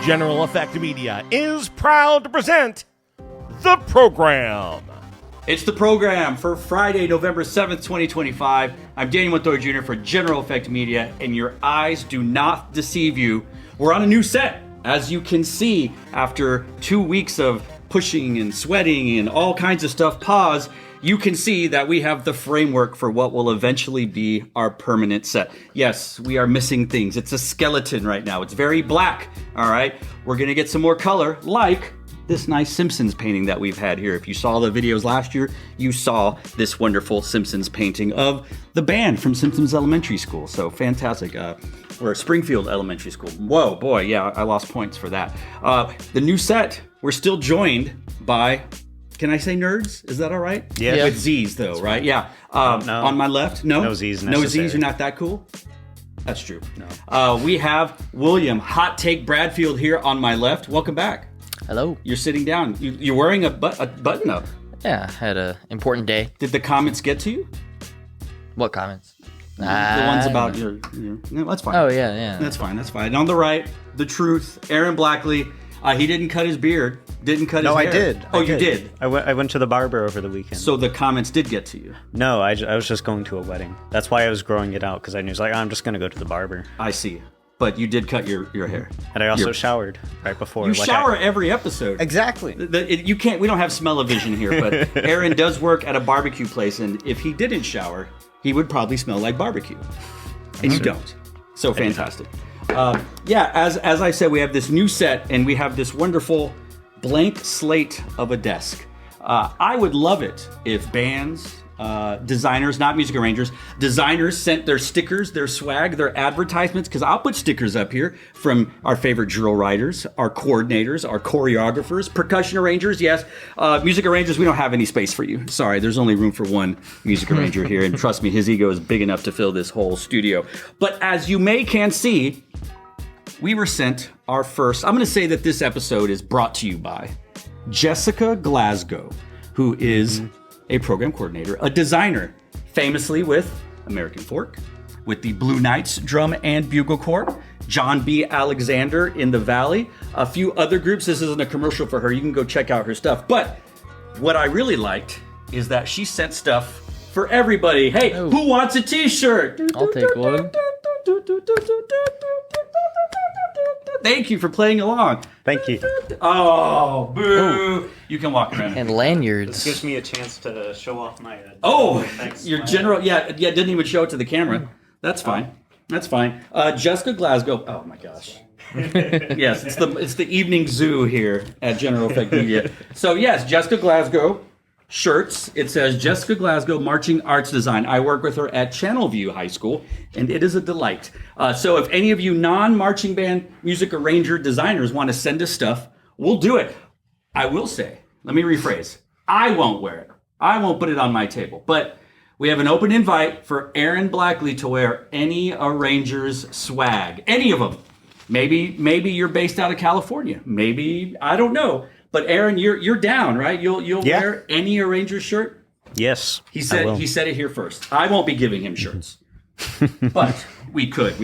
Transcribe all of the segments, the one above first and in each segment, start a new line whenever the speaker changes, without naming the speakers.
General Effect Media is proud to present the program.
It's the program for Friday, November 7th, 2025. I'm Daniel Montoya Jr. for General Effect Media, and your eyes do not deceive you. We're on a new set. As you can see, after 2 weeks of pushing and sweating and all kinds of stuff pause, you can see that we have the framework for what will eventually be our permanent set. Yes, we are missing things. It's a skeleton right now. It's very black, all right? We're gonna get some more color, like this nice Simpsons painting that we've had here. If you saw the videos last year, you saw this wonderful Simpsons painting of the band from Simpsons Elementary School. So fantastic. Or Springfield Elementary School. Whoa, boy, yeah, I lost points for that. The new set, we're still joined by, can I say nerds? Is that all right?
Yeah.
With Z's though, right? Yeah.
No.
On my left, no?
No Z's
No
necessary.
Z's, you're not that cool? That's true.
No.
We have William Hot Take Bradfield here on my left. Welcome back.
Hello.
You're sitting down. You're wearing a button up.
Yeah, I had an important day.
Did the comments get to you?
What comments?
The ones about your no, that's fine.
Oh, yeah.
That's fine. And on the right, the truth, Aaron Blackley. He didn't cut his beard. Didn't cut his hair.
No, I did.
Oh, you did?
I went to the barber over the weekend.
So the comments did get to you.
No, I was just going to a wedding. That's why I was growing it out, because I knew, I'm just going to go to the barber.
I see. But you did cut your hair.
And I also showered right before.
You shower every episode.
Exactly.
You can't. We don't have smell-o-vision here, but Aaron does work at a barbecue place, and if he didn't shower, he would probably smell like barbecue. And you don't. So fantastic. As I said, we have this new set, and we have this wonderful blank slate of a desk. I would love it if bands, designers, not music arrangers, designers sent their stickers, their swag, their advertisements, because I'll put stickers up here from our favorite drill writers, our coordinators, our choreographers, percussion arrangers, yes. Music arrangers, we don't have any space for you. Sorry, there's only room for one music arranger here, and trust me, his ego is big enough to fill this whole studio. But as you can see, we were sent our first, I'm going to say that this episode is brought to you by Jessica Glasgow, who is a program coordinator, a designer, famously with American Fork, with the Blue Knights Drum and Bugle Corps, John B. Alexander in the Valley, a few other groups. This isn't a commercial for her. You can go check out her stuff. But what I really liked is that she sent stuff for everybody. Hey, who wants a t-shirt?
I'll take one.
Thank you for playing along.
Thank you.
Oh, boo. You can walk around.
And lanyards.
This gives me a chance to show off my...
Thanks. Your general... Yeah, didn't even show it to the camera. That's fine. That's fine. Jessica Glasgow... Oh, my gosh. Yes, it's the evening zoo here at General Effect Media. So, yes, Jessica Glasgow shirts. It says Jessica Glasgow Marching Arts Design. I work with her at Channelview High School, and it is a delight. So if any of you non-marching band music arranger designers want to send us stuff, we'll do it. I will say, let me rephrase, I won't wear it. I won't put it on my table. But we have an open invite for Aaron Blackley to wear any arranger's swag. Any of them. Maybe you're based out of California. Maybe, I don't know. But Aaron, you're down, right? You'll wear any arranger's shirt?
Yes.
He said it here first. I won't be giving him shirts. But we could.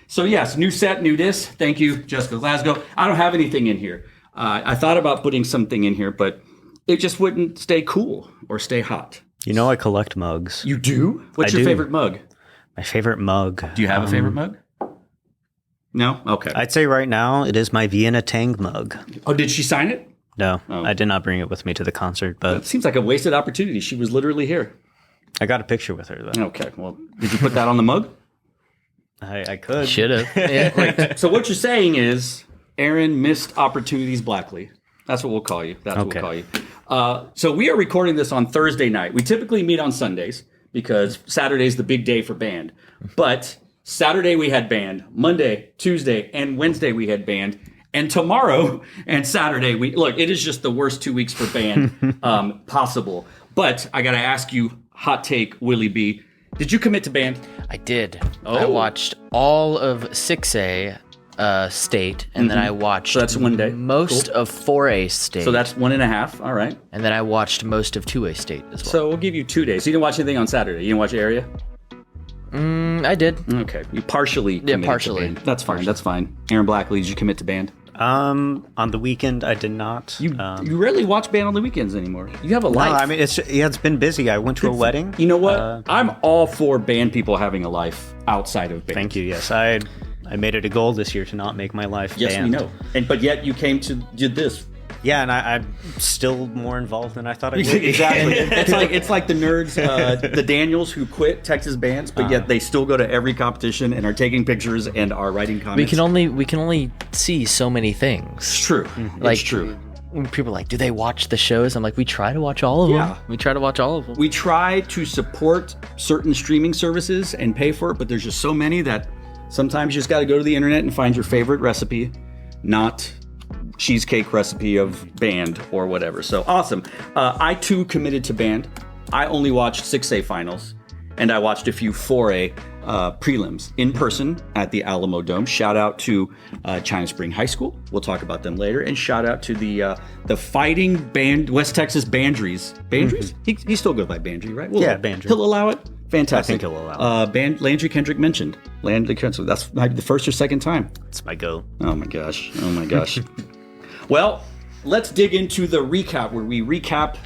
So yes, new set, new disc. Thank you, Jessica Glasgow. I don't have anything in here. I thought about putting something in here, but it just wouldn't stay cool or stay hot.
You know I collect mugs.
You do? What's your favorite mug?
My favorite mug.
Do you have a favorite mug? No? Okay.
I'd say right now it is my Vienna Tang mug.
Oh, did she sign it?
No, I did not bring it with me to the concert,
It
but
seems like a wasted opportunity. She was literally here.
I got a picture with her, though.
Okay. Well, did you put that on the mug?
I could.
Should have. Yeah.
So what you're saying is Aaron missed opportunities Blackley. That's what we'll call you. That's what we'll call you. So we are recording this on Thursday night. We typically meet on Sundays because Saturday's the big day for band. But Saturday we had band. Monday, Tuesday, and Wednesday we had band. And tomorrow and Saturday, it is just the worst 2 weeks for band possible. But I got to ask you, hot take, Willie B, did you commit to band?
I did.
Oh.
I watched all of 6A state, and then I watched
So that's one day.
most of 4A state.
So that's 1.5. All right.
And then I watched most of 2A state as well.
So we'll give you 2 days. So you didn't watch anything on Saturday? You didn't watch Area?
I did.
Okay, you partially committed
partially.
to band. That's fine. That's fine. Aaron Blackley, did you commit to band?
On the weekend, I did not.
You rarely watch band on the weekends anymore. You have a
No,
life.
I mean it's been busy. I went to a wedding.
You know what? I'm all for band people having a life outside of band.
Thank you. Yes, I made it a goal this year to not make my life
Yes,
band.
we know. But yet you came to did this.
Yeah, and I'm still more involved than I thought I would.
Exactly. it's like the nerds, the Daniels who quit Texas bands, but yet they still go to every competition and are taking pictures and are writing comments.
We can only see so many things.
It's true.
Like,
it's true.
When people are like, do they watch the shows? I'm like, we try to watch all of them.
Yeah.
We try to watch all of them.
We try to support certain streaming services and pay for it, but there's just so many that sometimes you just got to go to the internet and find your favorite recipe, not cheesecake recipe of band or whatever. So awesome. I too committed to band. I only watched 6A finals, and I watched a few 4A prelims in person at the Alamo Dome. Shout out to China Spring High School. We'll talk about them later. And shout out to the Fighting Band West Texas Bandries. Bandries? He still goes by Bandry, right?
Yeah, Bandry.
He'll allow it. Fantastic.
I think he'll allow
it. Landry Kendrick mentioned. Landry Kendrick. That's maybe the first or second time.
It's my go.
Oh my gosh. Oh my gosh. Well, let's dig into the recap where we recap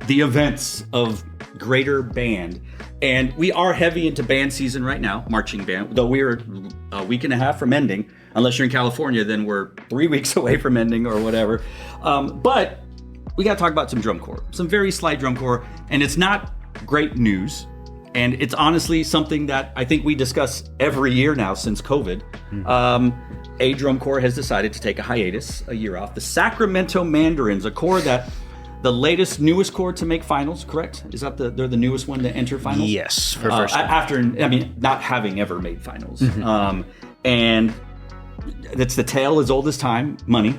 the events of Greater Band. And we are heavy into band season right now, marching band, though we're a week and a half from ending. Unless you're in California, then we're 3 weeks away from ending or whatever. But we got to talk about some drum corps, some very slight drum corps. And it's not great news. And it's honestly something that I think we discuss every year now since COVID. A drum corps has decided to take a hiatus, a year off. The Sacramento Mandarins, a corps that the newest corps to make finals, correct? Is that they're the newest one to enter finals?
Yes, for first time.
After, not having ever made finals. And it's the tale as old as time, money.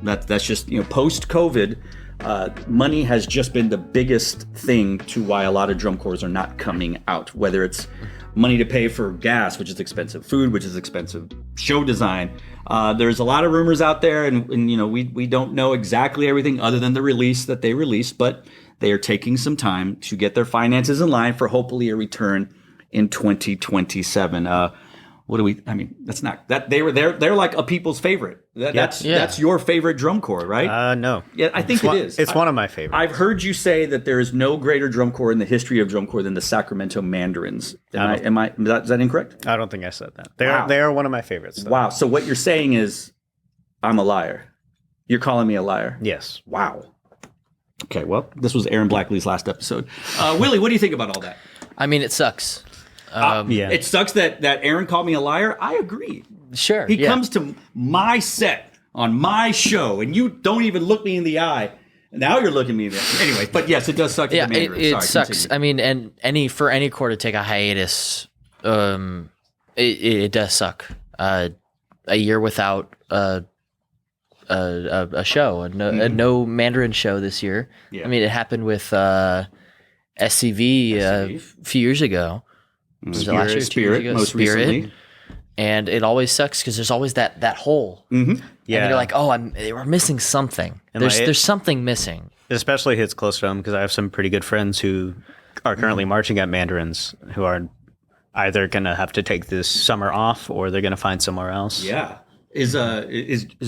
That's just, post-COVID, money has just been the biggest thing to why a lot of drum corps are not coming out, whether it's money to pay for gas, which is expensive, food, which is expensive, show design. There's a lot of rumors out there, and we don't know exactly everything other than the release that they released, but they are taking some time to get their finances in line for hopefully a return in 2027. That's not that they're like a people's favorite. That's your favorite drum corps, right?
No.
Yeah, I think it is.
It's one of my favorites.
I've heard you say that there is no greater drum corps in the history of drum corps than the Sacramento Mandarins. Is that incorrect?
I don't think I said that.
Wow.
They are one of my favorites, though.
Wow. So what you're saying is, I'm a liar. You're calling me a liar.
Yes.
Wow. Okay. Well, this was Aaron Blackley's last episode. Willie, what do you think about all that?
I mean, it sucks.
Yeah.
It sucks that Aaron called me a liar. I agree.
Sure.
He comes to my set on my show, and you don't even look me in the eye. Now you're looking me in the eye. Anyway, but yes, it does suck.
Yeah, it sucks. Continue. I mean, and any corps to take a hiatus, it does suck. A year without a show, a no Mandarin show this year. Yeah. I mean, it happened with SCV a few years ago. Was it last year? 2 years ago?
Most recently.
And it always sucks because there's always that hole.
Mm-hmm.
Yeah. And you're like, we're missing something. And there's something missing.
It especially hits close to home because I have some pretty good friends who are currently marching at Mandarins who are either going to have to take this summer off or they're going to find somewhere else.
Yeah. Is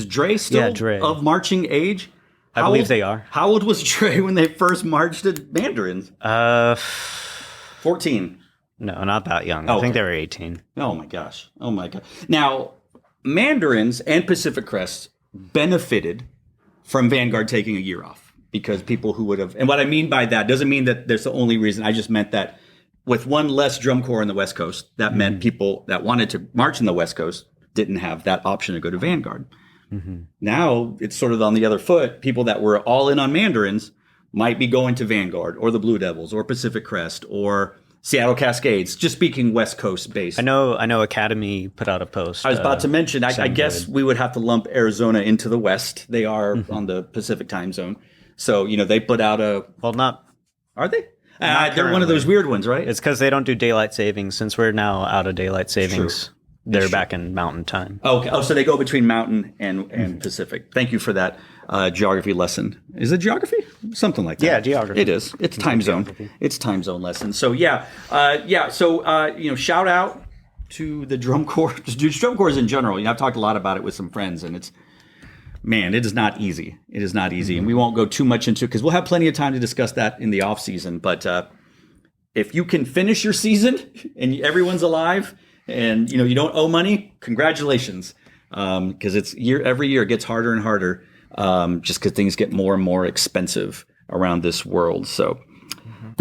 Dre still of marching age?
I believe they are.
How old was Dre when they first marched at Mandarins? 14.
No, not that young.
Oh,
I think they were 18.
Oh my gosh. Now, Mandarins and Pacific Crest benefited from Vanguard taking a year off because people who would have, and what I mean by that doesn't mean that there's the only reason. I just meant that with one less drum corps in the West Coast, that meant people that wanted to march in the West Coast didn't have that option to go to Vanguard. Mm-hmm. Now it's sort of on the other foot. People that were all in on Mandarins might be going to Vanguard or the Blue Devils or Pacific Crest or Seattle Cascades, just speaking West Coast based.
I know Academy put out a post.
I was about to mention, I guess we would have to lump Arizona into the West. They are on the Pacific time zone. So, they put out Are they? They're one of those weird ones, right?
It's because they don't do daylight savings. Since we're now out of daylight savings,
True.
They're back in mountain time.
Okay. Oh, so they go between mountain and Pacific. Thank you for that geography lesson. Is it geography? Something like that.
Yeah, geography.
It is. It's time zone.
Geography.
It's time zone lesson. So So shout out to the drum corps, just drum corps in general. I've talked a lot about it with some friends, and it is not easy. It is not easy, and we won't go too much into it because we'll have plenty of time to discuss that in the off season. But if you can finish your season and everyone's alive, and you don't owe money, congratulations, because every year it gets harder and harder, just because things get more and more expensive around this world. So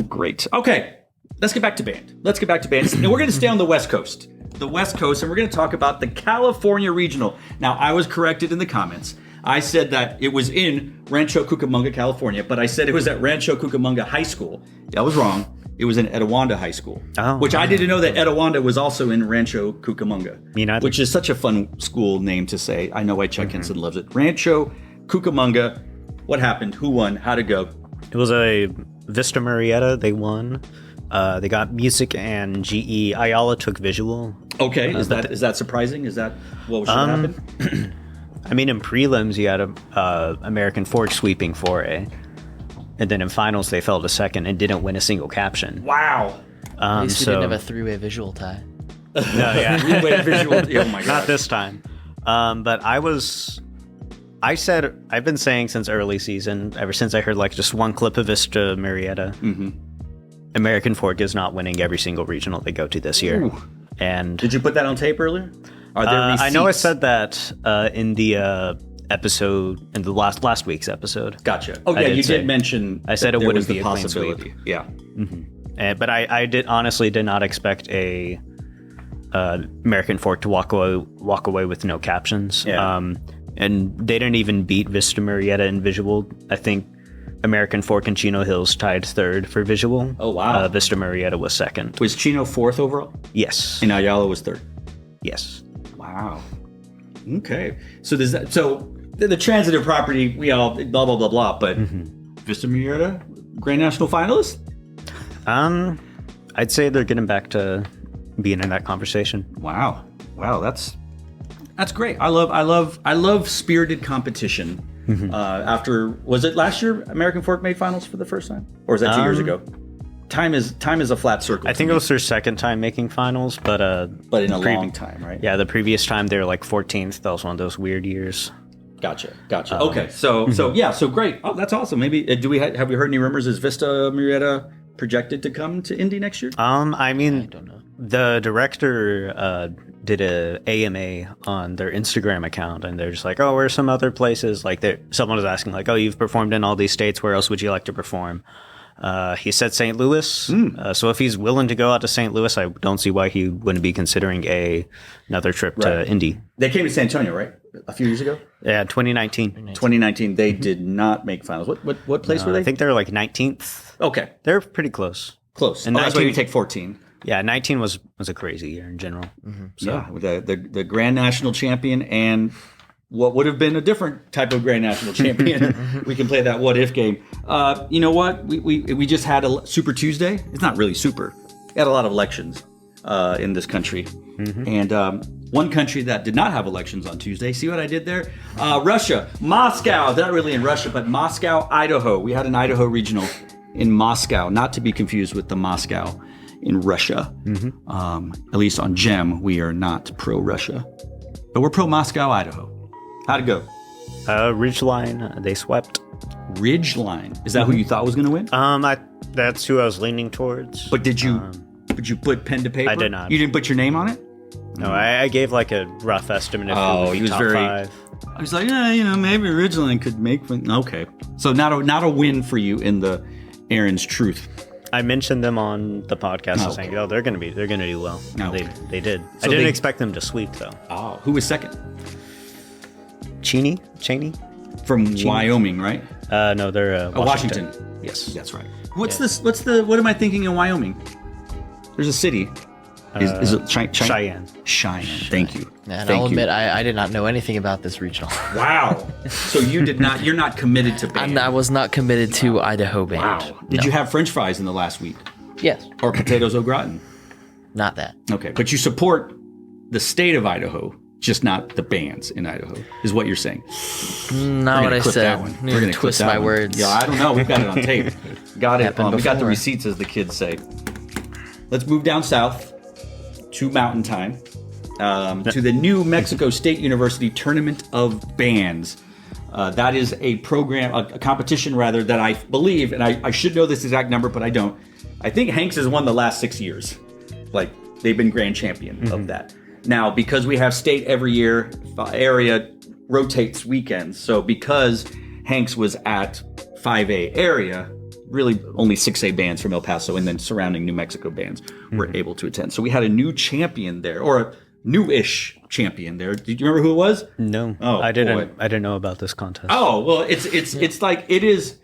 great. Okay, let's get back to band. And we're going to stay on the West Coast. And we're going to talk about the California Regional. Now, I was corrected in the comments. I said that it was in Rancho Cucamonga, California, but I said it was at Rancho Cucamonga High School. I was wrong. It was in Etiwanda High School, which I didn't know that Etiwanda was also in Rancho Cucamonga,
Me neither.
which is such a fun school name to say. I know why Chuck Henson loves it. Rancho Cucamonga. What happened? Who won? How'd it go?
It was a Vista Marietta. They won. They got music and GE. Ayala took visual.
Okay, is that surprising? Is that what should happen?
I mean, in prelims, you had a American Fork sweeping 4A. And then in finals, they fell to second and didn't win a single caption.
Wow.
At least we didn't have a three-way visual tie.
No, yeah.
Three-way visual. Oh my god.
Not this time. But I've been saying since early season, ever since I heard just one clip of Vista Marietta, American Fork is not winning every single regional they go to this year.
Ooh.
And
Did you put that on tape earlier? Are there receipts?
I know I said that in the episode, in the last week's episode.
Gotcha. Oh yeah, you did mention.
I said it
there
wouldn't
was
be
the
a clean
possibility.
sweep.
Yeah.
But I honestly did not expect a American Fork to walk away with no captions.
Yeah.
And they didn't even beat Vista Marietta in visual. I think American Fork and Chino Hills tied third for visual.
Oh, wow.
Vista Marietta was second.
Was Chino fourth overall?
Yes.
And Ayala was third.
Yes.
Wow. Okay. So there's that. So the transitive property, we all blah blah blah blah. But Vista Marietta, Grand National finalist.
I'd say they're getting back to being in that conversation.
Wow. That's great. I love spirited competition. After, was it last year American Fork made finals for the first time, or was that 2 years ago? Time is a flat circle.
I think it was their second time making finals, but
in a long time, right?
Yeah, the previous time they were 14th. That was one of those weird years.
Gotcha. Okay, so great. Oh, that's awesome. Maybe have we heard any rumors? Is Vista Marietta projected to come to Indy next year?
I mean,
I don't know.
The director did a AMA on their Instagram account, and they're just like, oh, where's some other places? Someone was asking oh, you've performed in all these states. Where else would you like to perform? He said St. Louis. So if he's willing to go out to St. Louis, I don't see why he wouldn't be considering another trip to Indy.
They came to San Antonio, right? A few years ago?
Yeah, 2019.
2019, they did not make finals. What place were they?
I think they were 19th.
Okay.
They're pretty close.
And that's why you take 14.
Yeah, 19 was a crazy year in general. So.
Yeah, with the Grand National Champion and what would have been a different type of Grand National Champion. We can play that what if game. You know what? We just had a Super Tuesday. It's not really super. We had a lot of elections in this country. And one country that did not have elections on Tuesday. See what I did there? Russia. Moscow. They're not really in Russia, but Moscow, Idaho. We had an Idaho regional in Moscow, not to be confused with the Moscow in Russia. At least on GEM, we are not pro-Russia. But we're pro-Moscow, Idaho. How'd it go?
Ridgeline, they swept.
Ridgeline. Is that who you thought was going to win?
That's who I was leaning towards.
But did you put pen to paper?
I did not.
You didn't put your name on it?
No, I gave a rough estimate if it would be
he was
top
very.
5.
I was like, yeah, maybe Ridgeline could make. Okay, so not a win for you in the Aaron's Truth.
I mentioned them on the podcast. I was saying, they're gonna do well.
Okay.
They did.
So
I didn't expect them to sweep though.
Oh, who was second?
Cheney
From Wyoming, right?
No, they're
Washington.
Yes,
That's right. What am I thinking in Wyoming? There's a city. Is it
Cheyenne.
Cheyenne. Thank you.
And I'll admit, I did not know anything about this regional.
Wow. So you're not committed to band.
I was not committed to Idaho band.
Wow. Did you have French fries in the last week?
Yes.
Or potatoes au gratin?
Not that.
Okay. But you support the state of Idaho just not the bands in Idaho, is what you're saying.
Not what I said.
We're going to
twist my words.
Yeah, I don't know. We've got it on tape. Got it.
Happened
We got the
before.
receipts, as the kids say. Let's move down south to Mountain Time, to the New Mexico State University Tournament of Bands. That is a program, a competition rather, that I believe, and I should know this exact number, but I don't. I think Hanks has won the last 6 years. Like, they've been grand champion of that. Now, because we have state every year, area rotates weekends. So because Hanks was at 5A area, really only 6A bands from El Paso and then surrounding New Mexico bands were able to attend. So we had a new champion there, or a new-ish champion there. Did you remember who it was?
No,
Oh,
I didn't.
boy.
I didn't know about this contest.
Oh, well, it's like, it is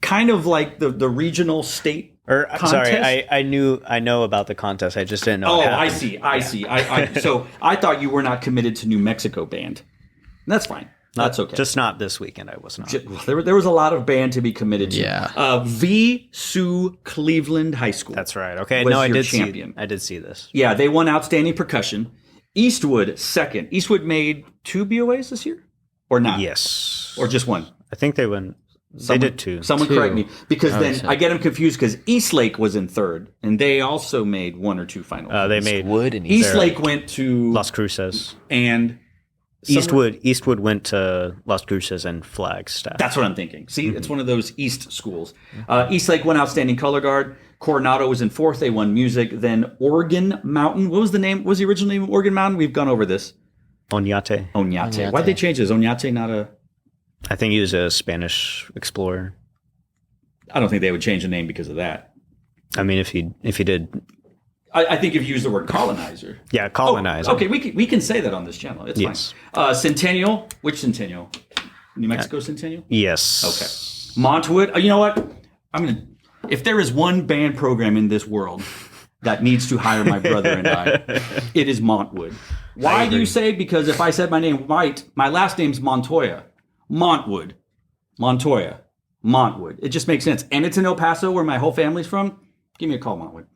kind of like the regional state contest.
Sorry, I know about the contest. I just didn't know.
Oh,
it
I
happened.
see. So I thought you were not committed to New Mexico band. That's fine. That's okay.
Just not this weekend. I was not.
There was a lot of band to be committed to.
Yeah.
V. Sue Cleveland High School.
That's right. Okay.
was
No, I
your
did
champion.
see. I did see this.
Yeah, they won outstanding percussion. Eastwood second. Eastwood made 2 BOAs this year, or not?
Yes.
Or just one.
I think they went. They did 2.
Someone
Two.
correct me, because then
see.
I get them confused because Eastlake was in third, and they also made 1 or 2 finals.
They made
Wood and
Eastlake went to
Las Cruces.
and
Eastwood went to Las Cruces and Flagstaff.
That's what I'm thinking. See, it's one of those East schools. Eastlake won outstanding color guard. Coronado was in 4th. They won music. Then Oregon Mountain. What was the name? What was the original name of Oregon Mountain? We've gone over this.
Oñate.
Oñate. Why'd they change this? Oñate, not a...
I think he was a Spanish explorer.
I don't think they would change the name because of that.
I mean, if he did,
I think if you use the word colonizer.
yeah, colonizer.
Oh, okay, we can say that on this channel. It's
Yes.
fine. Centennial. Which Centennial? New Mexico Centennial?
Yes.
Okay. Montwood. You know what? If there is one band program in this world that needs to hire my brother and I, it is Montwood. Why do you say? Because if I said my name right, my last name's Montoya. Montwood. Montoya. Montwood. It just makes sense. And it's in El Paso, where my whole family's from. Give me a call, Montwood.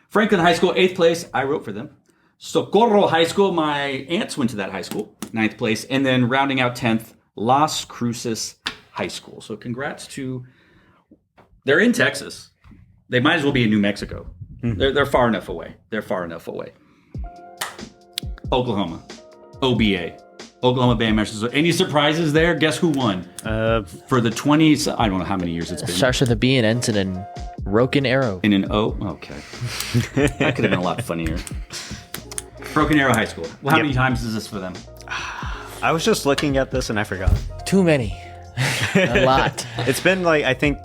Franklin High School, 8th place. I wrote for them. Socorro High School. My aunts went to that high school. 9th place. And then rounding out 10th, Las Cruces High School. So congrats to... They're in Texas. They might as well be in New Mexico. They're far enough away. Oklahoma. OBA. Oklahoma Bandmasters. Any surprises there? Guess who won? For the 20s, I don't know how many years it's been.
Starts with a B and ends in an Broken Arrow.
In an O? Okay. That could have been a lot funnier. Broken Arrow High School. Well, how many times is this for them?
I was just looking at this and I forgot.
Too many. A lot.
It's been like, I think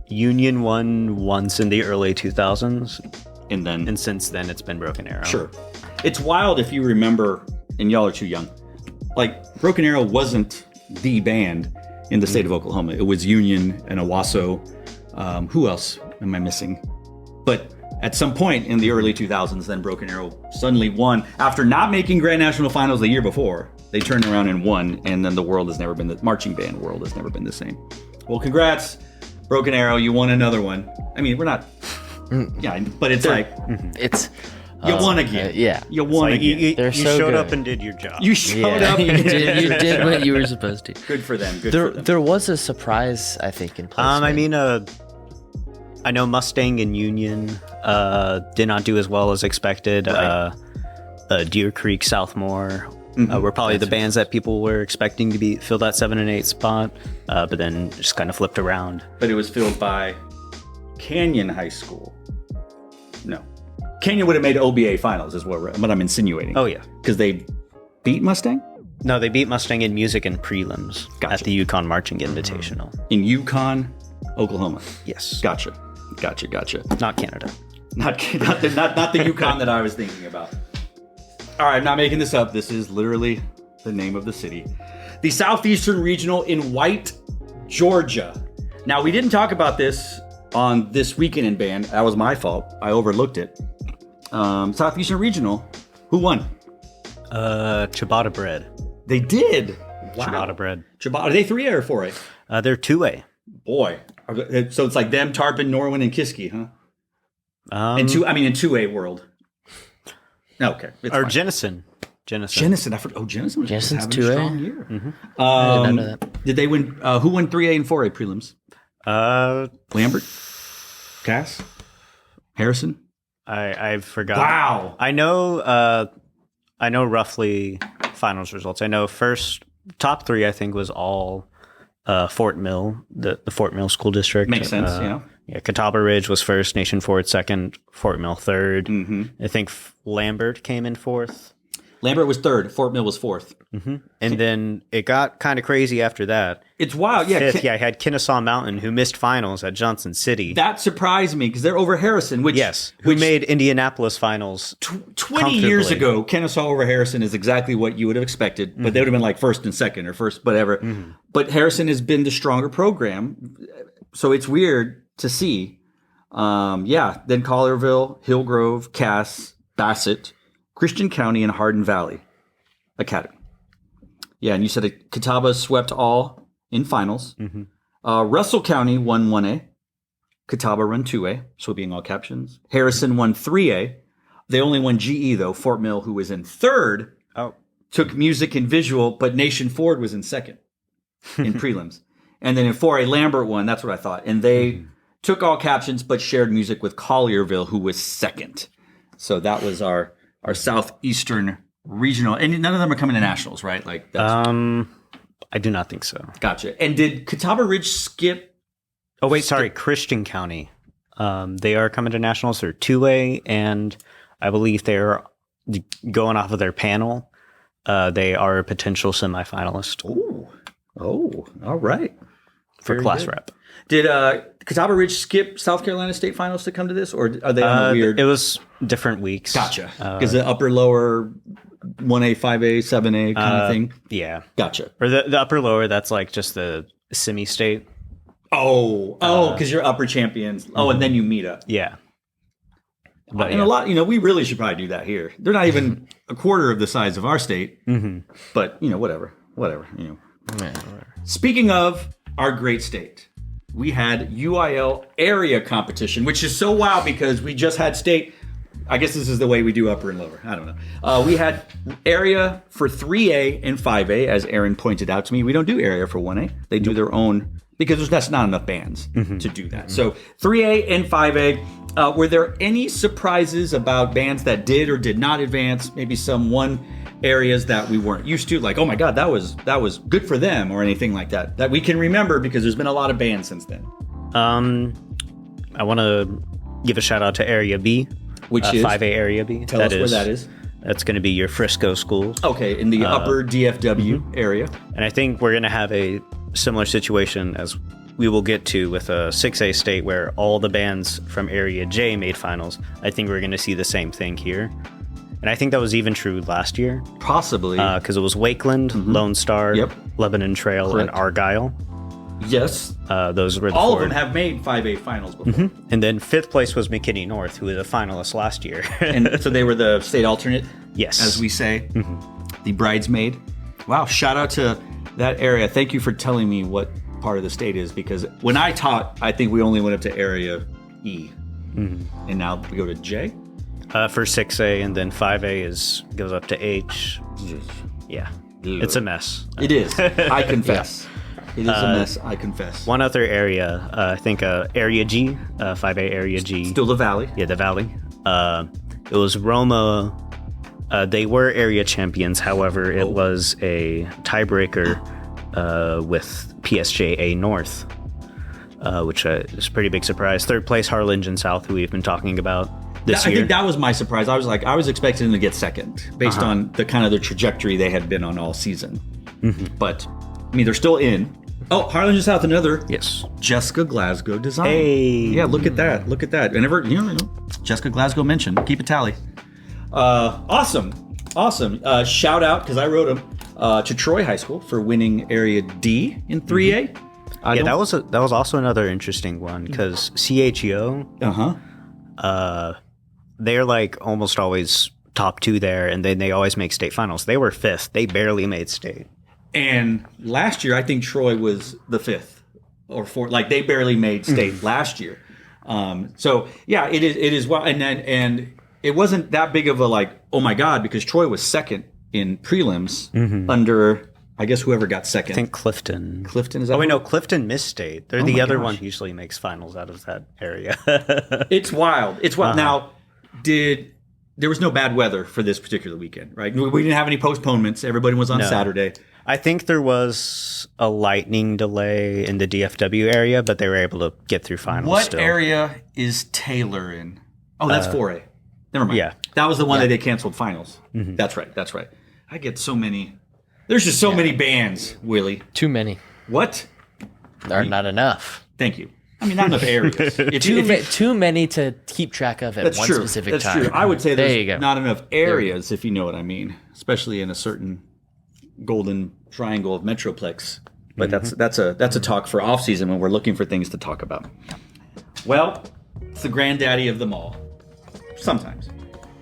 Union won once in the early 2000s, and since then it's been Broken Arrow.
Sure. It's wild if you remember, and y'all are too young, like Broken Arrow wasn't the band in the state of Oklahoma. It was Union and Owasso. Who else am I missing? But at some point in the early 2000s, then Broken Arrow suddenly won after not making Grand National Finals the year before. They turned around and won, and then the marching band world has never been the same. Well, congrats, Broken Arrow. You won another one. I mean, we're not... Yeah, but it's like...
It's...
You won again.
Yeah.
You won again.
You
They're so
showed
good.
up and did your job.
You showed up.
you did what you were supposed to.
Good for them. Good for them.
There was a surprise, I think, in placement.
I mean, I know Mustang and Union did not do as well as expected.
Right.
Deer Creek, Southmore were probably the bands that people were expecting to fill that 7 and 8 spot, but then just kind of flipped around.
But it was filled by Canyon High School. No. Canyon would have made OBA finals, is what I'm insinuating.
Oh, yeah.
Because they beat Mustang?
No, they beat Mustang in music and prelims
Gotcha.
at the Yukon Marching Invitational.
In Yukon, Oklahoma.
Yes.
Gotcha.
Not Canada.
Not the Yukon that I was thinking about. All right, I'm not making this up. This is literally the name of the city. The Southeastern Regional in White, Georgia. Now, we didn't talk about this on This Weekend in Band. That was my fault. I overlooked it. Southeastern Regional. Who won?
Ciabatta Bread.
They did. Wow.
Ciabatta Bread.
Ciabatta. Are they 3A or 4A?
They're 2A.
Boy. So it's like them, Tarpon, Norwin, and Kiski, huh? In 2A world. Okay. It's
or
fine.
Jenison. Jenison.
I forgot. Oh, Jenison was
Jenison's
having a
2A?
strong year.
I did not know that.
Did they win? Who won 3A and 4A prelims? Lambert, Cass, Harrison.
I forgot.
Wow.
I know roughly finals results. I know first top 3 I think was all Fort Mill, the Fort Mill school district.
Makes sense. Yeah.
Yeah, Catawba Ridge was first, Nation Ford second, Fort Mill third. I think Lambert came in fourth.
Lambert was third. Fort Mill was fourth.
And then it got kind of crazy after that.
It's wild. Yeah.
Fifth, I had Kennesaw Mountain, who missed finals at Johnson City.
That surprised me because they're over Harrison,
who made Indianapolis finals
20 years ago. Kennesaw over Harrison is exactly what you would have expected, but they would have been like first and second or first, whatever. But Harrison has been the stronger program, so it's weird to see. Then Collierville, Hillgrove, Cass, Bassett, Christian County, and Hardin Valley Academy. Yeah, and you said Catawba swept all in finals. Russell County won 1A. Catawba won 2A, so being all captions. Harrison won 3A. They only won GE, though. Fort Mill, who was in third, took music and visual, but Nation Ford was in second in prelims. And then in 4A, Lambert won. That's what I thought. And they took all captions, but shared music with Collierville, who was second. So that was our southeastern regional. And none of them are coming to nationals, right? Like that's
I do not think so.
Gotcha. And did Catawba Ridge skip?
Oh, wait, sorry. Christian County. They are coming to nationals. They're 2A, and I believe they're going off of their panel. They are a potential semifinalist.
Oh, all right.
For
Very
class
good.
rep.
Did Catawba Ridge skip South Carolina State Finals to come to this, or are they on a weird?
It was different weeks.
Gotcha. Because the upper, lower, 1A, 5A, 7A kind of thing?
Yeah.
Gotcha.
Or the upper lower, that's like just the semi-state.
Because you're upper champions. Oh, and then you meet up.
Yeah. But
And a lot, we really should probably do that here. They're not even a quarter of the size of our state. But, whatever. Speaking of our great state, we had UIL area competition, which is so wild because we just had state. I guess this is the way we do upper and lower. I don't know. We had area for 3A and 5A, as Aaron pointed out to me. We don't do area for 1A. They do their own because that's not enough bands to do that. So 3A and 5A. Were there any surprises about bands that did or did not advance? Maybe some one areas that we weren't used to, like, oh my God, that was good for them, or anything like that we can remember, because there's been a lot of bands since then.
I want to give a shout out to Area B,
which is
5A Area B.
Tell us where that is.
That's going to be your Frisco school.
Okay, in the upper DFW area.
And I think we're going to have a similar situation as we will get to with a 6A state where all the bands from Area J made finals. I think we're going to see the same thing here. And I think that was even true last year.
Possibly.
Because it was Wakeland, Lone Star, Lebanon Trail, and Argyle.
Yes.
Those were
all of them have made 5A finals before.
And then 5th place was McKinney North, who was a finalist last year.
And so they were the state alternate?
Yes.
As we say. The bridesmaid. Wow, shout out to that area. Thank you for telling me what part of the state is, because when I taught, I think we only went up to Area E. And now we go to J?
For 6A, and then 5A goes up to H. Yeah. It's a mess.
It is. I confess. It is a mess, I confess.
One other area, I think Area G, 5A Area G.
Still the Valley.
Yeah, the Valley. It was Roma. They were area champions. However, it was a tiebreaker with PSJA North, which is a pretty big surprise. 3rd place, Harlingen South, who we've been talking about this year.
I think that was my surprise. I was expecting them to get second based on the kind of the trajectory they had been on all season. But, I mean, they're still in. Oh, Harlingen South, another.
Yes.
Jessica Glasgow design.
Hey.
Yeah, look at that. Look at that. Whenever, Jessica Glasgow mentioned. Keep a tally. Awesome. Shout out, because I wrote them, to Troy High School for winning Area D in 3A.
That was also another interesting one, because CHEO, they're like almost always top 2 there, and then they always make state finals. They were 5th. They barely made state.
And last year, I think Troy was the 5th or 4th. Like, they barely made state last year. So yeah, it is well, and it wasn't that big of a like, oh my God, because Troy was second in prelims under, I guess, whoever got second.
I think Clifton.
Clifton, is that?
Oh, wait,
who?
no, Clifton missed state. They're
Oh
the
my
other
gosh.
one who usually makes finals out of that area.
It's wild. It's wild. Now, there was no bad weather for this particular weekend, right? We didn't have any postponements. Everybody was on Saturday.
I think there was a lightning delay in the DFW area, but they were able to get through finals
What
still.
area is Taylor in? Oh, that's 4A. Never mind.
yeah.
That was the one that they canceled finals. That's right. That's right. I get so many. There's just so many bands, Willie.
Too many.
What?
Or not enough.
Thank you. I mean, not enough areas.
Too many to keep track of at
That's
one
true.
specific
That's
time.
true. I would say
There
there's
you go.
not enough areas, if you know what I mean, especially in a certain golden triangle of Metroplex. But that's a talk for off season when we're looking for things to talk about. Well, it's the granddaddy of them all. Sometimes.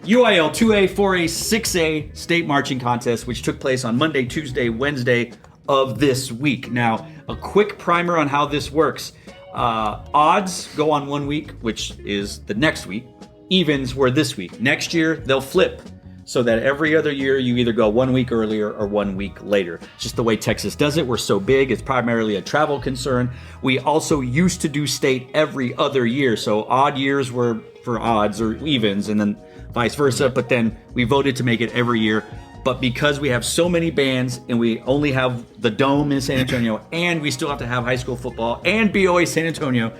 UIL 2A, 4A, 6A state marching contest, which took place on Monday, Tuesday, Wednesday of this week. Now, a quick primer on how this works. Odds go on 1 week, which is the next week. Evens were this week. Next year, they'll flip so that every other year you either go 1 week earlier or 1 week later. It's just the way Texas does it. We're so big. It's primarily a travel concern. We also used to do state every other year. So odd years were for odds or evens and then vice versa. But then we voted to make it every year. But because we have so many bands and we only have the Dome in San Antonio and we still have to have high school football and BOA San Antonio,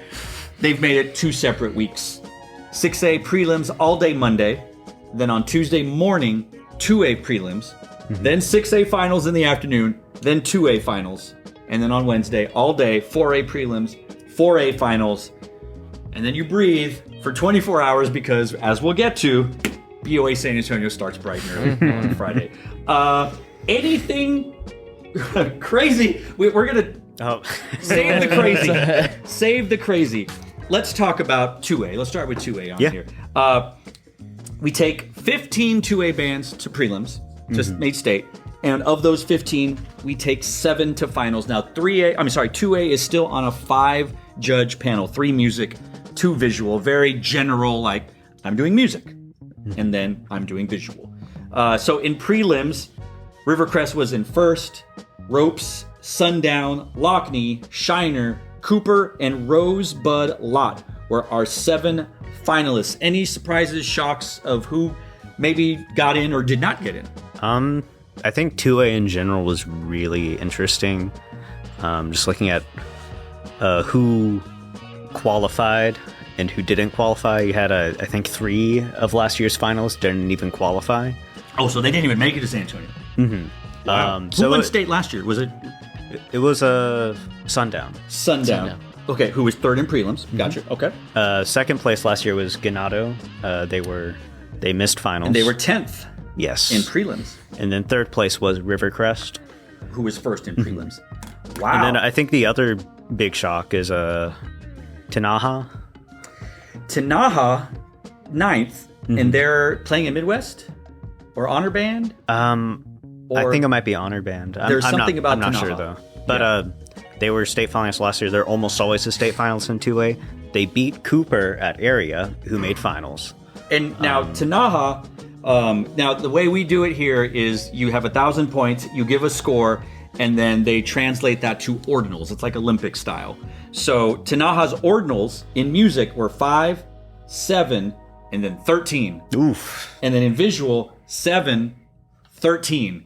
they've made it 2 separate weeks. 6A prelims all day Monday. Then on Tuesday morning, 2A prelims. Then 6A finals in the afternoon. Then 2A finals. And then on Wednesday, all day, 4A prelims, 4A finals. And then you breathe for 24 hours because, as we'll get to, BOA San Antonio starts bright and early on Friday. Anything crazy? We're going to save the crazy. Save the crazy. Let's talk about 2A. Let's start with 2A on here. We take 15 2A bands to prelims, just made state. And of those 15, we take 7 to finals. Now 2A is still on a 5-judge panel, 3 music, 2 visual, very general, like I'm doing music. And then I'm doing visual. So in prelims, Rivercrest was in first, Ropes, Sundown, Lockney, Shiner, Cooper, and Rosebud Lot were our 7 finalists. Any surprises, shocks of who maybe got in or did not get in?
I think 2A in general was really interesting. Just looking at who qualified and who didn't qualify. You had, I think, 3 of last year's finalists didn't even qualify.
Oh, so they didn't even make it to San Antonio. Wow. Who
So
won state last year? Was it
it was a Sundown.
Sundown? Okay, who was 3rd in prelims? Gotcha. Okay.
Second place last year was Ganado. They missed finals.
And they were 10th
yes
in prelims.
And then 3rd place was Rivercrest.
Who was 1st in prelims? Wow.
And then I think the other big shock is Tinaja.
Tinaja, 9th, and they're playing in Midwest or Honor Band?
I think it might be Honor Band.
There's something about
I'm not
Tinaja.
sure though. But they were state finalists last year. They're almost always the state finalists in 2A. They beat Cooper at Area, who made finals.
And now Tinaja, now the way we do it here is you have 1,000 points, you give a score, and then they translate that to ordinals. It's like Olympic style. So Tinaja's ordinals in music were 5, 7, and then 13.
Oof.
And then in visual, 7, 13.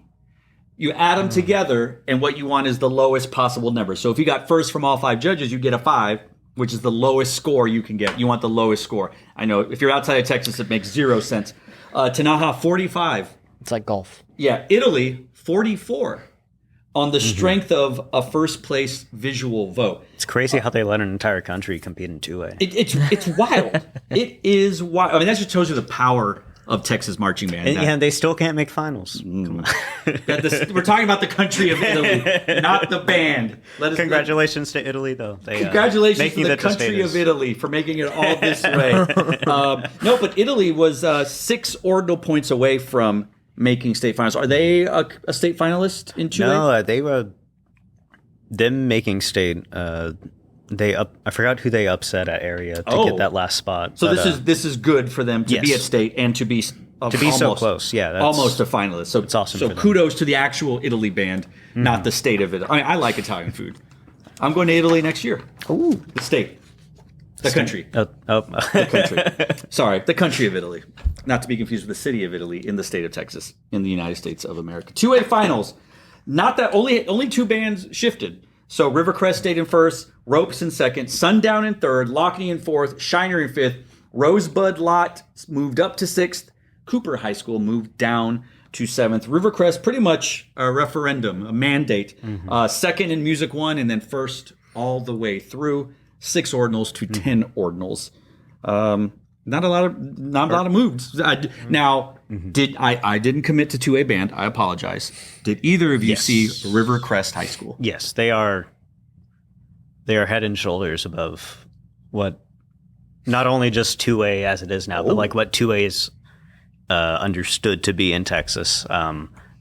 You add them together, and what you want is the lowest possible number. So if you got first from all 5 judges, you get a 5, which is the lowest score you can get. You want the lowest score. I know if you're outside of Texas, it makes 0 sense. Tinaja, 45.
It's like golf.
Yeah, Italy, 44. On the strength of a first place visual vote.
It's crazy how they let an entire country compete in 2A.
It's wild. It is wild. I mean, that just shows you the power of Texas marching band.
And they still can't make finals.
We're talking about the country of Italy, not the band.
Congratulations to Italy, though.
Congratulations to the country of Italy for making it all this way. No, but Italy was 6 ordinal points away from making state finals. Are they a state finalist in 2A?
No, they were them making state. I forgot who they upset at Area to get that last spot.
So this is good for them to be at state and to be
To be so close, yeah. That's,
almost a finalist. So
it's awesome.
So kudos to the actual Italy band, not the state of it. I mean, I like Italian food. I'm going to Italy next year.
Ooh.
The state. The country.
The
country. Sorry, the country of Italy. Not to be confused with the city of Italy in the state of Texas, in the United States of America. 2A finals. Not that only two bands shifted. So Rivercrest stayed in first, Ropes in second, Sundown in third, Lockney in fourth, Shiner in fifth, Rosebud Lot moved up to sixth, Cooper High School moved down to seventh. Rivercrest, pretty much a referendum, a mandate. Second in Music 1, and then first all the way through. 6 ordinals to 10 ordinals. Not a lot of moves. Now, I didn't commit to 2A band. I apologize. Did either of you see Rivercrest High School?
Yes, they are head and shoulders above what not only just 2A as it is now, but like what 2A is understood to be in Texas.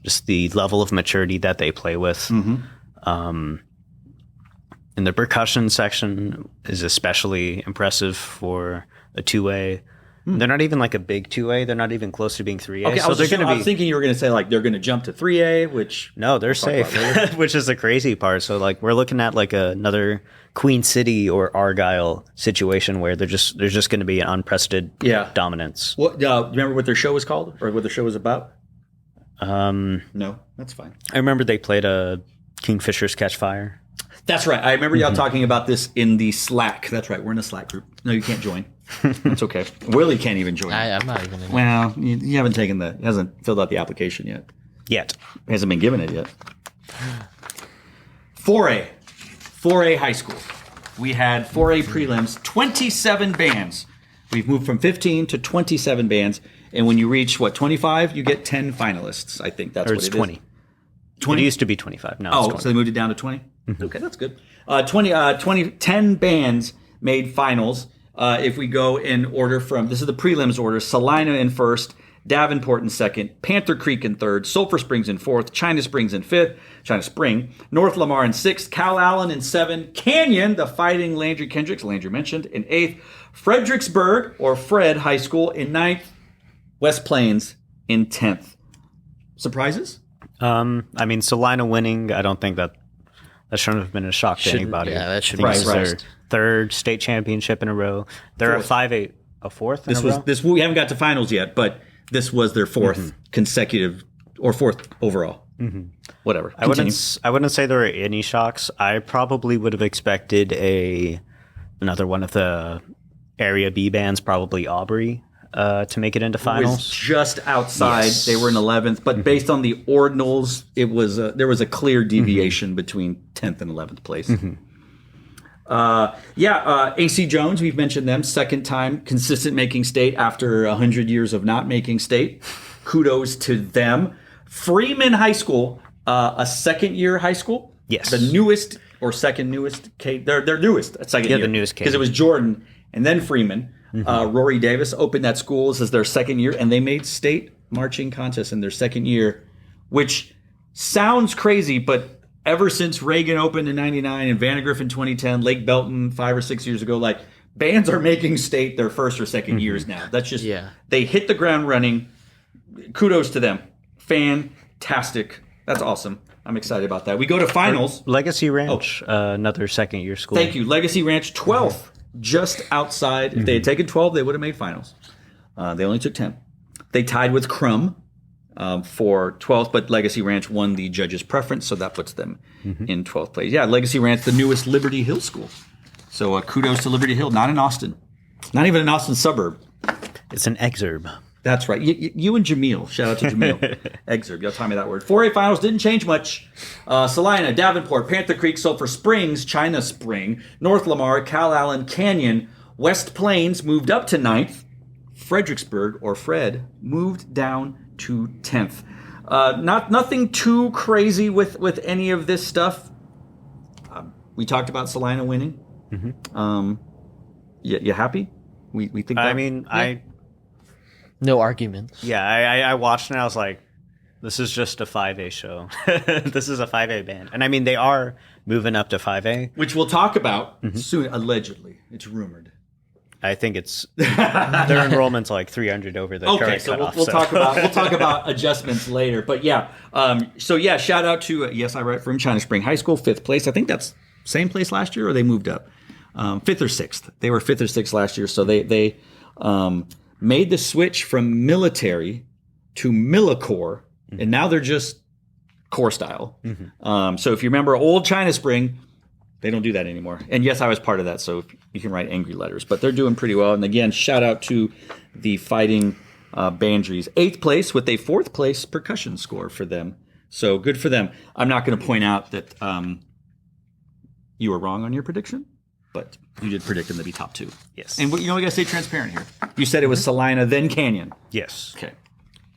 Just the level of maturity that they play with. And the percussion section is especially impressive for a 2A. They're not even like a big 2A. They're not even close to being 3A.
Okay,
so
I was thinking you were going to say like they're going to jump to 3A, which
no, they're safe, which is the crazy part. So like we're looking at like another Queen City or Argyle situation where there's just going to be an unprecedented dominance.
What remember what their show was called or what their show was about? No, that's fine.
I remember they played a Kingfishers Catch Fire.
That's right. I remember y'all talking about this in the Slack. That's right. We're in a Slack group. No, you can't join. That's okay. Willie can't even join.
I'm not even in it.
Well, you haven't hasn't filled out the application yet. He hasn't been given it yet. 4A high school. We had 4A prelims, 27 bands. We've moved from 15 to 27 bands. And when you reach, 25, you get 10 finalists. I think that's what it is.
20. 20? It used to be 25. Now it's 20.
So they moved it down to 20? Okay, that's good. 10 bands made finals. If we go in order this is the prelims order, Salina in first, Davenport in second, Panther Creek in third, Sulphur Springs in fourth, China Springs in fifth, China Spring, North Lamar in sixth, Cal Allen in seventh, Canyon, the Fighting Landry Kendricks, Landry mentioned, in eighth, Fredericksburg, or Fred High School in ninth, West Plains in 10th. Surprises?
I mean, Salina winning, I don't think that shouldn't have been a shock to anybody.
Yeah, that should be
their third state championship in a row. They're a 5A, a fourth in a row?
We haven't got to finals yet, but this was their fourth consecutive, or fourth overall. Whatever.
I wouldn't say there were any shocks. I probably would have expected another one of the area B bands, probably Aubrey, to make it into finals.
It was just outside. Yes. They were in 11th, but based on the ordinals, it was there was a clear deviation between 10th and 11th place. AC Jones, we've mentioned them, second time consistent making state after 100 years of not making state. Kudos to them. Freeman High School, a second-year high school.
Yes.
The newest or second newest K. Their newest second year.
The newest K.
Because it was Jordan and then Freeman. Rory Davis opened that school. This is their second year, and they made state marching contests in their second year, which sounds crazy, but ever since Reagan opened in 99 and Vandergriff in 2010, Lake Belton 5 or 6 years ago, like bands are making state their first or second years now. That's just, they hit the ground running. Kudos to them. Fantastic. That's awesome. I'm excited about that. We go to finals.
Legacy Ranch, another second year school.
Thank you. Legacy Ranch, 12th, just outside. If they had taken 12, they would have made finals. They only took 10. They tied with Crum for 12th, but Legacy Ranch won the judges' preference, so that puts them in 12th place. Yeah, Legacy Ranch, the newest Liberty Hill school. So kudos to Liberty Hill, not in Austin. Not even an Austin suburb.
It's an exurb.
That's right. You and Jameel. Shout out to Jameel. Exurb. Y'all taught me that word. 4A finals didn't change much. Salina, Davenport, Panther Creek, Sulphur Springs, China Spring, North Lamar, Cal Allen, Canyon, West Plains moved up to 9th. Fredericksburg, or Fred, moved down to 10th. Nothing too crazy with any of this stuff. We talked about Salina winning. You happy? We think that?
I mean,
no arguments.
Yeah, I watched and I was like, this is just a 5A show. This is a 5A band. And I mean, they are moving up to 5A.
Which we'll talk about soon, allegedly. It's rumored.
I think it's their enrollment's like 300 over the current cutoff.
We'll talk about adjustments later. But yeah, shout out to yes, I write from China Spring High School, 5th place. I think that's same place last year, or they moved up, 5th or 6th. They were 5th or 6th last year, so they made the switch from military to Millicore, and now they're just core style. So if you remember old China Spring, they don't do that anymore. And yes, I was part of that, so you can write angry letters. But they're doing pretty well. And again, shout out to the Fighting Bandries. 8th place with a 4th place percussion score for them. So good for them. I'm not going to point out that you were wrong on your prediction, but you did predict them to be top 2.
Yes.
And we got to stay transparent here. You said it was Salina, then Canyon.
Yes.
Okay.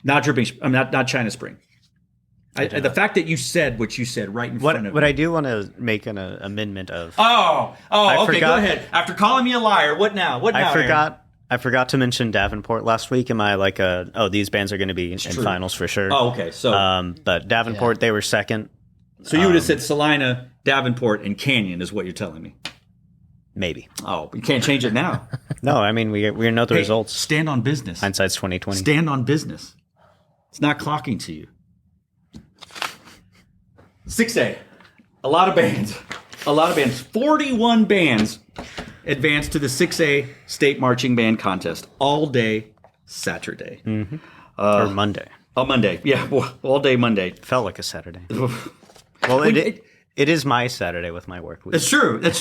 Not not China Spring. The fact that you said what you said right in front of me.
What I do want to make an amendment of.
Okay, go ahead. After calling me a liar, what now?
I forgot to mention Davenport last week. Am I like these bands are going to be in finals for sure?
Oh, okay. So,
but Davenport, they were second.
So you would have said Salina, Davenport, and Canyon is what you're telling me.
Maybe.
Oh, you can't change it now.
No, I mean we know the results.
Stand on business.
Hindsight's 2020.
Stand on business. It's not clocking to you. 6A, a lot of bands. 41 bands advanced to the 6A State Marching Band Contest all day Saturday.
Or Monday.
Oh, Monday. Yeah, all day Monday.
Felt like a Saturday. Well, it is my Saturday with my work week.
That's true. Being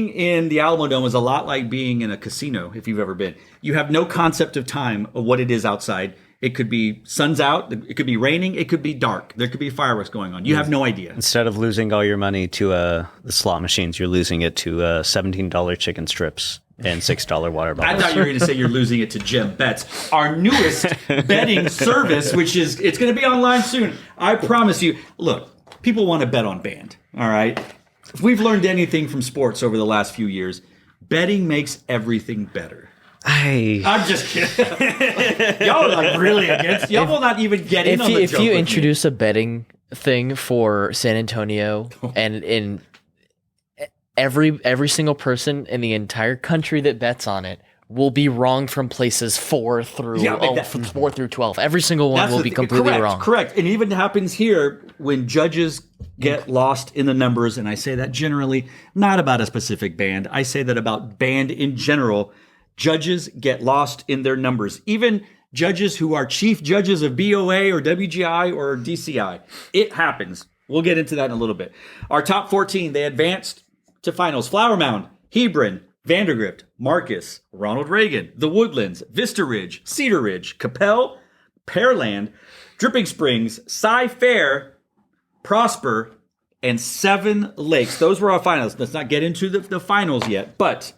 in the Alamo Dome is a lot like being in a casino, if you've ever been. You have no concept of time of what it is outside. It could be sun's out. It could be raining. It could be dark. There could be fireworks going on. You have no idea.
Instead of losing all your money to the slot machines, you're losing it to $17 chicken strips and $6 water bottles.
I thought you were going to say you're losing it to Gem Bets, our newest betting service, it's going to be online soon. I promise you. Look, people want to bet on band. All right. If we've learned anything from sports over the last few years, betting makes everything better. I'm just kidding. Y'all are like really against. Y'all will not even get in on the joke.
If you introduce a betting thing for San Antonio, and in every single person in the entire country that bets on it will be wrong from places 4 through 12. Every single one will be completely wrong.
Correct. And it even happens here when judges get lost in the numbers, and I say that generally, not about a specific band. I say that about band in general. Judges get lost in their numbers. Even judges who are chief judges of BOA or WGI or DCI. It happens. We'll get into that in a little bit. Our top 14, they advanced to finals. Flower Mound, Hebron, Vandergrift, Marcus, Ronald Reagan, The Woodlands, Vista Ridge, Cedar Ridge, Capel, Pearland, Dripping Springs, Cy Fair, Prosper, and Seven Lakes. Those were our finals. Let's not get into the finals yet, but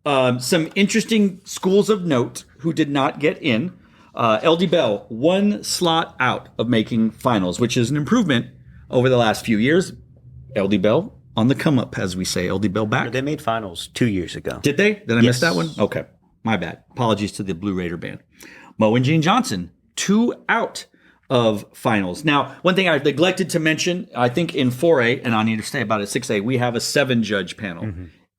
some interesting schools of note who did not get in. LD Bell, 1 slot out of making finals, which is an improvement over the last few years. LD Bell on the come up, as we say. LD Bell back.
They made finals 2 years ago.
Did they? Did I miss that one? Okay. My bad. Apologies to the Blue Raider band. Mo and Gene Johnson, 2 out of finals. Now, one thing I neglected to mention, I think in 4A, and I need to say about it, 6A, we have a 7-judge panel.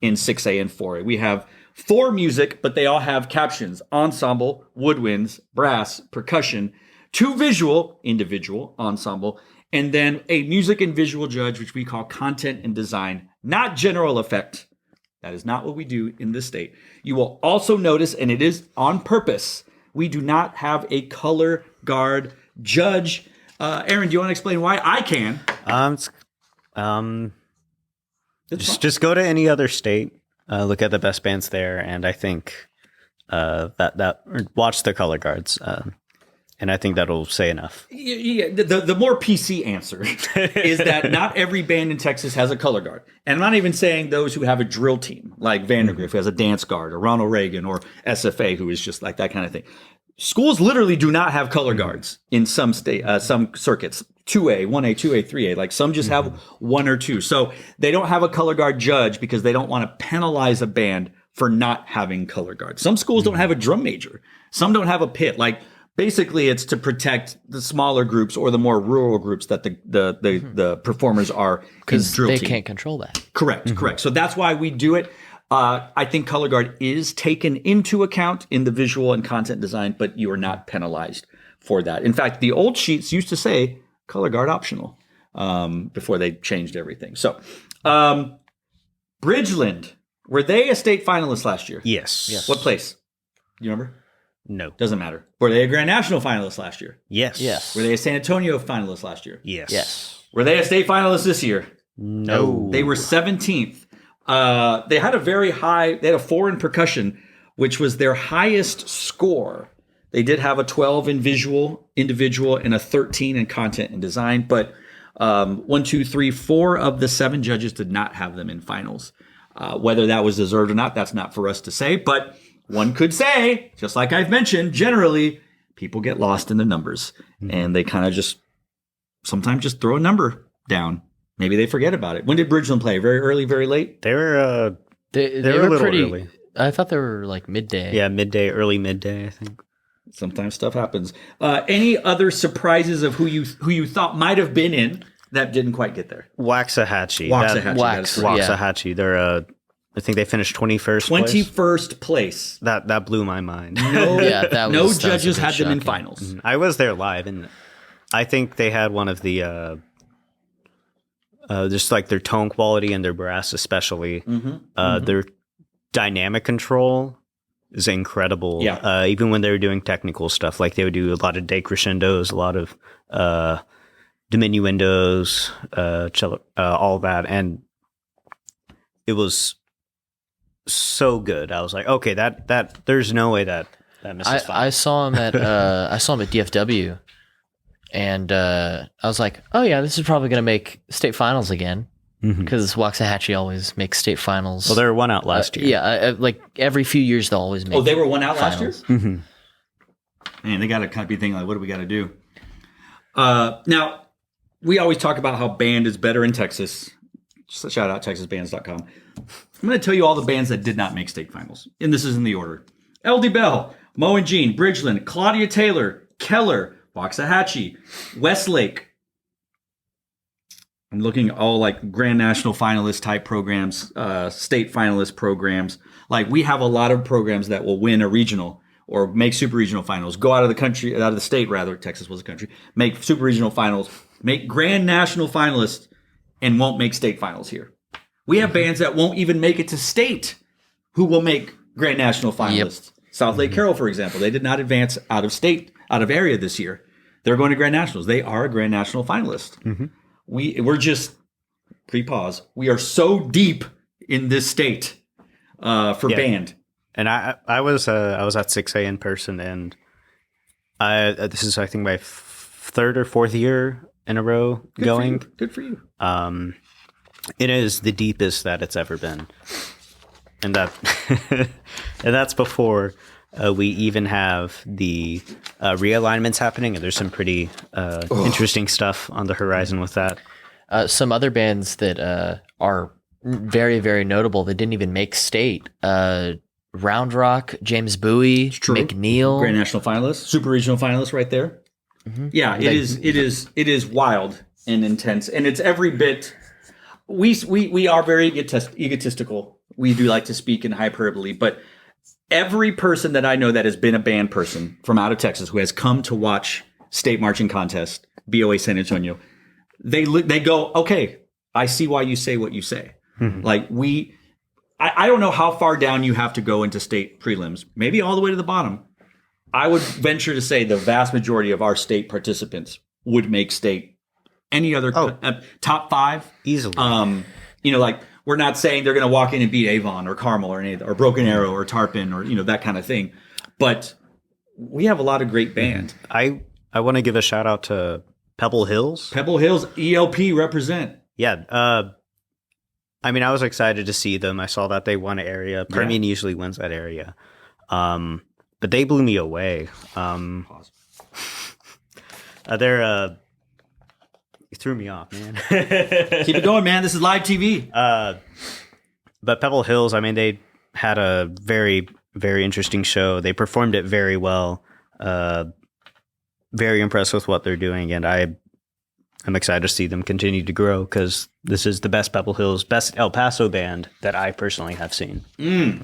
In 6A and 4A. We have 4 music, but they all have captions: ensemble, woodwinds, brass, percussion, 2 visual, individual, ensemble, and then a music and visual judge, which we call content and design, not general effect. That is not what we do in this state. You will also notice, and it is on purpose, we do not have a color guard judge. Aaron, do you want to explain why? I can.
Just go to any other state, look at the best bands there, and I think watch the color guards, and I think that'll say enough.
Yeah, the more PC answer is that not every band in Texas has a color guard, and I'm not even saying those who have a drill team like Vandergrift who has a dance guard, or Ronald Reagan, or SFA who is just like that kind of thing. Schools literally do not have color guards in some circuits. 2A, 1A, 2A, 3A. Like some just have 1 or 2. So they don't have a color guard judge because they don't want to penalize a band for not having color guards. Some schools don't have a drum major. Some don't have a pit. Like basically it's to protect the smaller groups or the more rural groups that the performers are, because
they can't control that.
Correct. So that's why we do it. I think color guard is taken into account in the visual and content design, but you are not penalized for that. In fact, the old sheets used to say color guard optional before they changed everything. So, Bridgeland, were they a state finalist last year?
Yes.
What place? Do you remember?
No.
Doesn't matter. Were they a Grand National finalist last year?
Yes.
Yes.
Were they a San Antonio finalist last year?
Yes.
Yes.
Were they a state finalist this year?
No.
They were 17th. They had they had a 4 in percussion, which was their highest score. They did have a 12 in visual, individual, and a 13 in content and design. But 1, 2, 3, 4 of the 7 judges did not have them in finals. Whether that was deserved or not, that's not for us to say. But one could say, just like I've mentioned, generally, people get lost in the numbers. And they kind of sometimes just throw a number down. Maybe they forget about it. When did Bridgeland play? Very early, very late?
They were
They
were a
were
little
pretty.
early.
I thought they were like midday.
Yeah, early midday, I think.
Sometimes stuff happens. Any other surprises of who you thought might have been in that didn't quite get there?
Waxahachie.
Waxahachie.
They're I think they finished 21st place.
21st place.
That blew my mind.
No,
Yeah, that
no
was
judges
a bit
had them in
shocking.
finals.
I was there live, and I think they had one of the just like their tone quality and their brass especially. Their dynamic control is incredible.
Yeah.
Even when they were doing technical stuff, like they would do a lot of decrescendos, a lot of diminuendos, cello, all that, and it was so good. I was like, okay, that there's no way that misses five.
I saw him at DFW, and I was like, oh yeah, this is probably going to make state finals again because Waxahachie always makes state finals.
Well, they were one out last year.
Yeah, like every few years they'll always make.
Oh, they were one out last year?
finals.
Man, they got to kind of be thinking like, what do we got to do? Now, we always talk about how band is better in Texas. Just shout out TexasBands.com. I'm going to tell you all the bands that did not make state finals. And this is in the order. LD Bell, Mo and Jean, Bridgeland, Claudia Taylor, Keller, Waxahachie, Westlake. I'm looking at all like Grand National finalist type programs, state finalist programs. Like we have a lot of programs that will win a regional or make super regional finals, go out of the country, out of the state rather, Texas was a country, make super regional finals, make Grand National finalists, and won't make state finals here. We have bands that won't even make it to state who will make Grand National finalists. South Lake Carroll, for example, they did not advance out of state, out of area this year. They're going to Grand Nationals. They are a Grand National finalist. We're just, pre-pause, we are so deep in this state for band.
And I was at 6A in person, and this is I think my third or fourth year in a row going.
Good for you.
It is the deepest that it's ever been, and that's before we even have the realignments happening. And there's some pretty interesting stuff on the horizon with that.
Some other bands that are very, very notable that didn't even make state. Round Rock, James Bowie, McNeil,
Grand National finalist, super regional finalist, right there. Yeah, it is wild and intense, and it's every bit. We are very egotistical. We do like to speak in hyperbole, but every person that I know that has been a band person from out of Texas who has come to watch state marching contest, BOA San Antonio, they go, okay, I see why you say what you say. Like I don't know how far down you have to go into state prelims, maybe all the way to the bottom. I would venture to say the vast majority of our state participants would make state. Any other top 5
Easily.
Like we're not saying they're going to walk in and beat Avon or Carmel or anything, or Broken Arrow or Tarpon or that kind of thing. But we have a lot of great band.
I want to give a shout out to Pebble Hills.
Pebble Hills ELP represent.
Yeah. I mean, I was excited to see them. I saw that they won an area. Permian usually wins that area. But they blew me away. They're you threw me off, man.
Keep it going, man. This is live TV.
But Pebble Hills, I mean, they had a very, very interesting show. They performed it very well. Very impressed with what they're doing, and I'm excited to see them continue to grow because this is the best Pebble Hills, best El Paso band that I personally have seen in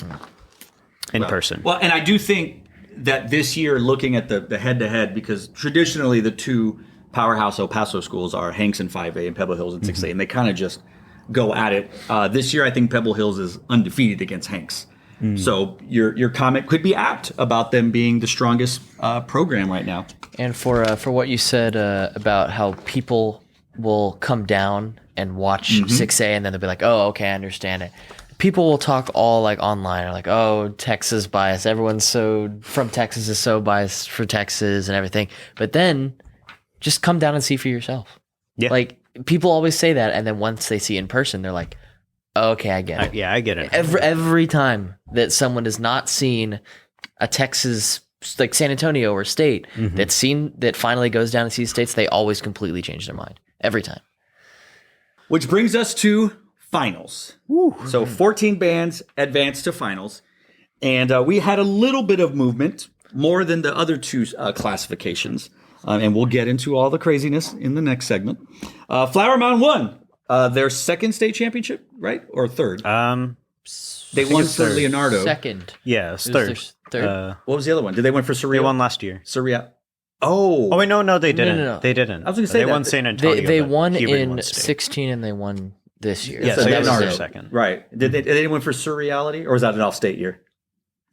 person.
Well, and I do think that this year, looking at the head-to-head, because traditionally the two powerhouse El Paso schools are Hanks in 5A and Pebble Hills in 6A, and they kind of just go at it. This year, I think Pebble Hills is undefeated against Hanks. So your comment could be apt about them being the strongest program right now.
And for what you said about how people will come down and watch 6A and then they'll be like, oh, okay, I understand it. People will talk all like online, or like, oh, Texas bias. Everyone's from Texas is so biased for Texas and everything. But then just come down and see for yourself.
Yeah.
Like people always say that, and then once they see in person, they're like, oh, okay, I get it.
I get it.
Every time that someone has not seen a Texas, like San Antonio or State, that finally goes down and sees States, they always completely change their mind every time.
Which brings us to finals. So 14 bands advanced to finals, and we had a little bit of movement, more than the other two classifications, and we'll get into all the craziness in the next segment. Flower Mound won their second state championship, right? Or third? They won for Leonardo.
Second.
Yeah, it's
It
third.
was their third.
What was the other one? Did they win for
They
Surreal?
won last year.
Surreal. Oh,
wait, no, they didn't.
no.
They didn't.
I was gonna say
they
that.
won San Antonio.
They
but
won
Hebron
in
won state.
16 and they won this year.
Yeah,
so
so
they
that was
Leonardo.
their second.
Right. Did they win for Surreality, or was that an off-state year?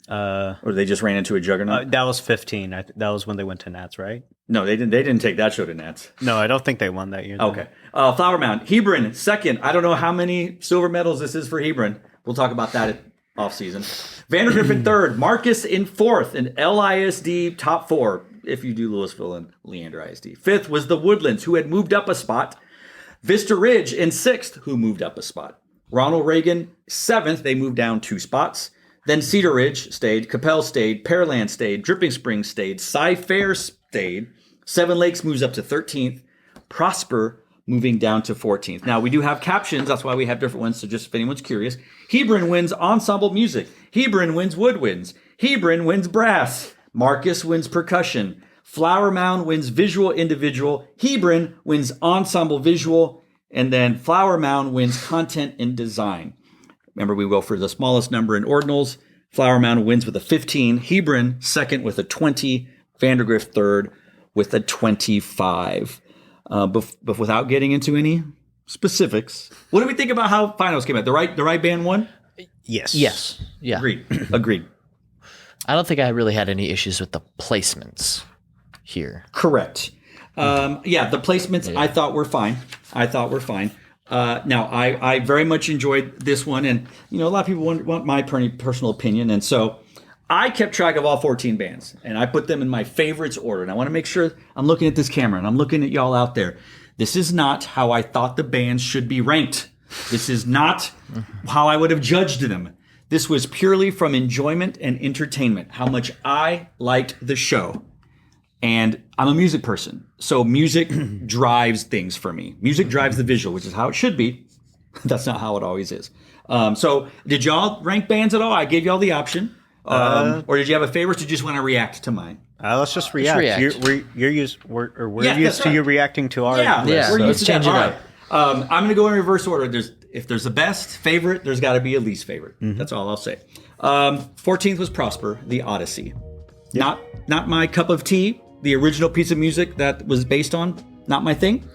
Or they just ran into a juggernaut?
That was 15. That was when they went to Nats, right?
No, they didn't. They didn't take that show to Nats.
No, I don't think they won that year. though.
Okay. Flower Mound. Hebron, second. I don't know how many silver medals this is for Hebron. We'll talk about that at off-season. Vandergrift in third. Marcus in fourth. And LISD top four, if you do Louisville and Leander ISD. Fifth was the Woodlands, who had moved up a spot. Vista Ridge in sixth, who moved up a spot. Ronald Reagan, seventh. They moved down 2 spots. Then Cedar Ridge stayed. Capel stayed. Pearland stayed. Dripping Springs stayed. Cy-Fair stayed. Seven Lakes moves up to 13th. Prosper moving down to 14th. Now, we do have captions. That's why we have different ones. So just if anyone's curious. Hebron wins ensemble music. Hebron wins woodwinds. Hebron wins brass. Marcus wins percussion. Flower Mound wins visual individual. Hebron wins ensemble visual. And then Flower Mound wins content and design. Remember, we go for the smallest number in ordinals. Flower Mound wins with a 15. Hebron second with a 20. Vandergrift third with a 25. But without getting into any specifics, what do we think about how finals came out? The right band won?
Yes.
Yes. Yeah.
Agreed.
I don't think I really had any issues with the placements here.
Correct. The placements I thought were fine. Now, I very much enjoyed this one, and a lot of people want my personal opinion, and so I kept track of all 14 bands, and I put them in my favorites order. And I want to make sure I'm looking at this camera, and I'm looking at y'all out there. This is not how I thought the bands should be ranked. This is not how I would have judged them. This was purely from enjoyment and entertainment, how much I liked the show. And I'm a music person, so music drives things for me. Music drives the visual, which is how it should be. That's not how it always is. So did y'all rank bands at all? I gave y'all the option. Or did you have a favorite, or did you just want to react to mine?
Let's just react.
react.
We're used to you reacting to our
We're
list.
used to
change
that.
it
All
up.
right. I'm going to go in reverse order. If there's a best favorite, there's got to be a least favorite. That's all I'll say. 14th was Prosper, the Odyssey. Not my cup of tea. The original piece of music that was based on, not my thing.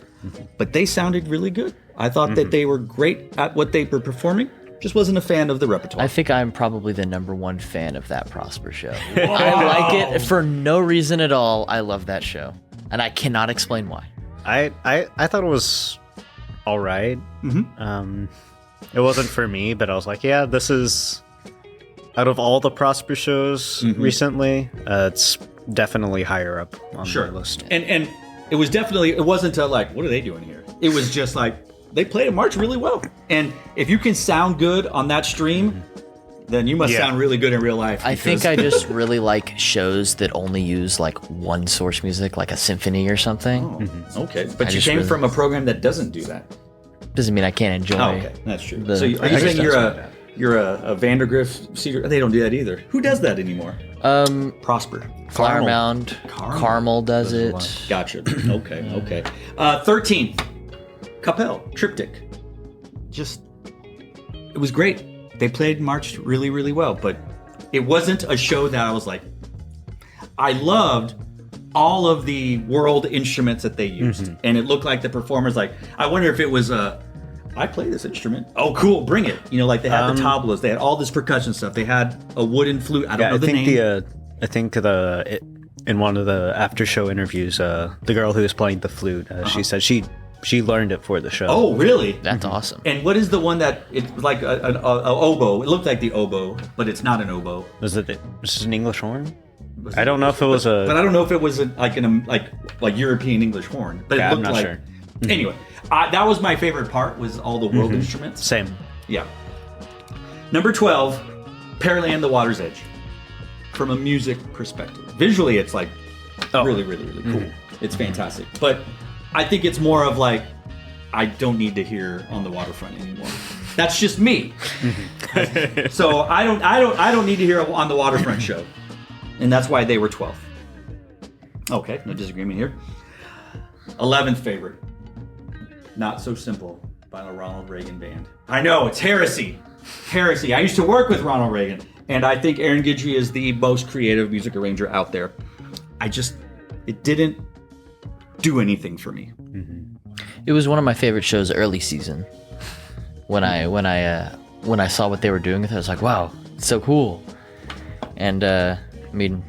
But they sounded really good. I thought that they were great at what they were performing. Just wasn't a fan of the repertoire.
I think I'm probably the #1 fan of that Prosper show. I like it for no reason at all. I love that show, and I cannot explain why.
I thought it was all right. It wasn't for me, but I was like, yeah, this is out of all the Prosper shows recently, it's definitely higher up on my list.
And it was definitely, it wasn't like, what are they doing here? It was just like, they played a march really well. And if you can sound good on that stream, then you must sound really good in real life.
I think I just really like shows that only use like one source music, like a symphony or something.
Okay. But
I
you
just
came
really-
from a program that doesn't do that.
Doesn't mean I can't enjoy.
Oh, okay. That's true.
the-
So are you
I
saying
guess
you're
that's
You're a Vandergrift Cedar. They don't do that either. Who does that anymore? Prosper.
Flower Mound. Carmel does it.
Gotcha. Okay. 13th, Capel Triptych. It was great. They played and marched really, really well, but it wasn't a show that I was like, I loved all of the world instruments that they used, and it looked like the performers like, I wonder if it was I play this instrument. Oh, cool, bring it. Like they had the tablas, they had all this percussion stuff. They had a wooden flute. I don't know the name.
I think in one of the after show interviews, the girl who was playing the flute, she said she learned it for the show.
Oh, really?
That's awesome.
And what is the one that it's like an oboe? It looked like the oboe, but it's not an oboe.
Was it? This is an English horn. I don't know if it was
but I don't know if it was like European English horn. But it looked
I'm not
like.
sure.
Anyway, that was my favorite part. Was all the world instruments.
Same.
Yeah. Number 12, Pearland the Water's Edge. From a music perspective, visually it's like really, really, really cool. It's fantastic. But I think it's more of like, I don't need to hear On the Waterfront anymore. That's just me. So I don't need to hear On the Waterfront show. And that's why they were 12th. Okay, no disagreement here. 11th favorite. Not So Simple by the Ronald Reagan Band. I know, it's heresy. I used to work with Ronald Reagan, and I think Aaron Guidry is the most creative music arranger out there. It didn't do anything for me.
It was one of my favorite shows early season. When I saw what they were doing with it, I was like, wow, it's so cool. And I mean,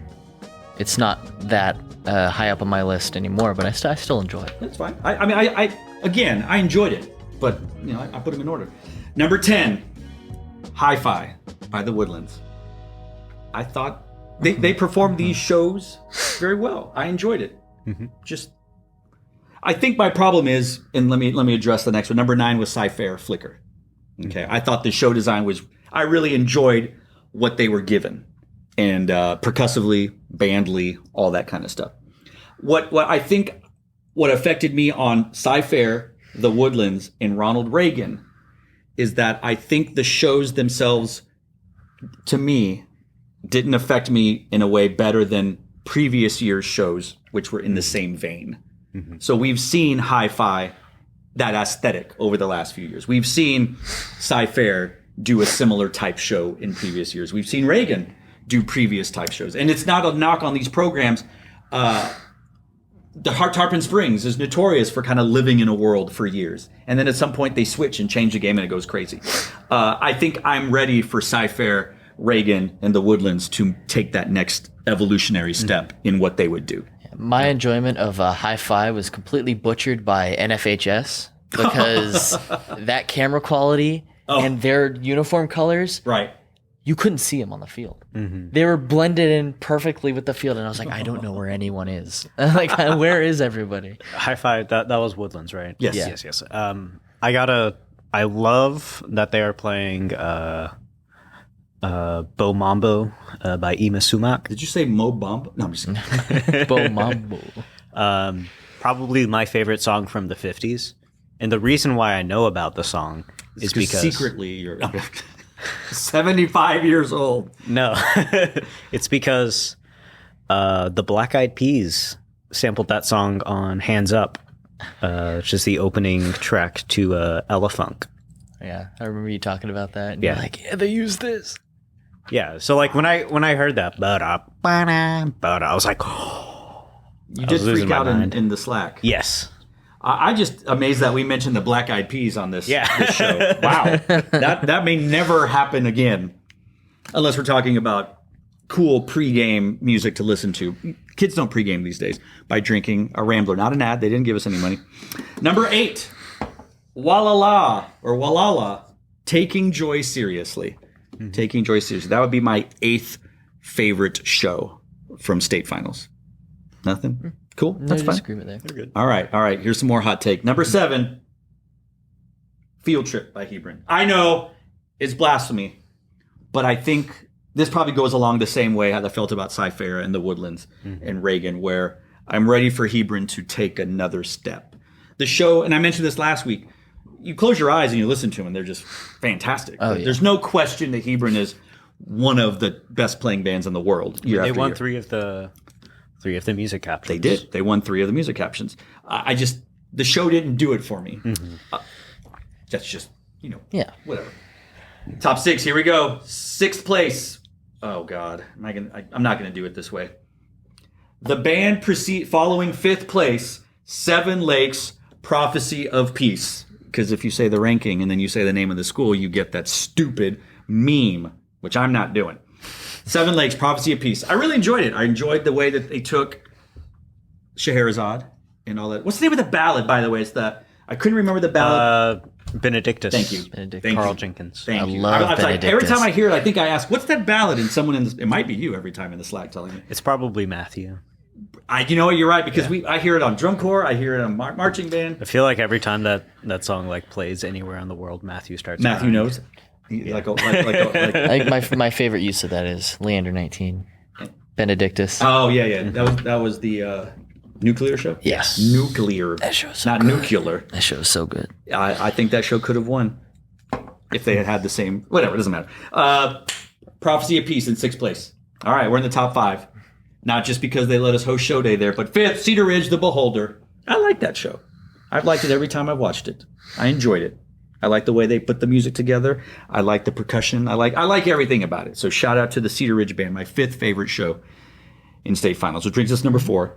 it's not that high up on my list anymore, but I still enjoy it.
That's fine. I enjoyed it, but I put them in order. Number 10, Hi-Fi by the Woodlands. I thought they performed these shows very well. I enjoyed it. I think my problem is, and let me address the next one. Number 9 was Sci-Fair Flicker. Okay, I thought the show design I really enjoyed what they were given, and percussively, bandly, all that kind of stuff. What I think what affected me on Sci-Fair, the Woodlands, and Ronald Reagan is that I think the shows themselves, to me, didn't affect me in a way better than previous year's shows, which were in the same vein. So we've seen Hi-Fi, that aesthetic, over the last few years. We've seen Sci-Fair do a similar type show in previous years. We've seen Reagan do previous type shows. And it's not a knock on these programs. The Tarpon Springs is notorious for kind of living in a world for years. And then at some point they switch and change the game and it goes crazy. I think I'm ready for Sci-Fair, Reagan, and the Woodlands to take that next evolutionary step in what they would do.
My enjoyment of Hi-Fi was completely butchered by NFHS because that camera quality and their uniform colors,
right?
You couldn't see them on the field. They were blended in perfectly with the field, and I was like, I don't know where anyone is. Like, where is everybody?
Hi-Fi, that was Woodlands, right?
Yes.
Yeah.
Yes. I love that they are playing Bo Mambo by Ima Sumac.
Did you say Mo Bump? No, I'm just kidding.
Bo Mambo.
Probably my favorite song from the 50s. And the reason why I know about the song is because
secretly you're 75 years old.
No, it's because the Black Eyed Peas sampled that song on Hands Up, which is the opening track to Ella Funk.
Yeah, I remember you talking about that. And
Yeah.
you're like, yeah, they use this.
Yeah, so like when I heard that, I was like,
You did freak out in the Slack.
Yes.
I just amazed that we mentioned the Black Eyed Peas on this,
Yeah.
this show. Wow. That may never happen again. Unless we're talking about cool pregame music to listen to. Kids don't pregame these days by drinking a Rambler. Not an ad. They didn't give us any money. Number 8, Walala, Taking Joy Seriously. Taking Joy Seriously. That would be my 8th favorite show from state finals. Nothing? Cool.
No
That's fine.
disagreement there.
They're good.
All right. Here's some more hot take. Number 7, Field Trip by Hebron. I know it's blasphemy, but I think this probably goes along the same way how I felt about Sci-Fair and the Woodlands and Reagan, where I'm ready for Hebron to take another step. The show, and I mentioned this last week, you close your eyes and you listen to them, and they're just fantastic.
Oh, yeah.
There's no question that Hebron is one of the best playing bands in the world.
They won three of the music captions.
They did. They won 3 of the music captions. The show didn't do it for me. That's just, whatever. Top 6, here we go. 6th place. Oh God, I'm not gonna do it this way. The band following 5th place, Seven Lakes Prophecy of Peace. Because if you say the ranking and then you say the name of the school, you get that stupid meme, which I'm not doing. Seven Lakes Prophecy of Peace. I really enjoyed it. I enjoyed the way that they took Scheherazade and all that. What's the name of the ballad, by the way? I couldn't remember the ballad.
Benedictus.
Thank you.
Carl Jenkins.
Thank you.
love
Benedictus.
Benedictus.
Every time I hear it, I think I ask, what's that ballad? And someone it might be you every time in the Slack telling me.
It's probably Matthew.
You know what? You're right, because I hear it on drum corps. I hear it on marching band.
I feel like every time that song plays anywhere in the world, Matthew starts.
Matthew
crying.
knows.
I think my favorite use of that is Leander 19, Benedictus.
Oh yeah. That was the nuclear show.
Yes.
Nuclear.
That show's so
not
good.
nuclear.
That show is so good.
I think that show could have won if they had the same. Whatever, it doesn't matter. Prophecy of Peace in 6th place. All right, we're in the top 5. Not just because they let us host show day there, but 5th, Cedar Ridge, The Beholder. I like that show. I've liked it every time I've watched it. I enjoyed it. I like the way they put the music together. I like the percussion. I like everything about it. So shout out to the Cedar Ridge Band, my 5th favorite show in state finals, which brings us number 4.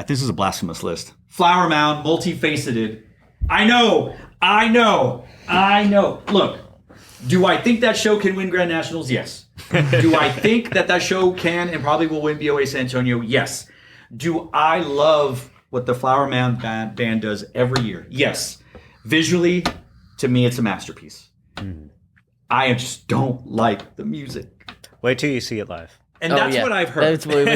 This is a blasphemous list. Flower Mound, multifaceted. I know. Look, do I think that show can win Grand Nationals? Yes. Do I think that show can and probably will win BOA San Antonio? Yes. Do I love what the Flower Mound band does every year? Yes. Visually, to me, it's a masterpiece. I just don't like the music.
Wait till you see it live.
And that's what I've heard.
That's what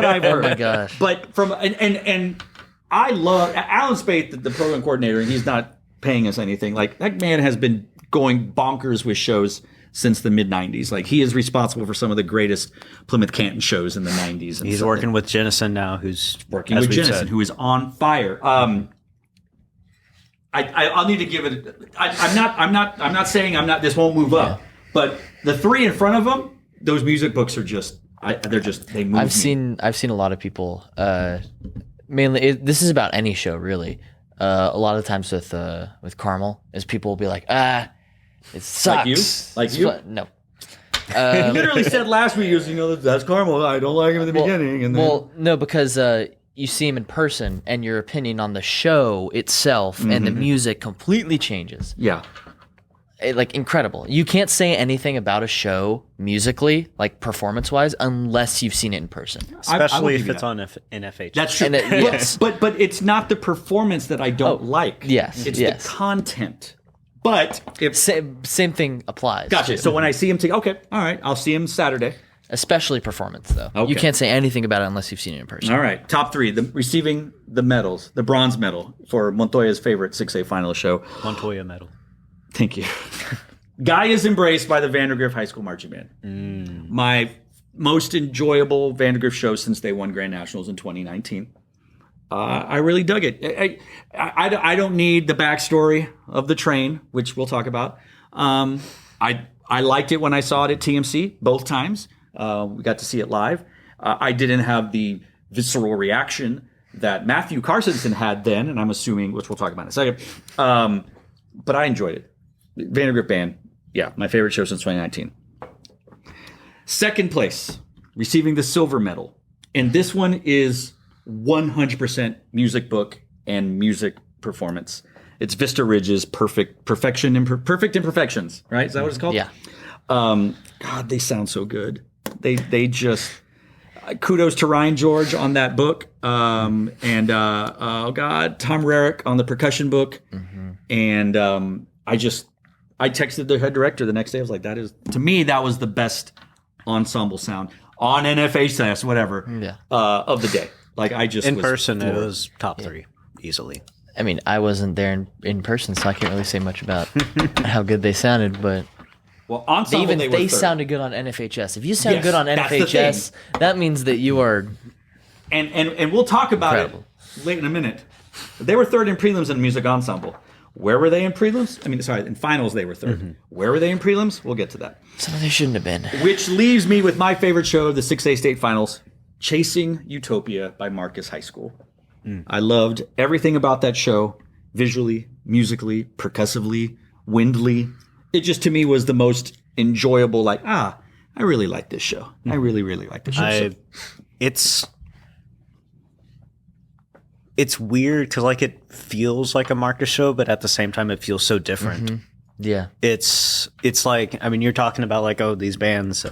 I've heard.
Oh my gosh.
But and I love Alan Spate, the program coordinator, and he's not paying us anything. That man has been going bonkers with shows since the mid-90s. He is responsible for some of the greatest Plymouth Canton shows in the 90s. And
he's working with Jennison now, who's
working with Jennison, who is on fire. I'll need to give it. I'm not saying this won't move up, but the 3 in front of them, those music books are they move.
I've seen a lot of people. Mainly, this is about any show really. A lot of times with Carmel, is people will be like, it sucks.
Like you?
No.
You literally said last week, that's Carmel. I don't like him in the beginning. And then...
no, because you see him in person, and your opinion on the show itself and the music completely changes.
Yeah.
Incredible. You can't say anything about a show musically, performance-wise, unless you've seen it in person.
Especially if it's on FHS.
That's true.
Yes.
But it's not the performance that I don't like.
Yes.
It's the content. But if
same thing applies.
Gotcha. So when I see him, okay, all right, I'll see him Saturday.
Especially performance, though.
Okay.
You can't say anything about it unless you've seen it in person.
All right, top 3, receiving the medals, the bronze medal for Montoya's favorite 6A final show.
Montoya medal.
Thank you. Guy is embraced by the Vandergrift High School Marching Band. My most enjoyable Vandergrift show since they won Grand Nationals in 2019. I really dug it. I don't need the backstory of the train, which we'll talk about. I liked it when I saw it at TMC both times. We got to see it live. I didn't have the visceral reaction that Matthew Carsonson had then, and I'm assuming, which we'll talk about in a second. But I enjoyed it. Vandergrift Band, my favorite show since 2019. 2nd place, receiving the silver medal. And this one is 100% music book and music performance. It's Vista Ridge's Perfect Imperfections, right? Is that what it's called?
Yeah.
God, they sound so good. They just kudos to Ryan George on that book, and Tom Rarick on the percussion book, and I texted the head director the next day. I was like, to me that was the best ensemble sound on NFHS, whatever, of the day.
In person, it was top 3 easily.
I mean, I wasn't there in person, so I can't really say much about how good they sounded, but
ensemble
they sounded good on NFHS. If you sound good on NFHS, that means that you are
and we'll talk about it late in a minute. They were 3rd in prelims in music ensemble. Where were they in prelims? I mean, sorry, in finals they were third. Where were they in prelims? We'll get to that.
Some of they shouldn't have been.
Which leaves me with my favorite show of the 6A state finals, Chasing Utopia by Marcus High School. I loved everything about that show, visually, musically, percussively, windly. It just, to me, was the most enjoyable, like, I really like this show. I really, really like this show.
It's weird because like it feels like a Marcus show, but at the same time it feels so different.
Yeah.
It's like, I mean, you're talking about like, oh, these bands,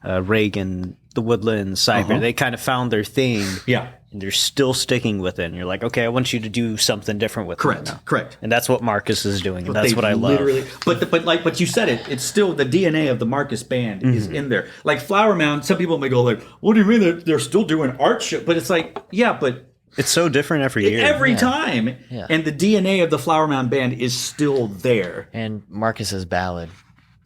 Reagan, The Woodlands, Cypher, they kind of found their thing.
Yeah.
And they're still sticking with it. And you're like, okay, I want you to do something different with it now.
Correct.
And that's what Marcus is doing. And that's
They
what I love.
But you said it. It's still the DNA of the Marcus band is in there. Like Flower Mound, some people may go like, what do you mean they're still doing art shit? But it's like, yeah, but
It's so different every year.
every time.
Yeah.
And the DNA of the Flower Mound band is still there.
And Marcus's ballad.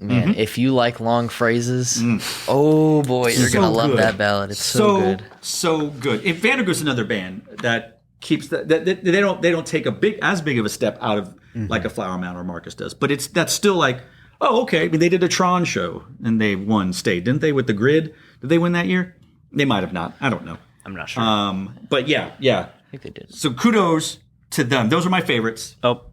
Man, if you like long phrases, oh boy, you're
So
gonna love
good.
that ballad. It's so good.
So good. If Vandergroot's another band that keeps that they don't take as big of a step out of like a Flower Mound or Marcus does. But that's still like, oh, okay. I mean, they did a Tron show and they won state, didn't they, with the Grid? Did they win that year? They might have not. I don't know.
I'm not sure.
But yeah.
I think they did.
So kudos to them. Those are my favorites.
oh,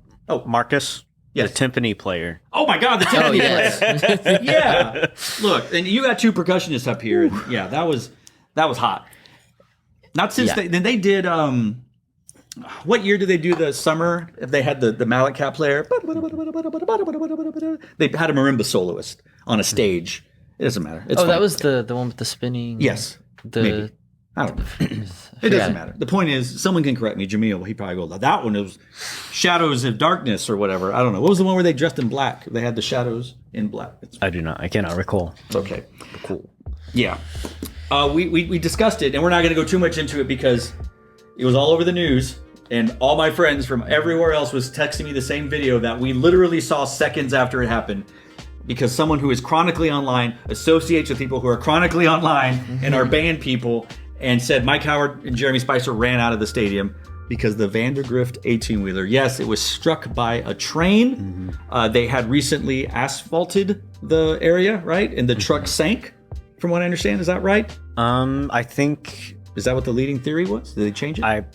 Marcus,
Yes.
the timpani player.
Oh my God, the
Oh
timpani
yes.
player. Yeah. Look, and you got two percussionists up here. And yeah, that was hot. Not since
Yeah.
they did. What year did they do the summer? If they had the mallet cap player, they had a marimba soloist on a stage. It doesn't matter. It's
Oh, that
fine.
was the one with the spinning.
Yes. Maybe. I don't know. It doesn't matter. The point is, someone can correct me. Jamil, he probably go, that one was Shadows of Darkness or whatever. I don't know. What was the one where they dressed in black? They had the shadows in black.
I cannot recall.
It's okay. Cool. Yeah. We discussed it, and we're not going to go too much into it because it was all over the news, and all my friends from everywhere else was texting me the same video that we literally saw seconds after it happened. Because someone who is chronically online associates with people who are chronically online and are band people, and said Mike Howard and Jeremy Spicer ran out of the stadium because the Vandergrift 18-wheeler, yes, it was struck by a train. They had recently asphalted the area, right? And the truck sank, from what I understand. Is that right?
I think
Is that what the leading theory was? Did they change it?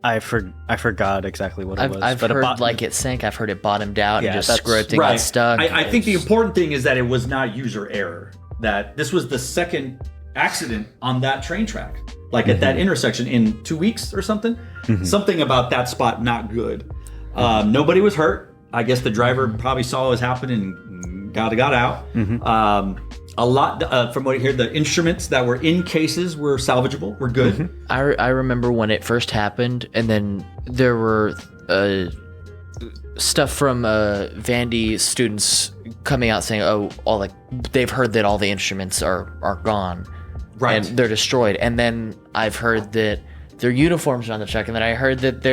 I forgot exactly what it was.
I've
but
heard like it sank. I've heard it bottomed out
Yeah,
and just
that's
scraped and got stuck.
I think the important thing is that it was not user error. That this was the second accident on that train track, like at that intersection in 2 weeks or something. Something about that spot not good. Nobody was hurt. I guess the driver probably saw what was happening and got out. A lot from what I hear, the instruments that were in cases were salvageable. Were good.
I remember when it first happened, and then there were stuff from Vandy students coming out saying, "Oh, they've heard that all the instruments are gone,
Right.
and they're destroyed." And then I've heard that their uniforms are on the truck, and then I heard that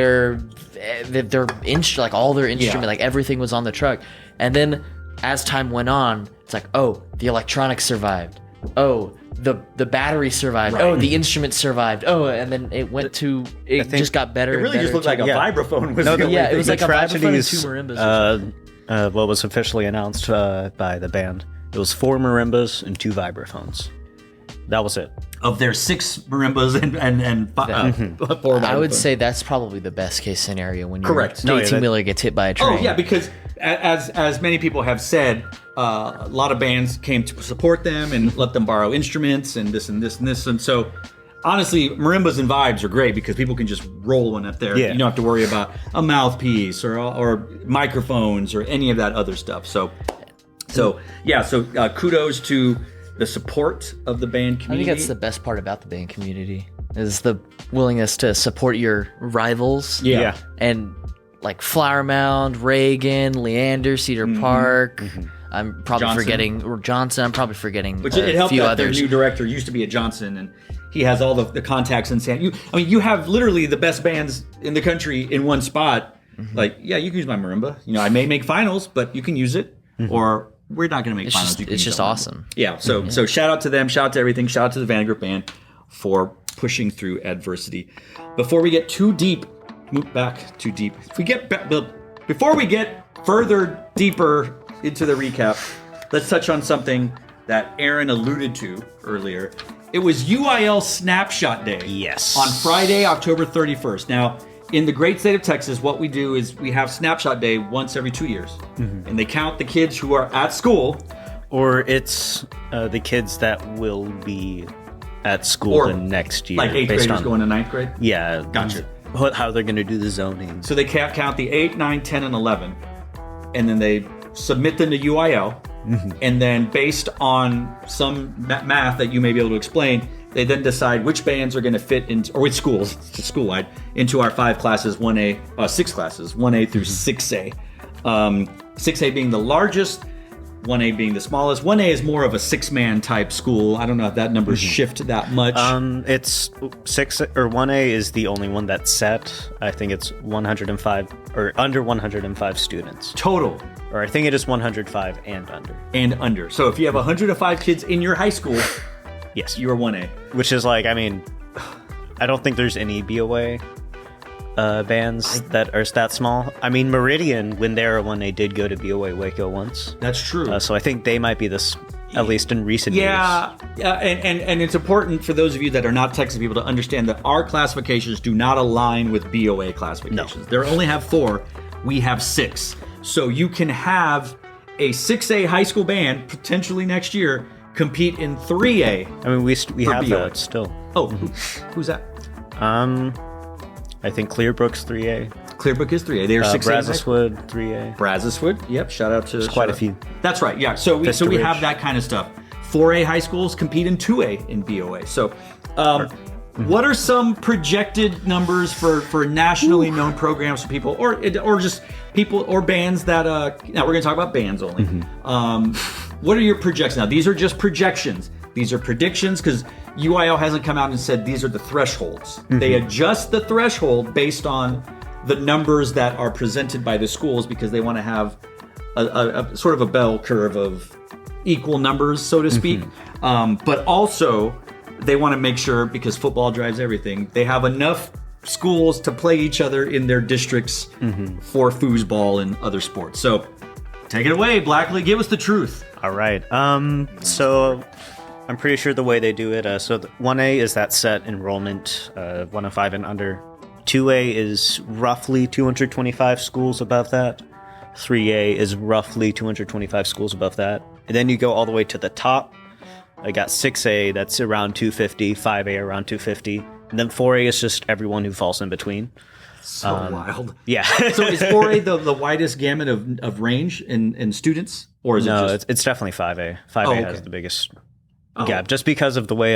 like all their instrument, like everything was on the truck. And then as time went on, it's like, oh, the electronics survived. Oh, the battery survived.
Right.
Oh, the instruments survived. Oh, and then it went to just got better.
It really just looked like a vibraphone. Was
it was like a vibraphone and two
tragedies,
marimbas.
what was officially announced by the band, it was 4 marimbas and 2 vibraphones. That was it.
Of their 6 marimbas and 4
I would
vibraphones.
say that's probably the best case scenario when your
Correct.
18-wheeler gets hit by a train.
Oh yeah, because as many people have said, a lot of bands came to support them and let them borrow instruments and this and this and this. And so, honestly, marimbas and vibes are great because people can just roll one up there.
Yeah.
You don't have to worry about a mouthpiece or microphones or any of that other stuff. So kudos to the support of the band
I
community.
think that's the best part about the band community is the willingness to support your rivals.
Yeah.
And like Flower Mound, Reagan, Leander, Cedar Park. I'm probably
Johnson.
forgetting Johnson. I'm probably forgetting
Which
a
it helped
few
that
others.
their new director used to be a Johnson, and he has all the contacts in San. You have literally the best bands in the country in one spot. Like, yeah, you can use my marimba. I may make finals, but you can use it. Or we're not going to make finals.
It's just awesome.
Yeah. So shout out to them. Shout out to everything. Shout out to the Vandergrift band for pushing through adversity. Before we get too deep, move back too deep. If we get back, before we get further deeper into the recap, let's touch on something that Aaron alluded to earlier. It was UIL Snapshot Day.
Yes.
On Friday, October 31st. Now, in the great state of Texas, what we do is we have Snapshot Day once every 2 years. Mm-hmm. And they count the kids who are at school.
Or it's the kids that will be at school the next year.
Like 8th graders going to 9th grade?
Yeah.
Gotcha.
How they're going to do the zoning.
So they count the 8, 9, 10, and 11. And then they submit them to UIL. Mm-hmm. And then based on some math that you may be able to explain, they then decide which bands are going to fit into, or which schools, school-wide, into our 5 classes, 1A, 6 classes, 1A through 6A. 6A being the largest, 1A being the smallest. 1A is more of a 6-man type school. I don't know if that number shift that much.
It's 6 or 1A is the only one that's set. I think it's 105 or under 105 students
Total.
Or I think it is 105 and under.
And under. So if you have 105 kids in your high school,
yes,
you're 1A.
Which is like, I mean, I don't think there's any BOA bands that are that small. I mean, Meridian, when they were 1A, did go to BOA Waco once.
That's true.
So I think they might be this, at least in recent years.
Yeah, and it's important for those of you that are not Texas people to understand that our classifications do not align with BOA classifications.
No.
They only have 4. We have 6. So you can have a 6A high school band potentially next year compete in 3A.
I mean, we have
BOA.
that still.
Oh, who's that?
I think Clearbrook's 3A.
Clearbrook is 3A. They're 6A.
Brazoswood 3A.
Brazoswood. Yep. Shout out to
quite a few.
That's right. Yeah. So we
Ridge.
have that kind of stuff. 4A high schools compete in 2A in BOA. So, what are some projected numbers for nationally known programs for people, or just people or bands that? Now we're going to talk about bands only. What are your projections? Now these are just projections. These are predictions because UIL hasn't come out and said these are the thresholds. They adjust the threshold based on the numbers that are presented by the schools because they want to have a sort of a bell curve of equal numbers, so to speak. But also they want to make sure, because football drives everything, they have enough schools to play each other in their districts for foosball and other sports. So take it away, Blackley. Give us the truth.
All right. So I'm pretty sure the way they do it, so 1A is that set enrollment, 105 and under. 2A is roughly 225 schools above that. 3A is roughly 225 schools above that. And then you go all the way to the top. I got 6A, that's around 250, 5A around 250. And then 4A is just everyone who falls in between.
So wild.
Yeah.
So is 4A the widest gamut of range in students? Or is it just...
it's definitely 5A. 5A has the biggest gap, just because of the way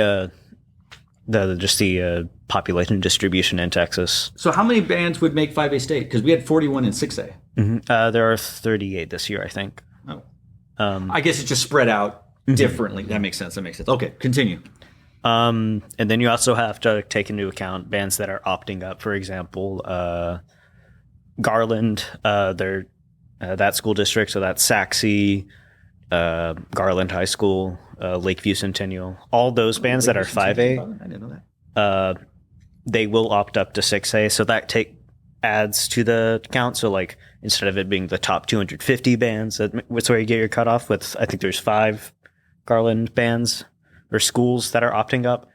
the population distribution in Texas.
So how many bands would make 5A state? Because we had 41 in 6A.
There are 38 this year, I think.
Oh. I guess it's just spread out differently. That makes sense. Okay, continue.
And then you also have to take into account bands that are opting up. For example, Garland, they're that school district, so that's Saxe, Garland High School, Lakeview Centennial. All those bands that are 5A,
I didn't know that.
They will opt up to 6A, so that adds to the count. So like instead of it being the top 250 bands, that's where you get your cutoff with. I think there's 5 Garland bands or schools that are opting up.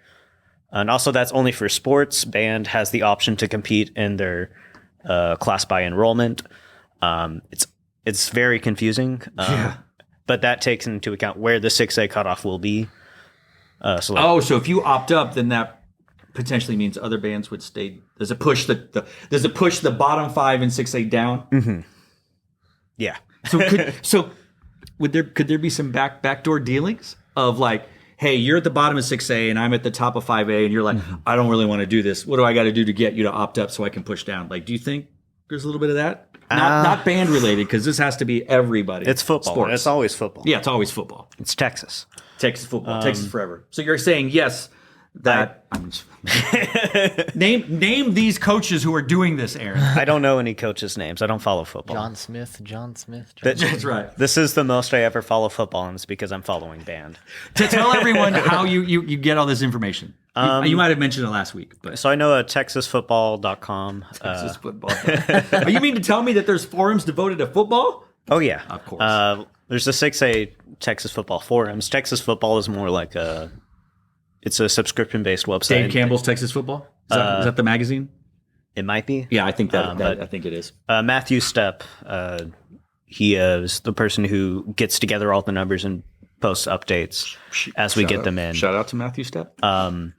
And also that's only for sports. Band has the option to compete in their class by enrollment. It's very confusing. But that takes into account where the 6A cutoff will be. So
if you opt up, then that potentially means other bands would stay. Does it push the bottom 5 in 6A down?
Yeah.
So could there be some backdoor dealings of like, hey, you're at the bottom of 6A and I'm at the top of 5A, and you're like, I don't really want to do this. What do I got to do to get you to opt up so I can push down? Like, do you think there's a little bit of that? Not band related, because this has to be everybody.
It's football.
Sports.
It's always football.
Yeah, it's always football.
It's Texas.
Texas football. Texas forever. So you're saying yes. Name these coaches who are doing this, Aaron.
I don't know any coaches' names. I don't follow football.
John Smith.
That's right.
This is the most I ever follow football, and it's because I'm following band.
To tell everyone how you get all this information. You might have mentioned it last week, but
So I know TexasFootball.com.
Texas football. Oh, you mean to tell me that there's forums devoted to football?
Oh yeah,
Of course.
There's the 6A Texas football forums. Texas football is more like it's a subscription-based website.
Dave Campbell's Texas Football. Is that the magazine?
It might be.
Yeah, I think I think it is.
Matthew Stepp, he is the person who gets together all the numbers and posts updates as we get them in.
Shout out to Matthew Stepp.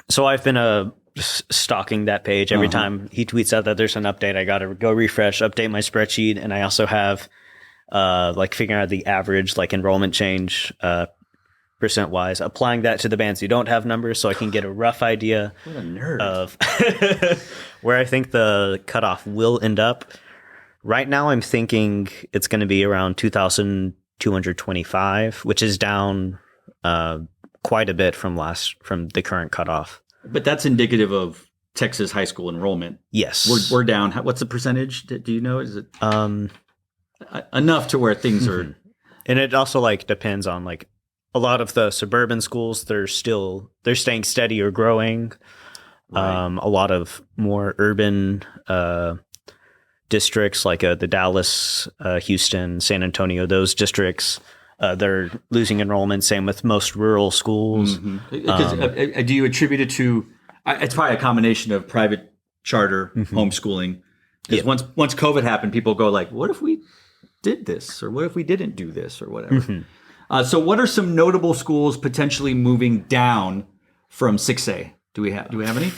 So I've been stalking that page every time he tweets out that there's an update. I got to go refresh, update my spreadsheet, and I also have like figuring out the average like enrollment change percent wise, applying that to the bands who don't have numbers, so I can get a rough idea
What a nerd.
of where I think the cutoff will end up. Right now, I'm thinking it's going to be around 2,225, which is down quite a bit from the current cutoff.
But that's indicative of Texas high school enrollment.
Yes,
We're down. What's the percentage? Do you know? Is it enough to where things are?
and it also like depends on like a lot of the suburban schools. They're staying steady or growing.
Right.
A lot of more urban districts like the Dallas, Houston, San Antonio, those districts, they're losing enrollment. Same with most rural schools.
Because, do you attribute it to? It's probably a combination of private charter homeschooling. Because once COVID happened, people go like, "What if we did this, or what if we didn't do this, or whatever?" So, what are some notable schools potentially moving down from 6A? Do we have any?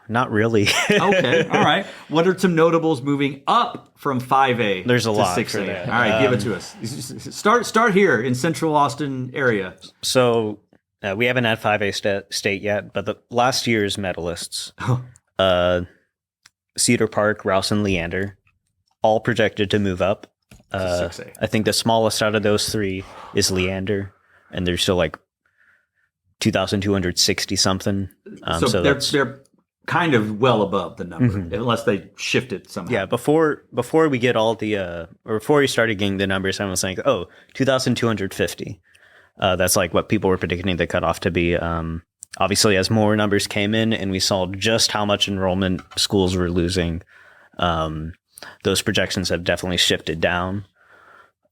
Not really.
Okay, all right. What are some notables moving up from 5A?
There's a
to
lot
6A?
for that.
All right, give it to us. Start here in Central Austin area.
So we haven't had 5A state yet, but the last year's medalists, Cedar Park, Rouse, and Leander, all projected to move up.
6A.
I think the smallest out of those three is Leander, and they're still like 2,260 something.
So they're kind of well above the number, unless they shift it somehow.
Yeah, before we get all the or before we started getting the numbers, I was saying, 2,250. That's like what people were predicting the cutoff to be. Obviously, as more numbers came in and we saw just how much enrollment schools were losing, those projections have definitely shifted down.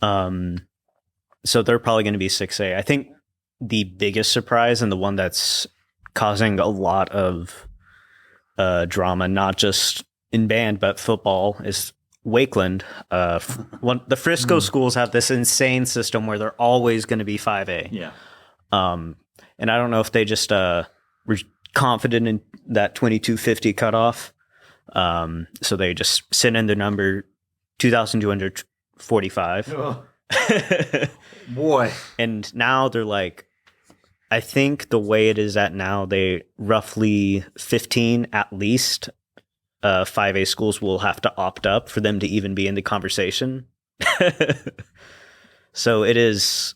So they're probably going to be 6A. I think the biggest surprise and the one that's causing a lot of drama, not just in band, but football, is Wakeland. The Frisco schools have this insane system where they're always going to be 5A.
Yeah.
And I don't know if they just were confident in that 2250 cutoff. So they just sent in the number 2,245.
Oh. Boy.
And now they're like, I think the way it is at now, they roughly 15 at least 5A schools will have to opt up for them to even be in the conversation. So it is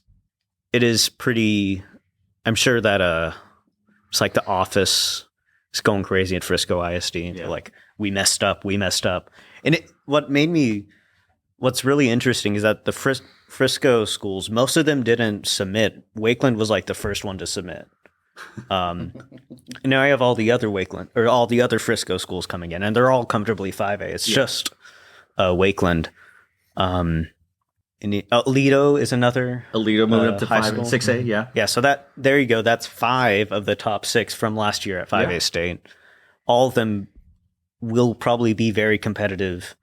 pretty, I'm sure that it's like the office is going crazy at Frisco ISD. And they're like, we messed up. And what's really interesting is that the Frisco schools, most of them didn't submit. Wakeland was like the first one to submit. And now I have all the other Frisco schools coming in, and they're all comfortably 5A. It's just Wakeland. And Aledo is another.
Aledo moving up to
high
5 and
school.
6A, yeah.
Yeah, so there you go. That's 5 of the top 6 from last year at 5A state. All of them will probably be very competitive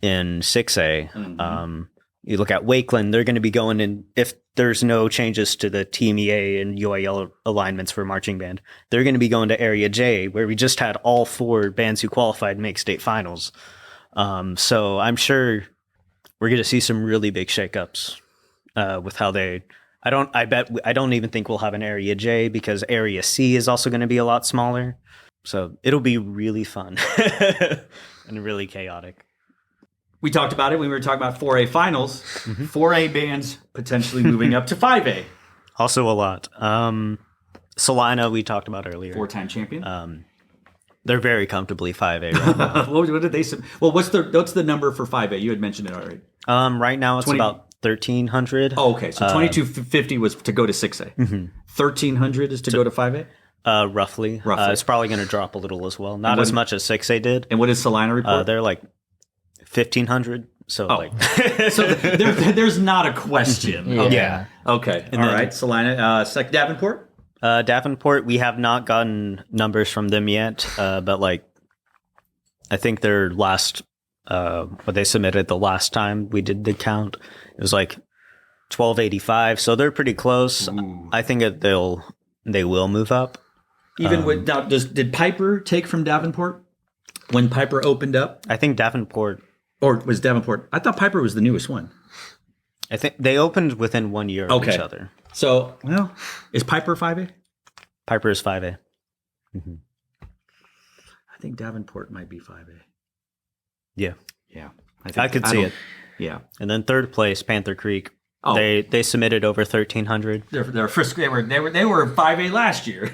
in 6A. You look at Wakeland, they're going to be going in, if there's no changes to the Team EA and UIL alignments for marching band, they're going to be going to Area J, where we just had all 4 bands who qualified make state finals. So I'm sure we're going to see some really big shakeups with how they. I don't even think we'll have an Area J, because Area C is also going to be a lot smaller. So it'll be really fun and really chaotic.
We talked about it when we were talking about 4A finals. 4A bands potentially moving up to 5A.
Also a lot. Salina, we talked about earlier.
4-time champion.
They're very comfortably 5A right now.
What did they say? Well, what's the number for 5A? You had mentioned it already.
Right now it's about 1,300.
Oh, okay. So 2250 was to go to 6A. 1,300 is to go to 5A?
Roughly. It's probably going to drop a little as well. Not as much as 6A did.
And what does Salina report?
They're like 1,500. So like,
so there's not a question.
Yeah.
Okay.
Yeah.
Okay. All right. Salina, Davenport.
Davenport, we have not gotten numbers from them yet, but like, I think their last, what they submitted the last time we did the count, it was like 1,285. So they're pretty close.
Ooh.
I think they will move up.
Even with now, did Piper take from Davenport when Piper opened up,
I think Davenport.
or was Davenport? I thought Piper was the newest one.
I think they opened within 1 year of each other.
So, well, is Piper 5A?
Piper is 5A.
I think Davenport might be 5A.
Yeah.
Yeah,
I could see it.
Yeah.
And then third place, Panther Creek.
Oh.
They submitted over 1,300.
They're Frisco. They were 5A last year.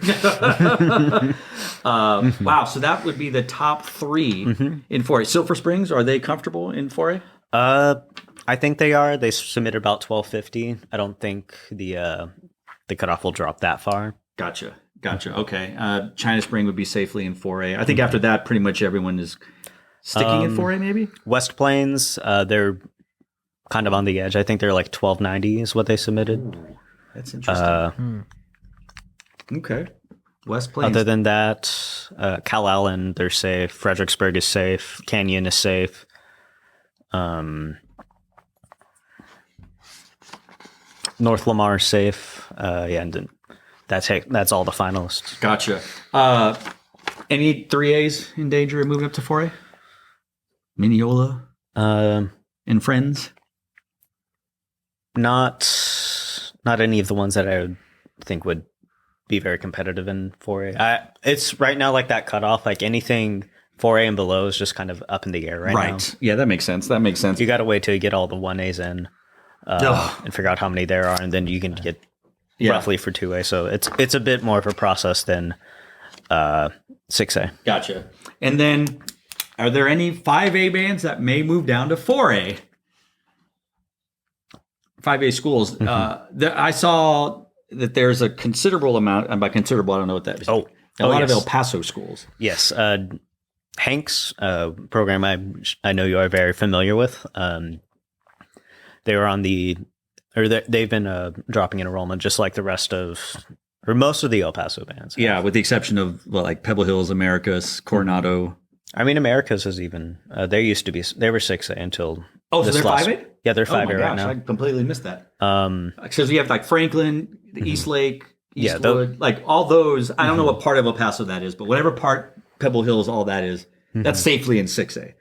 Wow, so that would be the top 3 in 4A. Silver Springs, are they comfortable in 4A?
I think they are. They submitted about 1,250. I don't think the cutoff will drop that far.
Gotcha. Okay. China Spring would be safely in 4A. I think after that, pretty much everyone is sticking in 4A. Maybe
West Plains, they're kind of on the edge. I think they're like 1,290 is what they submitted.
that's interesting. Okay. West Plains.
Other than that, Cal Allen, they're safe. Fredericksburg is safe. Canyon is safe. North Lamar is safe. And then that's all the finalists.
Gotcha. Any 3As in danger of moving up to 4A? Mineola and Friends?
Not any of the ones that I would think would be very competitive in 4A. It's right now like that cutoff, like anything 4A and below is just kind of up in the air right now.
Yeah, that makes sense.
You got to wait till you get all the 1As in and figure out how many there are, and then you can get roughly for 2A. So it's a bit more of a process than 6A.
Gotcha. And then, are there any 5A bands that may move down to 4A? 5A schools. I saw that there's a considerable amount, and by considerable, I don't know what that is. A lot of El Paso schools.
Yes. Hank's program I know you are very familiar with. They were on they've been dropping in enrollment just like the rest of, or most of the El Paso bands.
Yeah, with the exception of like Pebble Hills, Americas, Coronado.
I mean, Americas is even, they used to be, they were 6A until.
Oh, so they're 5A?
Yeah, they're 5A
my
right
gosh,
now.
I completely missed that. Because you have like Franklin, the East Lake, Eastwood, like all those. I don't know what part of El Paso that is, but whatever part, Pebble Hills, all that is, that's safely in 6A.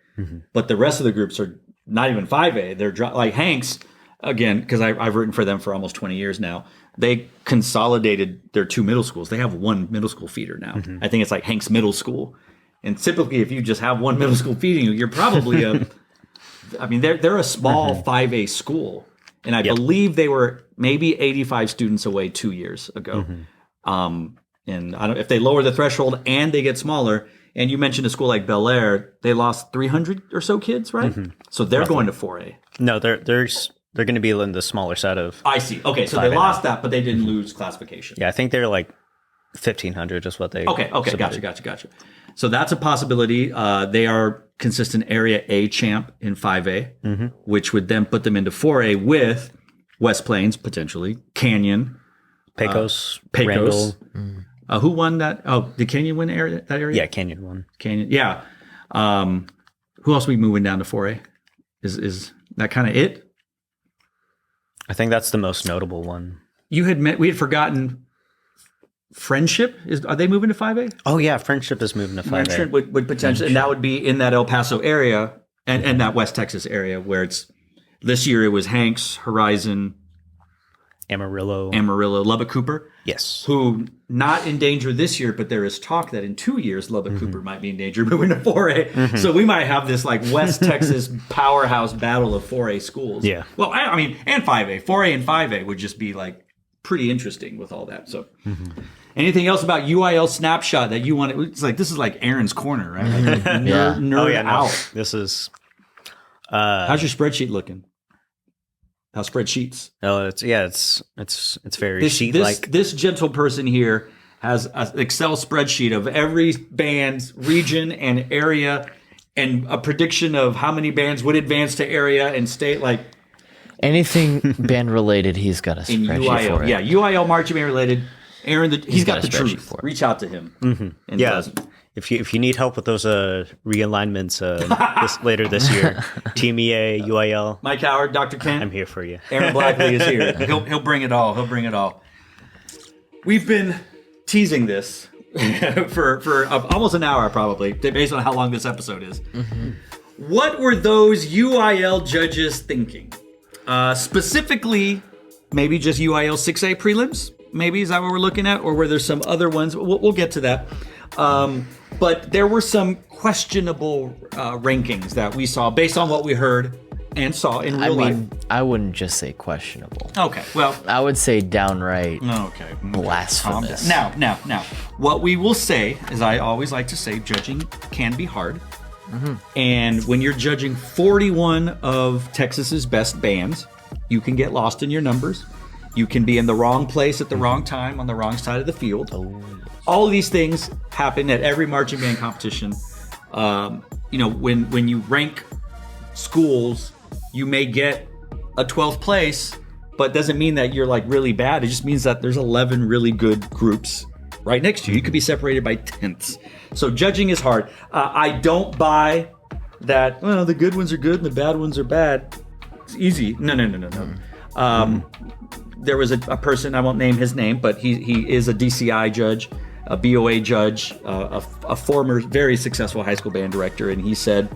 But the rest of the groups are not even 5A. They're like Hank's, again, because I've written for them for almost 20 years now. They consolidated their 2 middle schools. They have 1 middle school feeder now. I think it's like Hank's Middle School. And typically, if you just have 1 middle school feeding you, you're probably I mean, they're a small 5A school, and I believe they were maybe 85 students away 2 years ago. And I don't, if they lower the threshold and they get smaller, and you mentioned a school like Bel Air, they lost 300 or so kids, right? So they're going to 4A.
No, they're going to be in the smaller set of.
I see. Okay, so they lost that, but they didn't lose classification.
Yeah, I think they're like 1,500 is what they.
Okay,
submitted.
gotcha. So that's a possibility. They are consistent Area A champ in 5A, which would then put them into 4A with West Plains, potentially, Canyon.
Pecos. Randall.
Who won that? Oh, did Canyon win that area?
Yeah, Canyon won.
Canyon, yeah. Who else are we moving down to 4A? Is that kind of it?
I think that's the most notable one.
We had forgotten Friendship. Are they moving to 5A?
Oh yeah, Friendship is moving to 5A.
Friendship would potentially, and that would be in that El Paso area and that West Texas area where it's this year it was Hanks, Horizon,
Amarillo,
Lubbock Cooper.
Yes.
Who not in danger this year, but there is talk that in 2 years Lubbock Cooper might be in danger moving to 4A. So we might have this like West Texas powerhouse battle of 4A schools.
Yeah.
Well, I mean, and 5A. 4A and 5A would just be like pretty interesting with all that. So anything else about UIL snapshot that you want to, it's like, this is like Aaron's corner, right? Like nerd out.
No. This is,
how's your spreadsheet looking? How's spreadsheets?
No, it's very sheet-like.
This gentle person here has an Excel spreadsheet of every band's region and area and a prediction of how many bands would advance to area and state, like
Anything band related, he's got a
in
spreadsheet
UIL.
for it.
Yeah, UIL marching band related. Aaron, he's got the
spreadsheet
truth.
for it.
Reach out to him. And
Yeah.
doesn't.
If you need help with those realignments later this year, Team EA, UIL,
Mike Howard, Dr. Kent.
I'm here for you.
Aaron Blackley is here. He'll bring it all. He'll bring it all. We've been teasing this for almost an hour, probably, based on how long this episode is. What were those UIL judges thinking? Specifically, maybe just UIL 6A prelims? Maybe, is that what we're looking at? Or were there some other ones? We'll get to that. But there were some questionable rankings that we saw based on what we heard and saw in real life.
I wouldn't just say questionable.
Okay, well.
I would say downright
Okay.
blasphemous.
Now, what we will say, as I always like to say, judging can be hard. And when you're judging 41 of Texas's best bands, you can get lost in your numbers. You can be in the wrong place at the wrong time on the wrong side of the field. All of these things happen at every marching band competition. When you rank schools, you may get a 12th place, but doesn't mean that you're like really bad. It just means that there's 11 really good groups right next to you. You could be separated by tenths. So judging is hard. I don't buy that, well, the good ones are good and the bad ones are bad. It's easy. No. There was a person, I won't name his name, but he is a DCI judge, a BOA judge, a former very successful high school band director, and he said,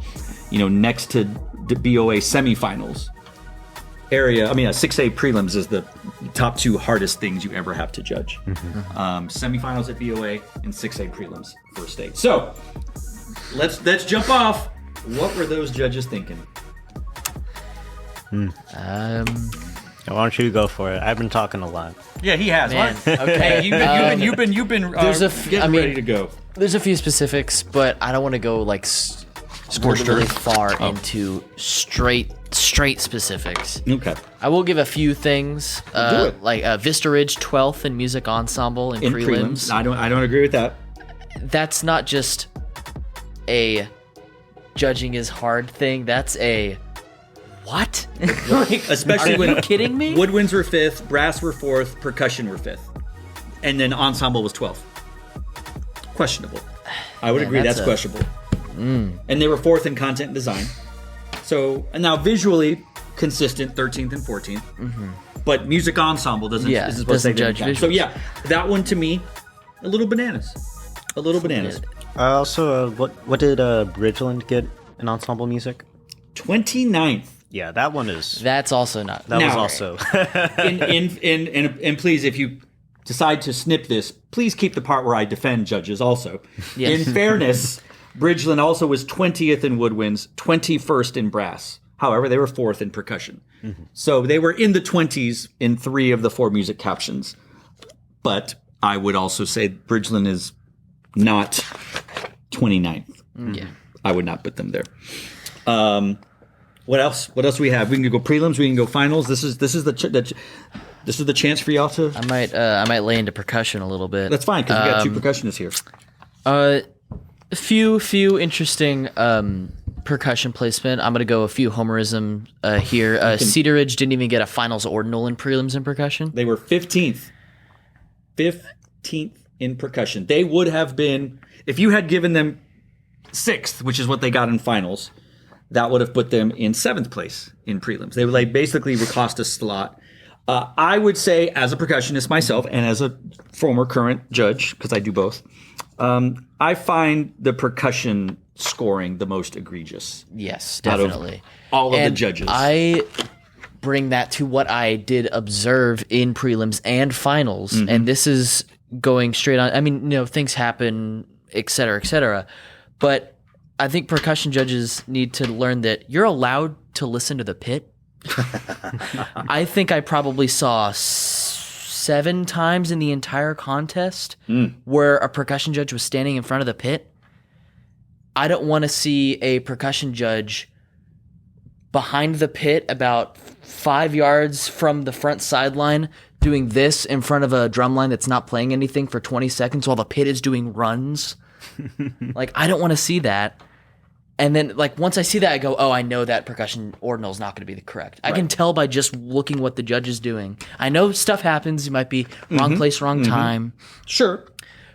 next to the BOA semifinals, a 6A prelims is the top two hardest things you ever have to judge. Semifinals at BOA and 6A prelims for state. So let's jump off. What were those judges thinking?
Why don't you go for it? I've been talking a lot.
Yeah, he has.
Man,
What?
okay.
You've been ready to go.
There's a few specifics, but I don't want to go like really far into straight specifics.
Okay.
I will give a few things,
Do it.
like Vista Ridge 12th in music ensemble and
In
prelims.
prelims. I don't agree with that.
That's not just a judging is hard thing. That's a what?
Especially
Are you kidding me?
Woodwinds were 5th, brass were 4th, percussion were 5th. And then ensemble was 12th. Questionable. I would agree that's questionable. And they were 4th in content design. So, and now visually consistent 13th and 14th. But music ensemble doesn't
judge visuals.
So yeah, that one to me, a little bananas.
Also, what did Bridgeland get in ensemble music?
29th.
Yeah, that one is.
That's also not.
That was
Now-
also.
And please, if you decide to snip this, please keep the part where I defend judges also.
Yes.
In fairness, Bridgeland also was 20th in woodwinds, 21st in brass. However, they were 4th in percussion. So they were in the 20s in 3 of the 4 music captions. But I would also say Bridgeland is not 29th.
Yeah.
I would not put them there. What else? What else do we have? We can go prelims. We can go finals. This is the chance for y'all to.
I might lay into percussion a little bit.
That's fine because we got 2 percussionists here.
A few interesting percussion placement. I'm gonna go a few homerism here. Cedar Ridge didn't even get a finals ordinal in prelims in percussion.
They were 15th. 15th in percussion. They would have been, if you had given them 6th, which is what they got in finals, that would have put them in 7th place in prelims. They basically would cost a slot. I would say, as a percussionist myself and as a former current judge, because I do both, I find the percussion scoring the most egregious.
Yes,
Out of
definitely.
all of the
And
judges.
I bring that to what I did observe in prelims and finals, and this is going straight on. I mean, things happen, et cetera, but I think percussion judges need to learn that you're allowed to listen to the pit. I think I probably saw 7 times in the entire contest where a percussion judge was standing in front of the pit. I don't want to see a percussion judge behind the pit about 5 yards from the front sideline doing this in front of a drum line that's not playing anything for 20 seconds while the pit is doing runs. Like, I don't want to see that. And then, like, once I see that, I go, oh, I know that percussion ordinal is not going to be the correct. I can tell by just looking what the judge is doing. I know stuff happens. You might be wrong place, wrong time.
Sure.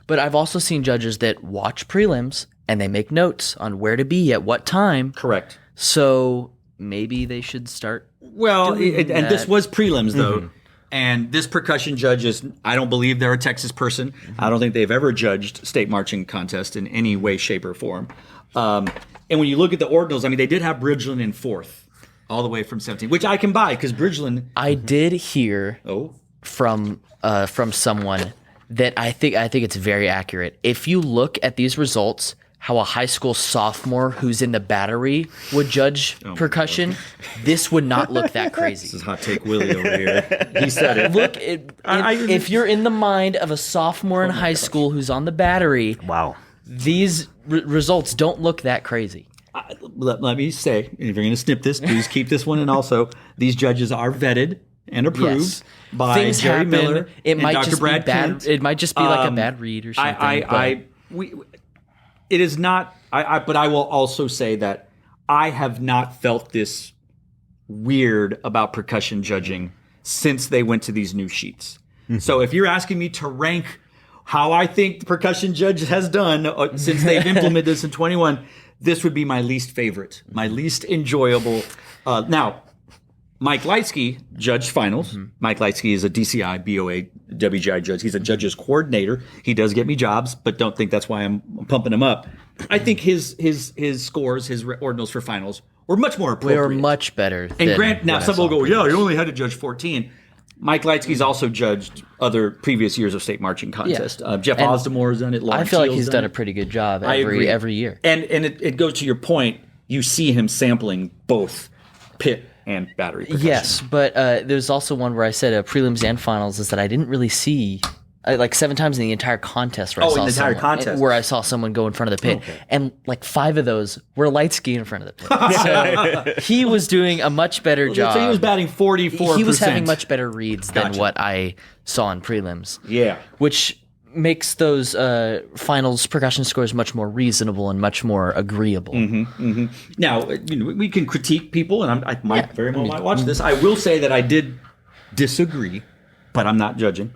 But I've also seen judges that watch prelims and they make notes on where to be at what time.
Correct.
So maybe they should start.
Well, and this was prelims, though. And this percussion judge is, I don't believe they're a Texas person. I don't think they've ever judged state marching contest in any way, shape, or form. And when you look at the ordinals, I mean, they did have Bridgeland in 4th, all the way from 17, which I can buy because Bridgeland.
I did hear from someone that I think it's very accurate. If you look at these results, how a high school sophomore who's in the battery would judge percussion, this would not look that crazy.
This is hot take Willie over here. He said it.
Look, if you're in the mind of a sophomore in high school who's on the battery,
Wow.
these results don't look that crazy.
Let me say, if you're going to snip this, please keep this one. And also, these judges are vetted and approved by
Things
Jerry
happen.
Miller
It
and
might
Dr.
just
Brad
be bad.
Kent.
It might just be like a bad read or something.
It is not. But I will also say that I have not felt this weird about percussion judging since they went to these new sheets. So if you're asking me to rank how I think the percussion judge has done since they've implemented this in 21, this would be my least favorite, my least enjoyable. Now, Mike Leitsky judged finals. Mike Leitsky is a DCI, BOA, WGI judge. He's a judge's coordinator. He does get me jobs, but don't think that's why I'm pumping him up. I think his scores, his ordinals for finals were much more appropriate.
They were much better.
And Grant, now some will go, yeah, you only had to judge 14. Mike Leitsky's also judged other previous years of state marching contest. Jeff Osdemore's done it.
I feel like he's done a pretty good job every year.
And it goes to your point. You see him sampling both pit and battery percussion.
Yes, but there's also one where I said prelims and finals is that I didn't really see like 7 times in the entire contest where I saw someone go in front of the pit. Okay. And like 5 of those were Leitsky in front of the pit. So he was doing a much better job.
So he was batting 44%.
He was having much better reads than what I saw in prelims.
Yeah.
Which makes those finals percussion scores much more reasonable and much more agreeable.
Now, we can critique people, and I might very well might watch this. I will say that I did disagree, but I'm not judging.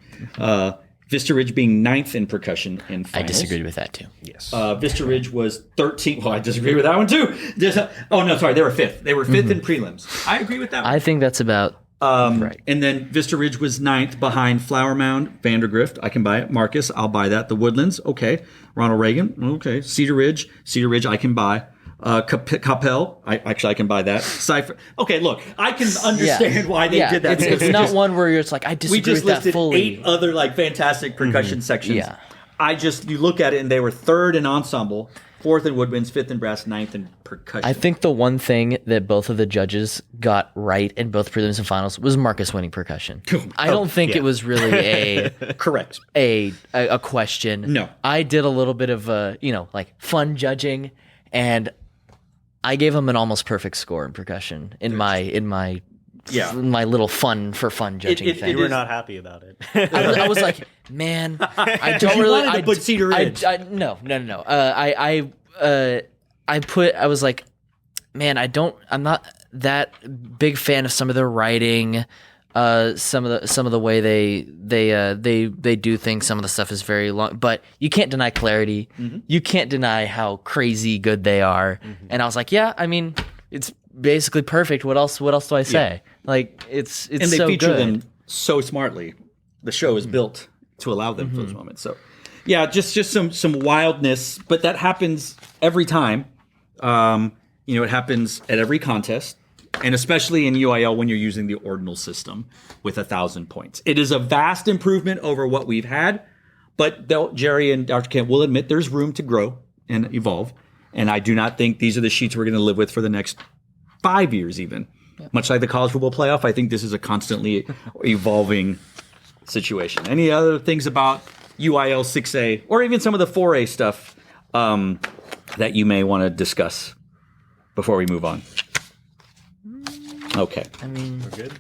Vista Ridge being 9th in percussion in finals.
I disagreed with that too.
Yes.
Vista Ridge was 13th. Well, I disagree with that one too. They were 5th. They were 5th in prelims. I agree with that one.
I think that's about right.
And then Vista Ridge was 9th behind Flower Mound, Vandergrift. I can buy it. Marcus, I'll buy that. The Woodlands, okay. Ronald Reagan, okay. Cedar Ridge, I can buy. Capel, I can buy that. Cypher, okay. Look, I can understand why they did that.
It's not one where you're just like I disagree with that fully.
We just listed 8 other like fantastic percussion sections.
Yeah.
You look at it and they were 3rd in ensemble, 4th in woodwinds, 5th in brass, 9th in percussion.
I think the one thing that both of the judges got right in both prelims and finals was Marcus winning percussion. I don't think it was really a
correct
a question.
No,
I did a little bit of like fun judging, and I gave him an almost perfect score in percussion in my little fun judging thing.
You were not happy about it.
I was like, man, I don't really.
I put Cedar Ridge.
No. I was like, man, I'm not that big fan of some of their writing. Some of the way they do things. Some of the stuff is very long, but you can't deny clarity. You can't deny how crazy good they are. And I was like, yeah, I mean, it's basically perfect. What else do I say? Yeah. Like it's
and they
so
feature
good.
them so smartly. The show is built to allow them for those moments. So yeah, just some wildness, but that happens every time. It happens at every contest. And especially in UIL when you're using the ordinal system with 1,000 points. It is a vast improvement over what we've had, but Jerry and Dr. Kent will admit there's room to grow and evolve. And I do not think these are the sheets we're going to live with for the next 5 years even. Yeah. Much like the college football playoff, I think this is a constantly evolving situation. Any other things about UIL 6A or even some of the 4A stuff that you may want to discuss before we move on? Okay.
I mean,
We're good.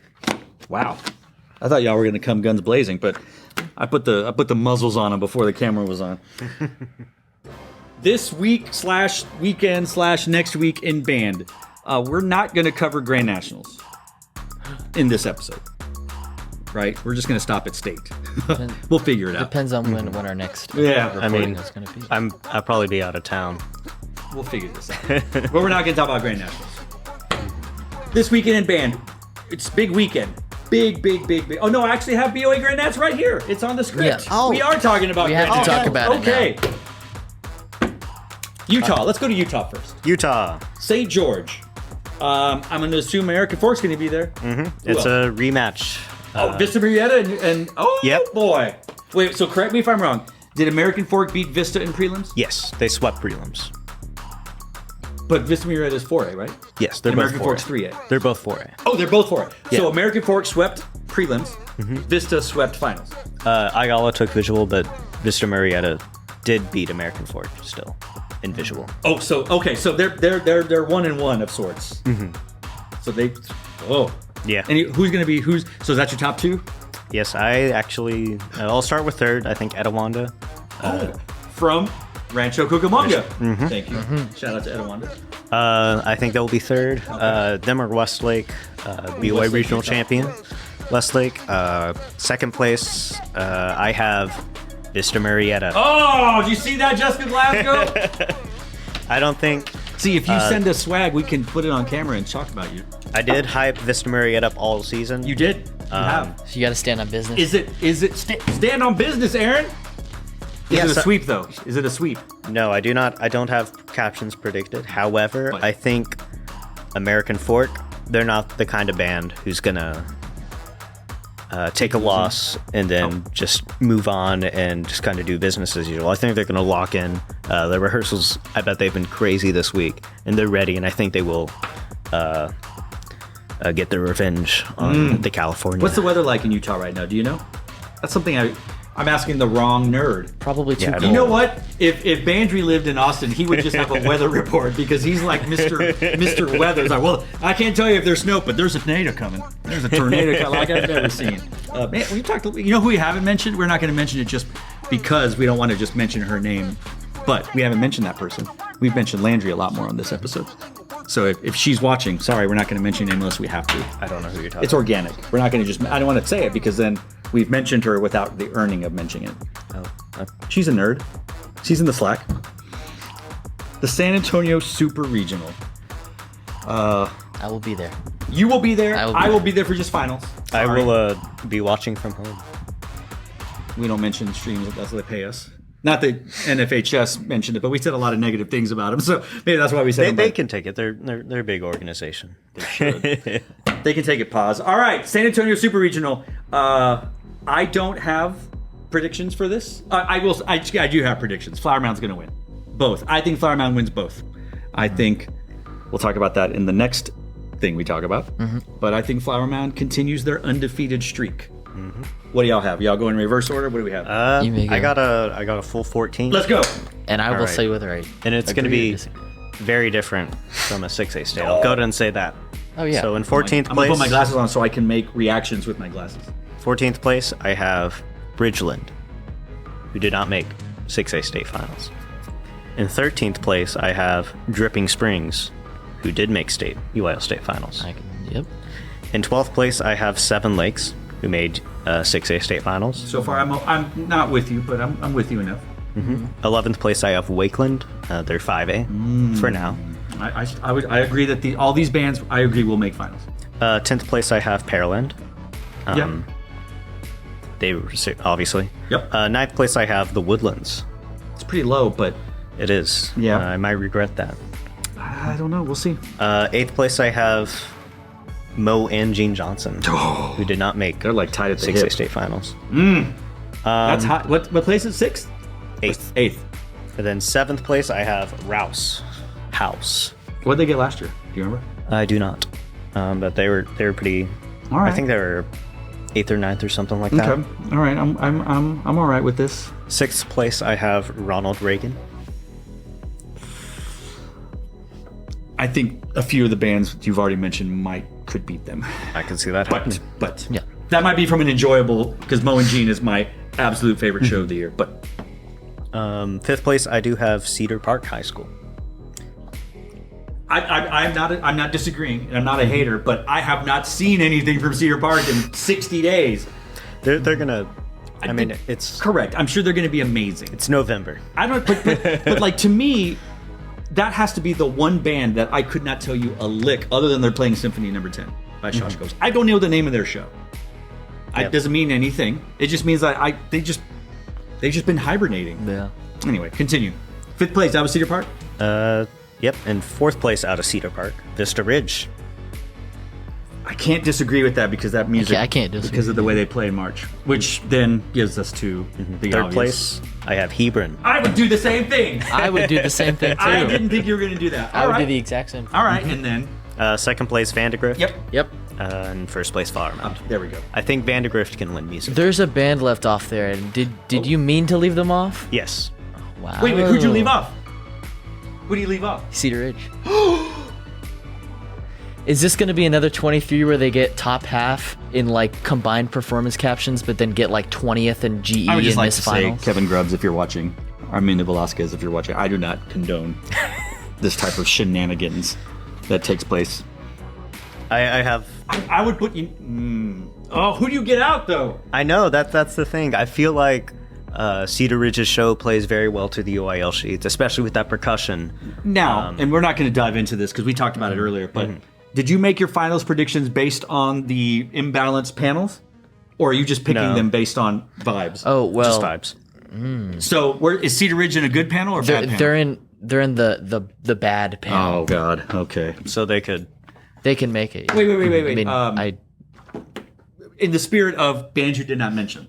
Wow. I thought y'all were gonna come guns blazing, but I put the muzzles on them before the camera was on. This week / weekend / next week in band, we're not gonna cover Grand Nationals in this episode. Right? We're just gonna stop at state. We'll figure it out.
depends on when our next
Yeah.
recording is going to be.
I'll probably be out of town.
We'll figure this out. But we're not gonna talk about Grand Nationals. This weekend in band, it's big weekend. Big. Oh no, I actually have BOA Grand Nats right here. It's on the script.
Yeah. Oh.
We are talking about
We
Grand
have to
Nats.
talk about it
Okay. Utah. Let's go to Utah first.
Utah.
St. George. I'm going to assume American Fork's going to be there.
It's a rematch.
Vista Marietta and oh
Yep.
boy. Wait, so correct me if I'm wrong. Did American Fork beat Vista in prelims?
Yes, they swept prelims.
But Vista Marietta is 4A, right?
Yes, they're
And
both
American
4A.
Fork's 3A.
They're both 4A.
Oh, they're both 4A.
Yeah.
So American Fork swept prelims. Vista swept finals.
Ayala took visual, but Vista Marietta did beat American Fork still in visual.
Oh, so okay, so they're 1-1 of sorts. So they,
Yeah.
And who's gonna be so? Is that your top two?
Yes, I'll start with third. I think Etowanda.
From Rancho Cucamonga. Thank you. Shout out to Etowanda.
I think they'll be third. Them are Westlake, BOA
Westlake,
regional
Utah.
champion. Westlake. Second place, I have Vista Marietta.
Oh, do you see that, Jessica Glasgow?
I don't think
See, if you send us swag, we can put it on camera and talk about you.
I did hype Vista Marietta up all season.
You did. You have.
So you got to stand on business.
Is it stand on business, Aaron? Is
Yes,
it a sweep though? Is it a sweep?
No, I do not. I don't have captions predicted. However,
What?
I think American Fork, they're not the kind of band who's gonna take a loss and then just move on and just kind of do business as usual. I think they're gonna lock in. The rehearsals, I bet they've been crazy this week, and they're ready. And I think they will get their revenge on the California.
What's the weather like in Utah right now? Do you know? That's something I'm asking the wrong nerd.
Probably too
Yeah, I
cold.
don't-
You know what? If Bandry lived in Austin, he would just have a weather report because he's like Mr. Weather. He's like, well, I can't tell you if there's snow, but there's a tornado coming. There's a tornado coming like I've never seen. Man, we talked. You know who we haven't mentioned? We're not going to mention it just because we don't want to just mention her name, but we haven't mentioned that person. We've mentioned Landry a lot more on this episode. So if she's watching, sorry, we're not going to mention her name unless we have to.
I don't know who you're talking
It's organic. We're not going to just. I don't want to say it because then we've mentioned her without the earning of mentioning it.
about. Oh,
She's a nerd. She's in the Slack. The San Antonio Super Regional.
I will be there.
You will be there.
I will be
there for just finals.
I
Sorry.
will be watching from home.
We don't mention streams unless they pay us. Not that NFHS mentioned it, but we said a lot of negative things about them, so maybe that's why we said
They
them.
can take it. They're a big organization.
They can take it. Pause. All right, San Antonio Super Regional. I don't have predictions for this. I will. I do have predictions. Flower Mound's going to win. Both. I think Flower Mound wins both. I think we'll talk about that in the next thing we talk about. But I think Flower Mound continues their undefeated streak. What do y'all have? Y'all go in reverse order? What do we have?
You may go.
I got a full 14.
Let's go.
And I will
right.
say whether I.
And it's going to
agree or
be
disagree.
very different from a 6A state. I'll go ahead and say that.
Oh yeah.
So in
I'm
14th
going to
place,
put my glasses on so I can make reactions with my glasses.
14th place, I have Bridgeland, who did not make 6A state finals. In 13th place, I have Dripping Springs, who did make UIL state finals.
Yep.
In 12th place, I have Seven Lakes, who made 6A state finals.
So far, I'm not with you, but I'm with you enough.
11th place, I have Wakeland. They're 5A for now.
I agree that all these bands, I agree, will make finals.
10th place, I have Pearland.
Yep.
They were obviously.
Yep.
9th place, I have the Woodlands.
It's pretty low, but
It is.
Yeah.
I might regret that.
I don't know. We'll see.
8th place, I have Mo and Gene Johnson, who did not make
They're like tied at the
6A
hip.
state finals.
That's hot. What place is sixth?
8th.
Eighth.
And then 7th place, I have Rouse House.
What did they get last year? Do you remember?
I do not. But they were pretty.
All right.
I think they were 8th or 9th or something like that.
Okay. All right. I'm all right with this.
6th place, I have Ronald Reagan.
I think a few of the bands you've already mentioned might could beat them.
I can see that happening.
But
Yeah.
that might be from an enjoyable, because Mo and Gene is my absolute favorite show of the year. But
5th place, I do have Cedar Park High School.
I'm not disagreeing, and I'm not a hater, but I have not seen anything from Cedar Park in 60 days.
They're gonna. I mean, it's
Correct. I'm sure they're going to be amazing.
it's November.
I don't, but like to me, that has to be the one band that I could not tell you a lick other than they're playing Symphony Number 10 by Shoshkos. I don't know the name of their show. It doesn't mean anything. It just means that they've just been hibernating.
Yeah.
Anyway, continue. 5th place, that was Cedar Park.
Yep, and 4th place out of Cedar Park, Vista Ridge.
I can't disagree with that because that means
I can't disagree.
because of the way they play in March, which then gives us to the
3rd
obvious.
place, I have Hebron.
I would do the same thing.
I would do the same thing too.
I didn't think you were going to do that.
I
All
would do
right.
the exact same thing.
All right, and then
2nd place, Vandergrift.
yep,
And 1st place, Flowermound.
there we go.
I think Vandergrift can win music.
There's a band left off there. And did you mean to leave them off?
Yes.
Wow.
Wait, who'd you leave off? Who do you leave off?
Cedar Ridge. Is this going to be another 23 where they get top half in like combined performance captions, but then get like 20th in GE
I would just
in
like
this
to
final?
say, Kevin Grubbs, if you're watching, Armando Velasquez, if you're watching, I do not condone this type of shenanigans that takes place.
I have.
I would put you. Oh, who do you get out though?
I know that's the thing. I feel like Cedar Ridge's show plays very well to the UIL sheets, especially with that percussion.
Now, and we're not going to dive into this because we talked about it earlier, but did you make your finals predictions based on the imbalanced panels? Or are you just picking
No.
them based on vibes?
Oh well,
Just vibes.
So, is Cedar Ridge in a good panel or bad panel?
they're in the bad panel.
Oh, God. Okay.
So they could.
They can make it.
Wait.
I mean,
In the spirit of bands you did not mention,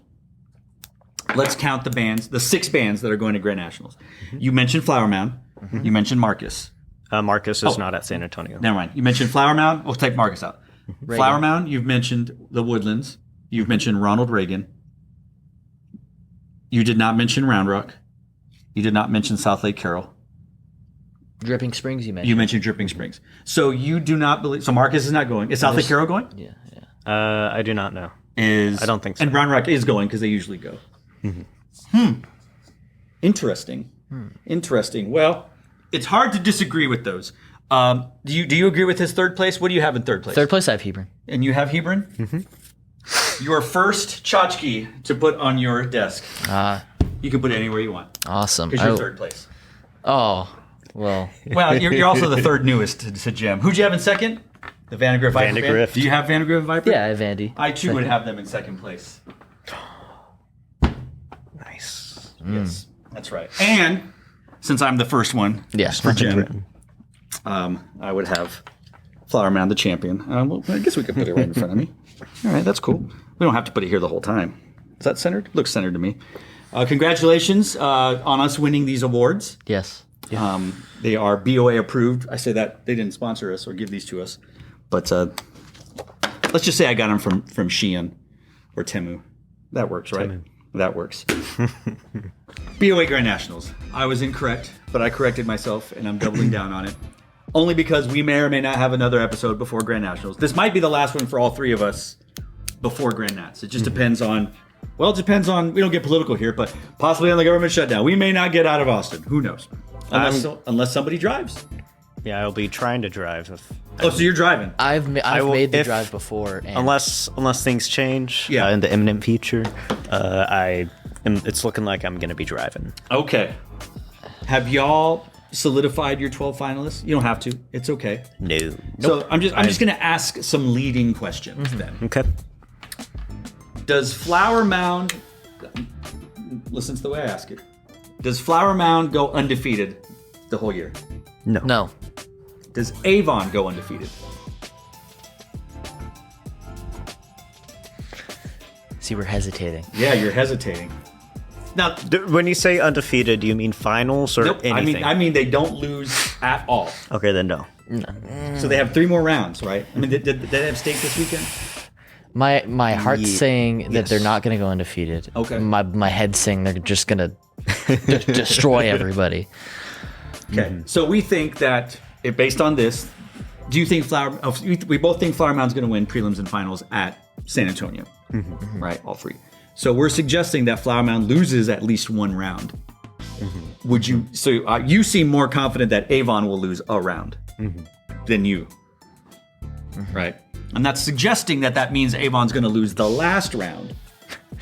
let's count the bands, the 6 bands that are going to Grand Nationals. You mentioned Flower Mound. You mentioned Marcus.
Marcus is not at San Antonio.
Never mind. You mentioned Flower Mound. We'll take Marcus out. Flower Mound, you've mentioned the Woodlands. You've mentioned Ronald Reagan. You did not mention Round Rock. You did not mention South Lake Carroll.
Dripping Springs, you mentioned.
You mentioned Dripping Springs. So you do not believe. So Marcus is not going. Is South Lake Carroll going?
Yeah.
I do not know.
I
don't think so.
And Round Rock is going because they usually go. Interesting. Interesting. Well, it's hard to disagree with those. Do you agree with his 3rd place? What do you have in 3rd place?
3rd place, I have Hebron.
And you have Hebron? Mm-hmm. Your first tchotchke to put on your desk. You can put it anywhere you want.
Awesome.
Because you're 3rd place.
Oh, well.
Well, you're also the 3rd newest to Jim. Who'd you have in 2nd? The Vandergrift Viper band?
Vandergrift.
Do you have Vandergrift Viper?
Yeah, I have Andy.
I too would have them in 2nd place.
Nice.
Yes, that's right. And since I'm the first one for Jim, I would have Flower Mound, the champion. Well, I guess we could put it right in front of me. All right, that's cool. We don't have to put it here the whole time. Is that centered? Looks centered to me. Congratulations on us winning these awards.
Yes.
They are BOA approved. I say that they didn't sponsor us or give these to us, but let's just say I got them from Shein or Temu. That works, right?
Temu.
That works. BOA Grand Nationals. I was incorrect, but I corrected myself, and I'm doubling down on it. Only because we may or may not have another episode before Grand Nationals. This might be the last one for all 3 of us before Grand Nats. It just depends on. Well, it depends on. We don't get political here, but possibly on the government shutdown. We may not get out of Austin. Who knows? Unless somebody drives.
Yeah, I'll be trying to drive.
Oh, so you're driving?
I've
will-
made the
if-
drive before. And
Unless things change
Yeah.
in the imminent future, it's looking like I'm going to be driving.
Okay. Have y'all solidified your 12 finalists? You don't have to. It's okay.
No.
So I'm just going to ask some leading questions then.
Okay.
Does Flower Mound, listen to the way I ask it, does Flower Mound go undefeated the whole year?
No.
Does Avon go undefeated?
See, we're hesitating.
Yeah, you're hesitating. Now,
When you say undefeated, do you mean finals or
nope,
anything?
I mean they don't lose at all.
Okay, then no.
So they have 3 more rounds, right? I mean, did they have state this weekend?
My heart's saying that
yes.
they're not going to go undefeated.
Okay.
My head's saying they're just going to destroy everybody.
Okay. So we think that, based on this, Do you think we both think Flower Mound's going to win prelims and finals at San Antonio, right? All three. So we're suggesting that Flower Mound loses at least one round. Would you? So you seem more confident that Avon will lose a round than you, right? I'm not suggesting that means Avon's going to lose the last round.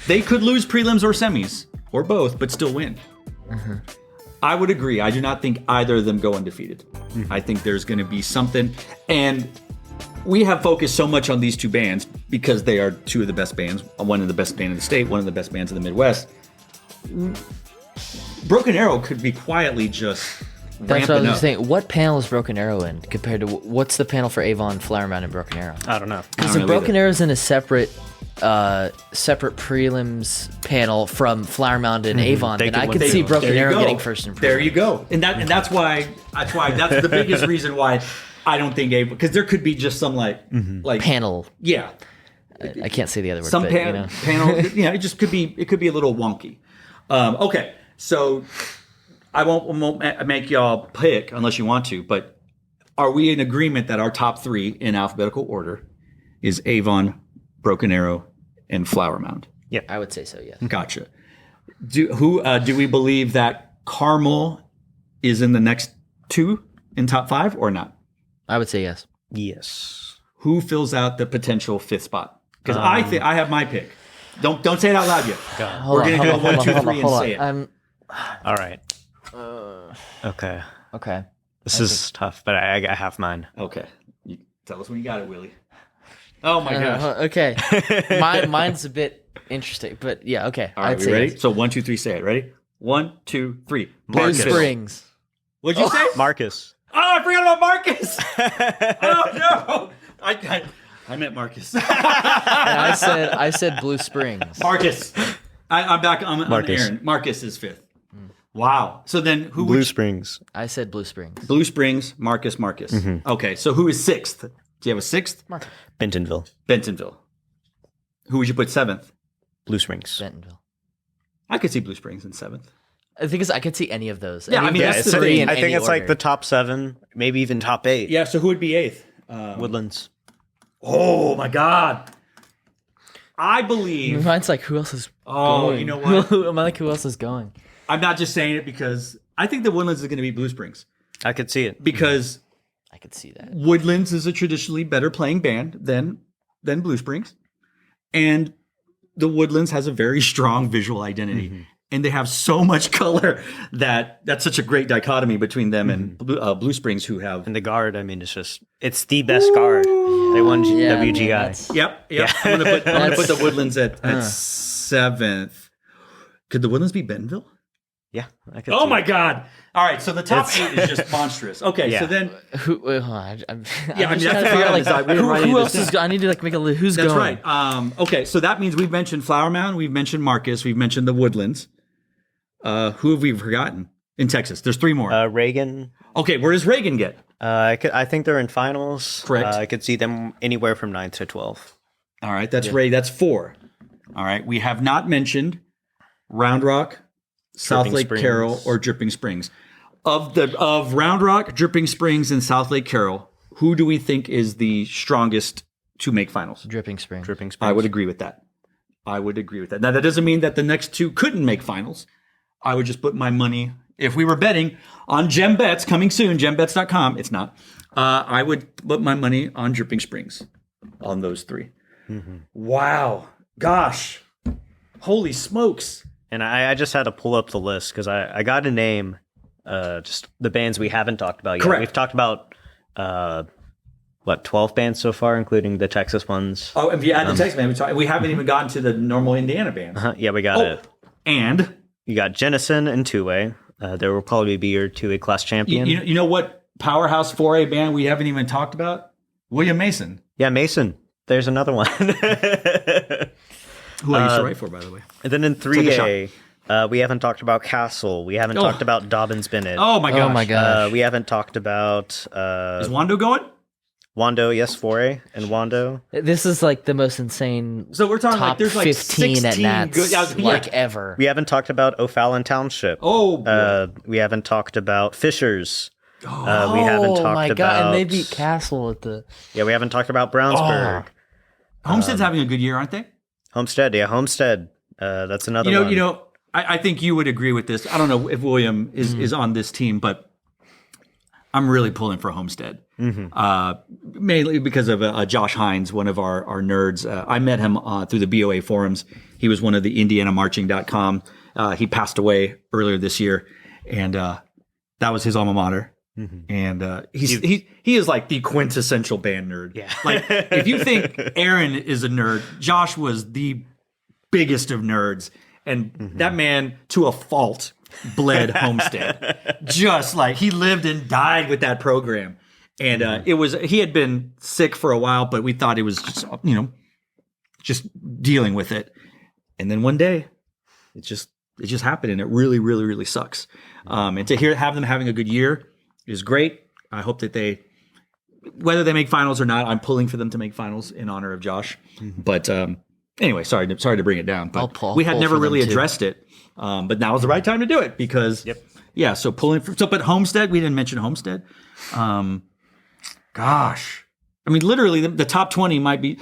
They could lose prelims or semis or both, but still win. I would agree. I do not think either of them go undefeated. I think there's going to be something. And we have focused so much on these two bands because they are two of the best bands. One of the best bands in the state, one of the best bands in the Midwest. Broken Arrow could be quietly just
That's what I was
ramping up.
saying. What panel is Broken Arrow in compared to what's the panel for Avon, Flower Mound, and Broken Arrow?
I don't know.
Because
know
Broken
either.
Arrow's in a separate prelims panel from Flower Mound and Avon,
They
and
could
I
win
could see
both.
Broken
There you
Arrow
go.
getting first in prelims.
There you go. And that's why that's the biggest reason why I don't think Avon, because there could be just some like
Panel.
yeah.
I can't say the other word.
Some
but,
panel, it just could be a little wonky. Okay, so I won't make y'all pick unless you want to, but are we in agreement that our top three in alphabetical order is Avon, Broken Arrow, and Flower Mound?
I would say so. Yes.
Gotcha. Do we believe that Carmel is in the next two in top five or not?
I would say yes.
Yes.
Who fills out the potential fifth spot? Because I think I have my pick. Don't say it out loud yet. We're gonna do a 1, 2, 3 and say it.
All right. Okay.
Okay.
This is tough, but I have mine.
Okay. You tell us when you got it, Willie. Oh my gosh.
Okay. Mine's a bit interesting, but yeah. Okay.
All right,
I'd
we
say
ready?
yes.
So 1, 2, 3, say it. Ready? 1, 2, 3.
Blue
Marcus.
Springs.
What'd you say?
Marcus.
Oh, I forgot about Marcus. Oh no. I meant Marcus.
And I said Blue Springs.
Marcus. I'm back on
Marcus.
Aaron. Marcus is fifth. Wow. So then who
Blue
would
Springs.
I said Blue Springs.
Blue Springs, Marcus. Okay, so who is sixth? Do you have a sixth?
Bentonville.
Bentonville. Who would you put seventh?
Blue Springs.
Bentonville.
I could see Blue Springs in seventh.
The thing is, I could see any of those.
Yeah, I mean, that's
it's
the thing.
I think it's like the top 7, maybe even top 8.
Yeah, so who would be eighth?
Woodlands.
Oh my God. I believe.
Mine's like, who else is
Oh,
going?
you know what?
I'm like, who else is going?
I'm not just saying it because I think the Woodlands is going to be Blue Springs
I could see it.
because
I could see that.
Woodlands is a traditionally better playing band than Blue Springs, and the Woodlands has a very strong visual identity, and they have so much color that's such a great dichotomy between them and Blue Springs, who have
And the guard, I mean, it's the best guard. They won
Yeah,
WGI.
man, that's-
Yep. I'm gonna put the Woodlands at seventh. Could the Woodlands be Bentonville?
Yeah. I could
Oh
see
my
it.
God! All right, so the top 8 is just monstrous. Okay,
Yeah.
so then
Who? Hold on, I'm
Yeah, I mean,
just
that's
trying to
the
figure out,
problem is we didn't write any
who
of
else
this
is? I need to make a list. Who's
that's
going?
right. Okay, so that means we've mentioned Flower Mound, we've mentioned Marcus, we've mentioned the Woodlands. Who have we forgotten in Texas? There's 3 more.
Reagan.
Okay, where does Reagan get?
I think they're in finals.
Correct.
I could see them anywhere from 9 to 12.
All right, that's Ray. That's 4. All right, we have not mentioned Round Rock, South
Dripping
Lake
Springs.
Carroll, or Dripping Springs. Of Round Rock, Dripping Springs, and South Lake Carroll, who do we think is the strongest to make finals?
Dripping Spring.
Dripping Springs.
I would agree with that. Now, that doesn't mean that the next 2 couldn't make finals. I would just put my money, if we were betting on Gem Bets coming soon, gembets.com, it's not. I would put my money on Dripping Springs on those 3. Wow. Gosh. Holy smokes.
And I just had to pull up the list because I got to name just the bands we haven't talked about yet.
Correct.
We've talked about, 12 bands so far, including the Texas ones.
Oh, if you add the text band, we haven't even gotten to the normal Indiana bands.
Yeah, we got it.
And
You got Jennison and Two-Way. There will probably be your 2A class champion.
you know what powerhouse 4A band we haven't even talked about? William Mason,
Yeah, Mason. There's another one.
who I used to write for, by the way.
And then in
a
3A, we haven't talked about Castle. We haven't talked about Dobbins Bennett.
Oh my gosh.
Oh my gosh.
We haven't talked about
Is Wando going?
Wando, yes, 4A, and Wando.
This is like the most insane
So we're talking
top
like there's like
15 at
16
Nats
good.
like ever.
We haven't talked about O'Fallon Township.
Oh, boy.
We haven't talked about Fishers. We haven't talked
my
about.
God, and they beat Castle at the.
Yeah, we haven't talked about Brownsburg.
Homestead's having a good year, aren't they?
Homestead. That's another one.
I think you would agree with this. I don't know if William is on this team, but I'm really pulling for Homestead. Mainly because of Josh Hines, one of our nerds. I met him through the BOA forums. He was one of the IndianaMarching.com. He passed away earlier this year, and that was his alma mater. And he is like the quintessential band nerd.
Yeah.
Like if you think Aaron is a nerd, Josh was the biggest of nerds, and that man to a fault bled Homestead. Just like he lived and died with that program. And he had been sick for a while, but we thought it was just dealing with it. And then one day it just happened, and it really, really, really sucks. And to have them having a good year is great. I hope that whether they make finals or not, I'm pulling for them to make finals in honor of Josh. But anyway, sorry to bring it down, but we had never really addressed it. But now is the right time to do it because, so pulling for, but Homestead, we didn't mention Homestead. Gosh, I mean, literally the top 20 might be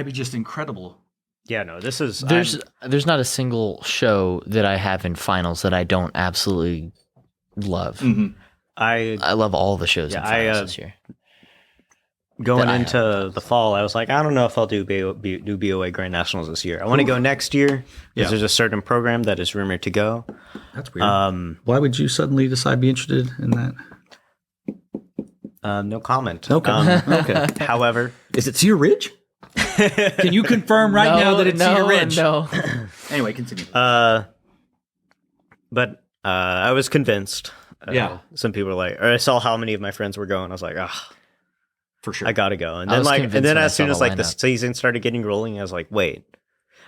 just incredible.
Yeah, no, this is,
there's not a single show that I have in finals that I don't absolutely love. I love all the shows in finals this year.
Going into the fall, I was like, I don't know if I'll do BOA Grand Nationals this year. I want to go next year because there's a certain program that is rumored to go.
That's weird. Why would you suddenly decide to be interested in that?
No comment.
Okay.
However,
is it Cedar Ridge? Can you confirm now that it's Cedar Ridge?
No.
Anyway, continue.
But I was convinced.
Yeah.
Some people were like, or I saw how many of my friends were going. I was like,
for sure,
I gotta go. And then as soon as the season started getting rolling, I was like, wait. I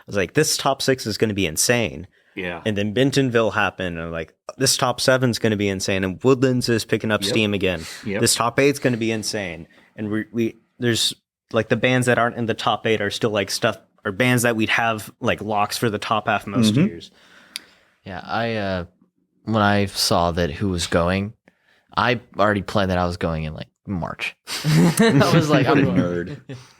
was like, this top 6 is going to be insane.
Yeah. And
then Bentonville happened, and I'm like, this top 7 is going to be insane. And Woodlands is picking up steam again. This top 8 is going to be insane. And we there's like the bands that aren't in the top 8 are still like stuff or bands that we'd have like locks for the top half most years.
Yeah, when I saw that who was going, I already planned that I was going in like March. I was like,
what a nerd.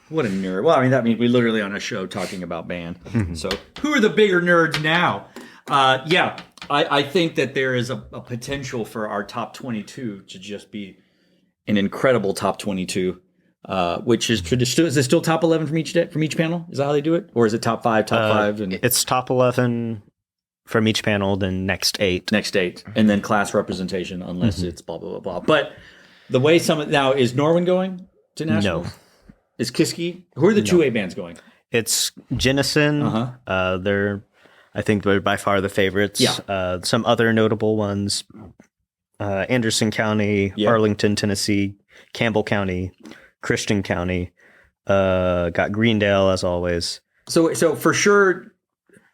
What a nerd. Well, I mean, that means we literally on a show talking about band. So who are the bigger nerds now? I think that there is a potential for our top 22 to just be an incredible top 22, which is traditional. Is it still top 11 from each panel? Is that how they do it? Or is it top 5? And
it's top 11 from each panel, then next 8.
And then class representation, unless it's blah, blah, blah, blah. But the way now, is Norwin going to nationals? No. Is Kiski? Who are the 2A bands going?
It's Jenison. I think they're by far the favorites.
Yeah.
Some other notable ones, Anderson County, Arlington, Tennessee, Campbell County, Christian County, got Greendale as always.
So for sure,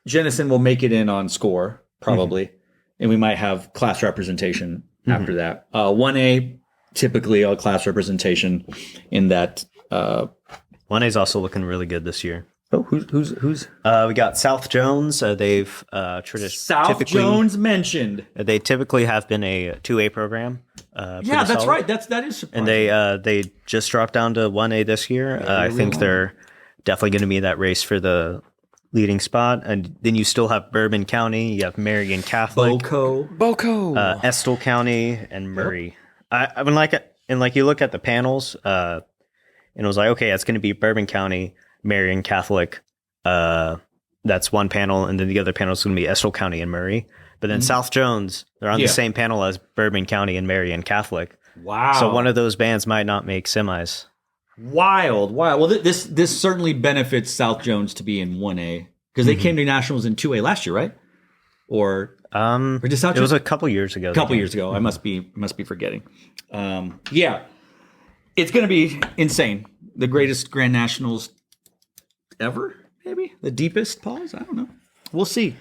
Jenison will make it in on score, probably. And we might have class representation after that. 1A, typically a class representation in that.
1A is also looking really good this year.
Oh, who's?
We got South Jones. They've
South Jones mentioned.
They typically have been a 2A program.
That's solid. Right. That is surprising.
And they just dropped down to 1A this year. I think they're definitely going to be in that race for the leading spot. And then you still have Bourbon County. You have Marion Catholic,
Boco,
Estill County, and Murray. I mean, like you look at the panels, and it was like, okay, it's going to be Bourbon County, Marion Catholic. That's one panel, and then the other panel is going to be Estill County and Murray. But then South Jones, they're on the same panel as Bourbon County and Marion Catholic.
Wow!
So one of those bands might not make semis.
Wild. Well, this certainly benefits South Jones to be in 1A because they came to nationals in 2A last year, right? Or did South Jones?
It was a couple years ago.
I must be forgetting. It's going to be insane. The greatest Grand Nationals ever, maybe the deepest pause. I don't know. We'll see.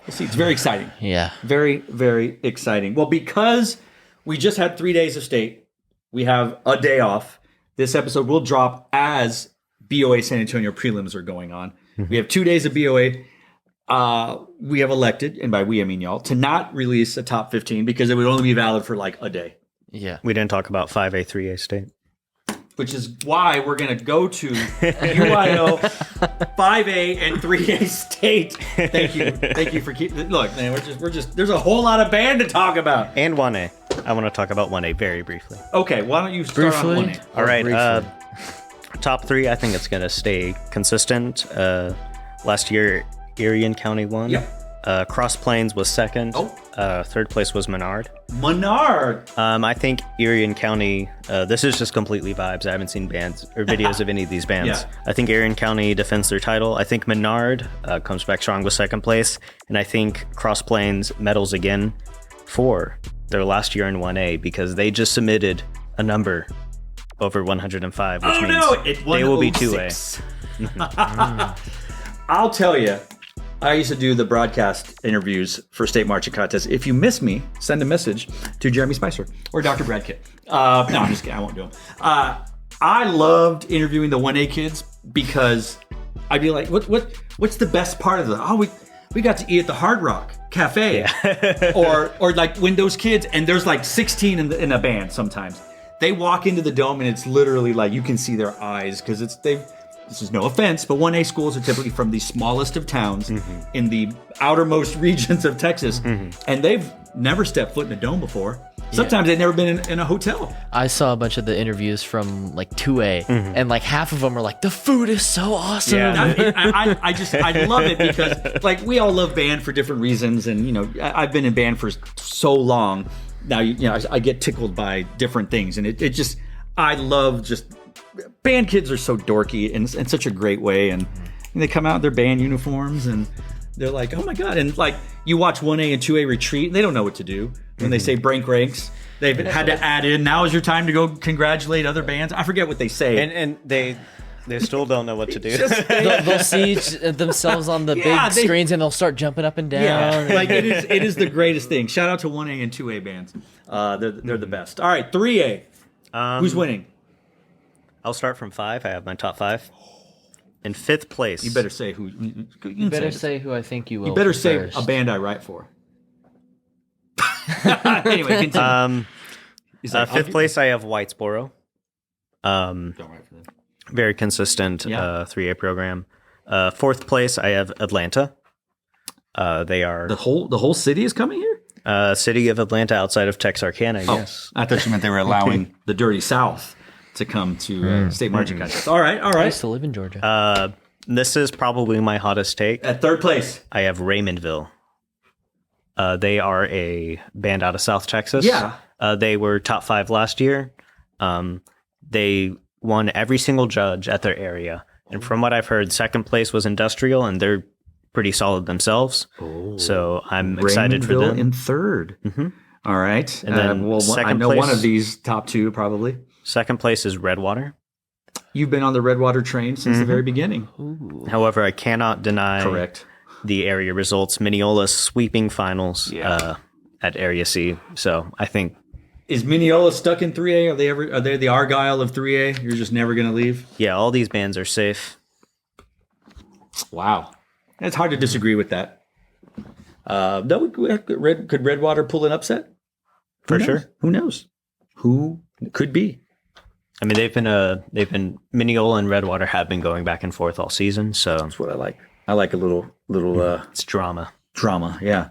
It's very exciting.
Yeah,
very, very exciting. Well, because we just had 3 days of state, we have a day off. This episode will drop as BOA San Antonio prelims are going on. We have 2 days of BOA. We have elected, and by we I mean y'all, to not release a top 15 because it would only be valid for like a day.
Yeah.
We didn't talk about 5A, 3A state.
Which is why we're going to go to UIL 5A and 3A state. Thank you for keeping. Look, man, we're just. There's a whole lot of band to talk about.
And 1A. I want to talk about 1A very briefly.
Okay, why don't you start on
Briefly?
1A?
All right.
Briefly.
Top 3, I think it's going to stay consistent. Last year, Erie County won.
Yep.
Cross Plains was second.
Oh.
Third place was Menard.
Menard.
I think Erie County, this is just completely vibes. I haven't seen bands or videos of any of these bands.
Yeah.
I think Erie County defends their title. I think Menard comes back strong with second place. And I think Cross Plains medals again for their last year in 1A because they just submitted a number over 105, which means they will be 2A.
I'll tell you, I used to do the broadcast interviews for state marching contests. If you miss me, send a message to Jeremy Spicer or Dr. Brad Kitt. No, I'm just kidding. I won't do them. I loved interviewing the 1A kids because I'd be like, what's the best part of the? Oh, we got to eat at the Hard Rock Cafe, or like Windows Kids, and there's like 16 in a band sometimes. They walk into the dome and it's literally like you can see their eyes because this is no offense, but 1A schools are typically from the smallest of towns in the outermost regions of Texas, and they've never stepped foot in a dome before. Sometimes they've never been in a hotel.
I saw a bunch of the interviews from like 2A, and like half of them are like, the food is so awesome.
Yeah.
I love it because like we all love band for different reasons, and you know I've been in band for so long now. I get tickled by different things, and it just I love just. Band kids are so dorky in such a great way, and they come out in their band uniforms and they're like, oh my god. And like you watch 1A and 2A retreat, they don't know what to do when they say break ranks. They've had to add in, now is your time to go congratulate other bands. I forget what they say.
And they still don't know what to do.
They'll see themselves on the big screens and they'll start jumping up and down.
Yeah, like it is the greatest thing. Shout out to 1A and 2A bands. They're the best. All right, 3A. Who's winning?
I'll start from 5. I have my top 5. In 5th place.
You better say who.
You better say who I think you will.
You better say
first.
a band I write for. Anyway, continue.
5th place, I have Whitesboro.
Don't write for them.
Very consistent 3A program. 4th place, I have Atlanta. They are
The whole city is coming here?
city of Atlanta outside of Texarkana. Yes.
I thought you meant they were allowing the dirty South to come to state marching contests. All right.
I used to live in Georgia.
This is probably my hottest take.
At 3rd place.
I have Raymondville. They are a band out of South Texas.
Yeah.
They were top 5 last year. They won every single judge at their area. And from what I've heard, 2nd place was Industrial, and they're pretty solid themselves.
Oh,
so I'm excited for them.
in 3rd.
Mm-hmm.
All right.
And then
I know one of these top 2 probably.
2nd place is Redwater.
You've been on the Redwater train since the very beginning.
Ooh.
However, I cannot deny
Correct.
the area results. Mineola sweeping finals at Area C. So I think
Is Mineola stuck in 3A? Are they the Argyle of 3A? You're just never going to leave?
all these bands are safe.
Wow. It's hard to disagree with that. Could Redwater pull an upset?
For sure.
Who knows? Who could be?
I mean, they've been Mineola and Redwater have been going back and forth all season, so
That's what I like. I like a little
it's drama.
drama. Yeah.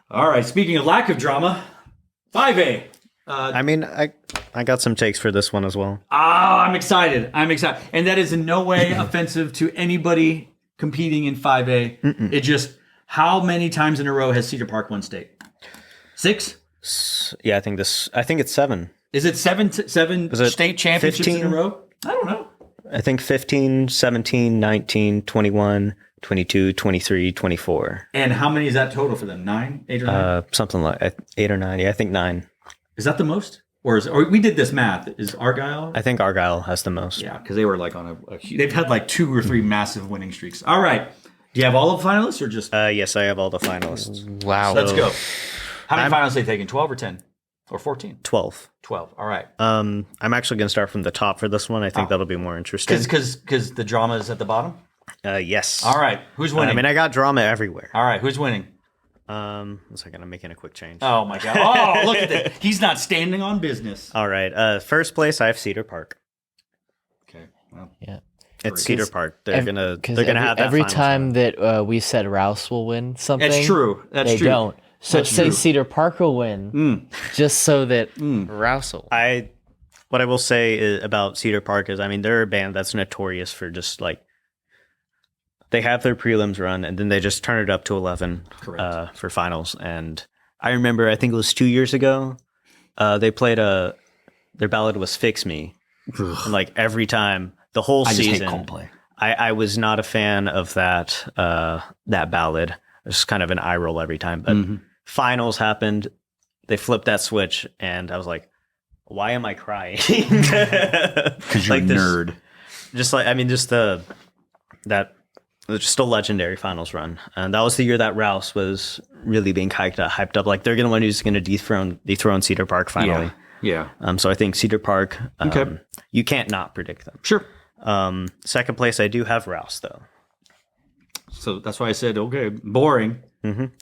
All right. Speaking of lack of drama, 5A.
I mean, I got some takes for this one as well.
I'm excited. And that is in no way offensive to anybody competing in 5A. It just, how many times in a row has Cedar Park won state? 6?
Yeah, I think it's 7.
Is it seven state championships
15?
in a row? I don't know.
I think 15, 17, 19, 21, 22, 23, 24.
And how many is that total for them? 9? 8 or 9?
Something like 8 or 9. Yeah, I think 9.
Is that the most? Or we did this math. Is Argyle?
I think Argyle has the most.
Yeah, because they were like on they've had like 2 or 3 massive winning streaks. All right. Do you have all of the finalists or just?
Yes, I have all the finalists.
Wow.
Let's go. How many finalists are they taking? 12 or 10? Or 14?
12.
12. All right.
I'm actually going to start from the top for this one. I think that'll be more interesting.
Because the drama is at the bottom?
Yes.
All right. Who's winning?
I mean, I got drama everywhere.
All right. Who's winning?
One second, I'm making a quick change.
Oh my god! Oh, look at that. He's not standing on business.
All right. First place, I have Cedar Park.
Okay. Well,
Yeah.
It's Cedar Park. They're gonna have that
every
finals
time
run.
that we said Rouse will win something.
that's true. That's
they
true.
don't. So
That's
say
true.
Cedar Park will win, just so that Rouse will.
What I will say about Cedar Park is, I mean, they're a band that's notorious for just like they have their prelims run and then they just turn it up to 11 for finals. And I remember, I think it was 2 years ago, they played their ballad was "Fix Me," and like every time the whole season,
just hate Coldplay.
I was not a fan of that ballad. It's kind of an eye roll every time. But finals happened, they flipped that switch, and I was like, why am I crying?
Because you're
like
a nerd.
Just like, I mean, just a legendary finals run. And that was the year that Rouse was really being hyped up. Like they're going to one who's going to dethrone Cedar Park finally.
Yeah.
So I think Cedar Park, you can't not predict them.
Sure.
Second place, I do have Rouse though.
So that's why I said, okay, boring.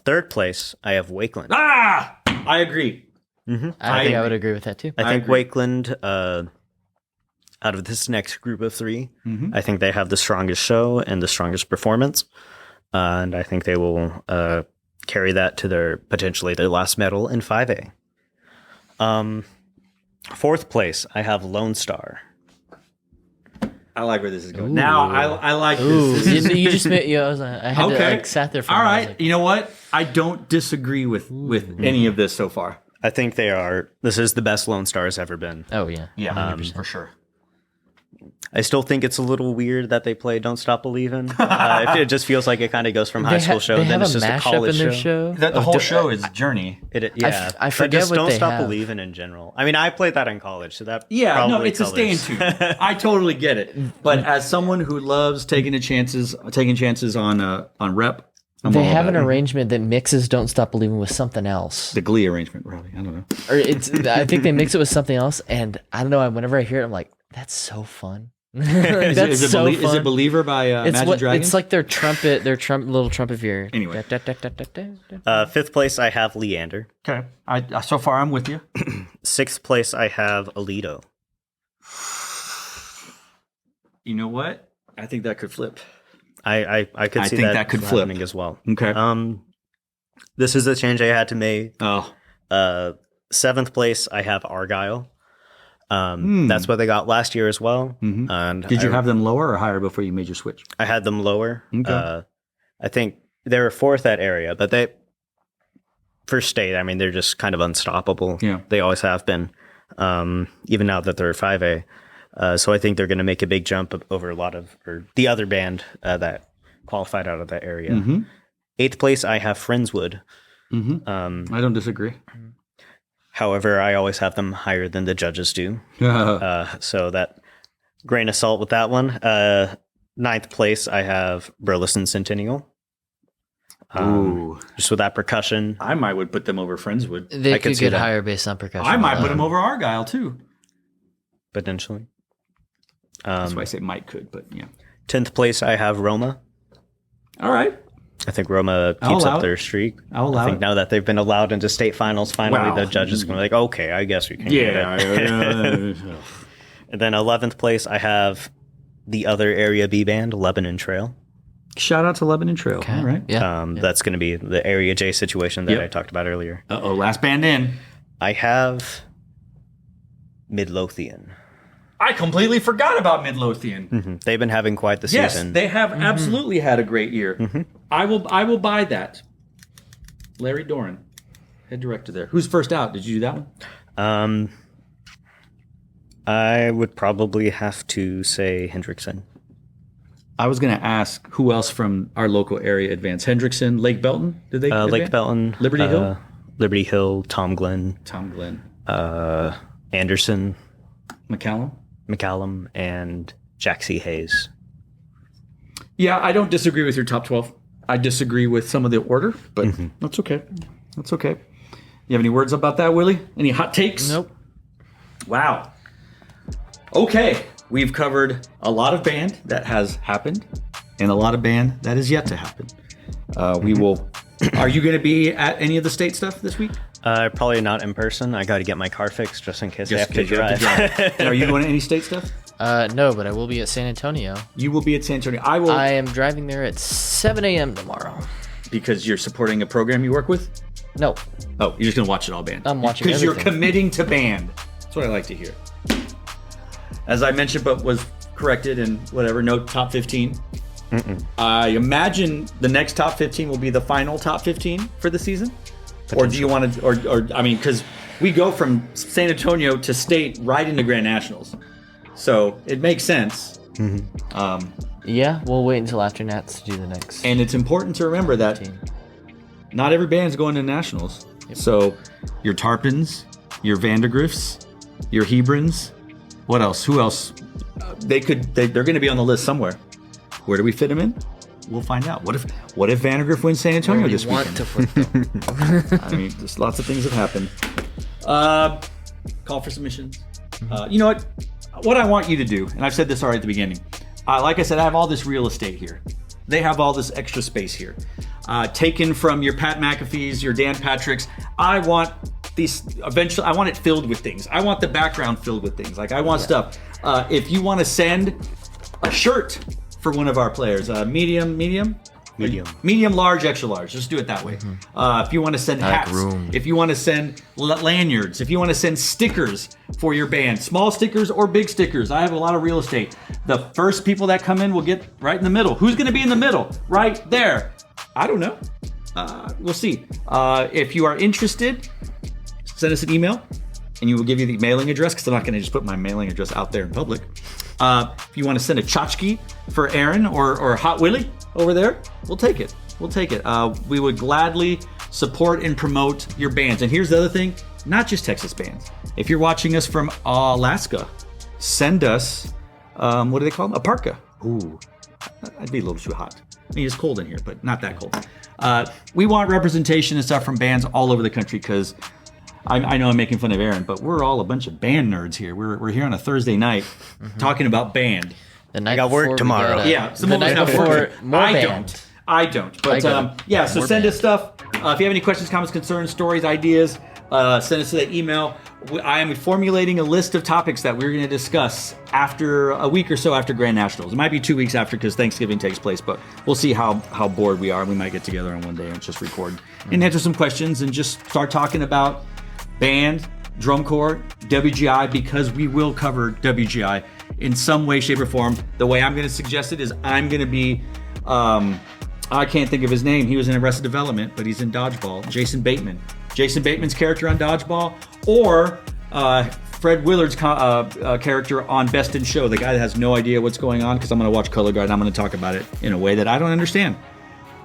Third place, I have Wakeland.
Ah! I agree.
I think I would agree with that too.
I think Wakeland, out of this next group of three, I think they have the strongest show and the strongest performance. And I think they will carry that to potentially their last medal in 5A. Fourth place, I have Lone Star.
I like where this is going. Now, I like this. This is-
You just made, I had to like sat there for a
All
minute. I was
right.
like,
You know what? I don't disagree with any of this so far.
I think this is the best Lone Star has ever been.
oh yeah.
Yeah, for sure.
I still think it's a little weird that they play Don't Stop Believin'. It just feels like it kind of goes from high school show,
They
then
have
it's
a
just a
mashup
college
in their
show.
show.
The whole show is Journey.
Yeah,
I
but
forget
just
what
Don't
they
Stop
have.
Believin' in general. I mean, I played that in college, so that
Yeah, no,
probably
it's a
colors.
stay in tune. I totally get it. But as someone who loves taking chances on rep, I'm
They
all
have an
about it.
arrangement that mixes "Don't Stop Believing" with something else,
The Glee arrangement, probably. I don't know.
or I think they mix it with something else. And I don't know. Whenever I hear it, I'm like, "That's so fun." That's
Is it
so fun.
Is it Believer by Imagine Dragons?
It's like their little trumpet veer.
Anyway.
Fifth place, I have Leander.
Okay. So far, I'm with you.
Sixth place, I have Alito.
You know what? I think that could flip.
I could see
think that could flip.
happening as well.
Okay.
This is a change I had to make.
Oh.
Seventh place, I have Argyle. That's what they got last year as well. And
Did you have them lower or higher before you made your switch?
I had them lower.
Okay.
I think they were fourth at area, but for state, I mean, they're just kind of unstoppable.
Yeah.
They always have been, even now that they're 5A. So I think they're going to make a big jump over the other band that qualified out of that area. Eighth place, I have Friendswood.
I don't disagree.
However, I always have them higher than the judges do. So that grain of salt with that one. Ninth place, I have Burleson Centennial.
Ooh.
Just with that percussion.
I would put them over Friendswood.
They
could
could
see
get
that.
higher based on percussion.
I might put them over Argyle, too.
Potentially.
That's why I say might could, but yeah.
10th place, I have Roma.
All right.
I think Roma
I'll
keeps
allow
up
it.
their streak.
I'll allow
I think
it.
now that they've been allowed into state finals, finally
Wow.
the judges going to be like, okay, I guess we can get it. And then 11th place, I have the other area B band, Lebanon Trail.
Shout out to Lebanon Trail.
Okay.
All right.
Yeah.
That's going to be the area J situation that
Yep.
I talked about earlier.
Uh-oh, last band in.
I have Midlothian.
I completely forgot about Midlothian.
They've been having quite the
Yes,
season.
they have absolutely had a great year. I will buy that. Larry Doran, head director there. Who's first out? Did you do that one?
I would probably have to say Hendrickson.
I was going to ask who else from our local area advanced. Hendrickson, Lake Belton? Did they
Lake
advance?
Belton.
Liberty Hill?
Liberty Hill, Tom Glenn,
Tom Glenn.
Anderson,
McCallum?
and Jack C. Hayes.
Yeah, I don't disagree with your top 12. I disagree with some of the order, but that's okay. That's okay. You have any words about that, Willie? Any hot takes?
Nope.
Wow. Okay, we've covered a lot of band that has happened and a lot of band that is yet to happen. We will Are you going to be at any of the state stuff this week?
Probably not in person. I got to get my car fixed just in case I have to
Just 'cause you have
drive.
to drive. And are you going to any state stuff?
No, but I will be at San Antonio.
You will be at San Antonio. I will.
I am driving there at 7 a.m. tomorrow.
Because you're supporting a program you work with?
No,
Oh, you're just going to watch it all band.
I'm watching
Because you're
everything.
committing to band. That's what I like to hear. As I mentioned, but was corrected and whatever, no top 15. I imagine the next top 15 will be the final top 15 for the season? Or do you want to, or I mean, because we go from San Antonio to state right into Grand Nationals. So it makes sense.
yeah, we'll wait until after Nats to do the next.
And it's important to remember that
15.
not every band's going to nationals. So your Tarpons, your Vandergriffs, your Hebrons, what else? Who else? They're going to be on the list somewhere. Where do we fit them in? We'll find out. What if Vandergriff wins San Antonio
Where we
this
want
weekend?
to put them.
I mean, there's lots of things that happen. Call for submissions. You know what? What I want you to do, and I've said this already at the beginning. Like I said, I have all this real estate here. They have all this extra space here, taken from your Pat McAfee's, your Dan Patrick's. I want these eventually. I want it filled with things. I want the background filled with things. Like I want stuff. If you want to send a shirt for one of our players, medium, large, extra large. Just do it that way. If you want to send hats,
room.
if you want to send lanyards, if you want to send stickers for your band, small stickers or big stickers. I have a lot of real estate. The first people that come in will get right in the middle. Who's going to be in the middle? Right there. I don't know. We'll see. If you are interested, send us an email and you will give you the mailing address because I'm not going to just put my mailing address out there in public. If you want to send a tchotchke for Aaron or Hot Willie over there, we'll take it. We'll take it. We would gladly support and promote your bands. And here's the other thing, not just Texas bands. If you're watching us from Alaska, send us, what do they call them? A parka. Ooh, that'd be a little too hot. I mean, it's cold in here, but not that cold. We want representation and stuff from bands all over the country because I know I'm making fun of Aaron, but we're all a bunch of band nerds here. We're here on a Thursday night talking about band.
The night
got work
before we
tomorrow.
gotta-
Yeah, some
the
of us
night
have
before,
work.
more
I
band.
don't. But yeah, so
more
send
band.
us stuff. If you have any questions, comments, concerns, stories, ideas, send us to that email. I am formulating a list of topics that we're going to discuss after a week or so after Grand Nationals. It might be 2 weeks after because Thanksgiving takes place, but we'll see how bored we are. We might get together on one day and just record and answer some questions and just start talking about band, drum corps, WGI, because we will cover WGI in some way, shape, or form. The way I'm going to suggest it is I'm going to be, I can't think of his name. He was in Arrested Development, but he's in Dodgeball. Jason Bateman. Jason Bateman's character on Dodgeball, or Fred Willard's character on Best in Show, the guy that has no idea what's going on, because I'm going to watch Color Guard and I'm going to talk about it in a way that I don't understand.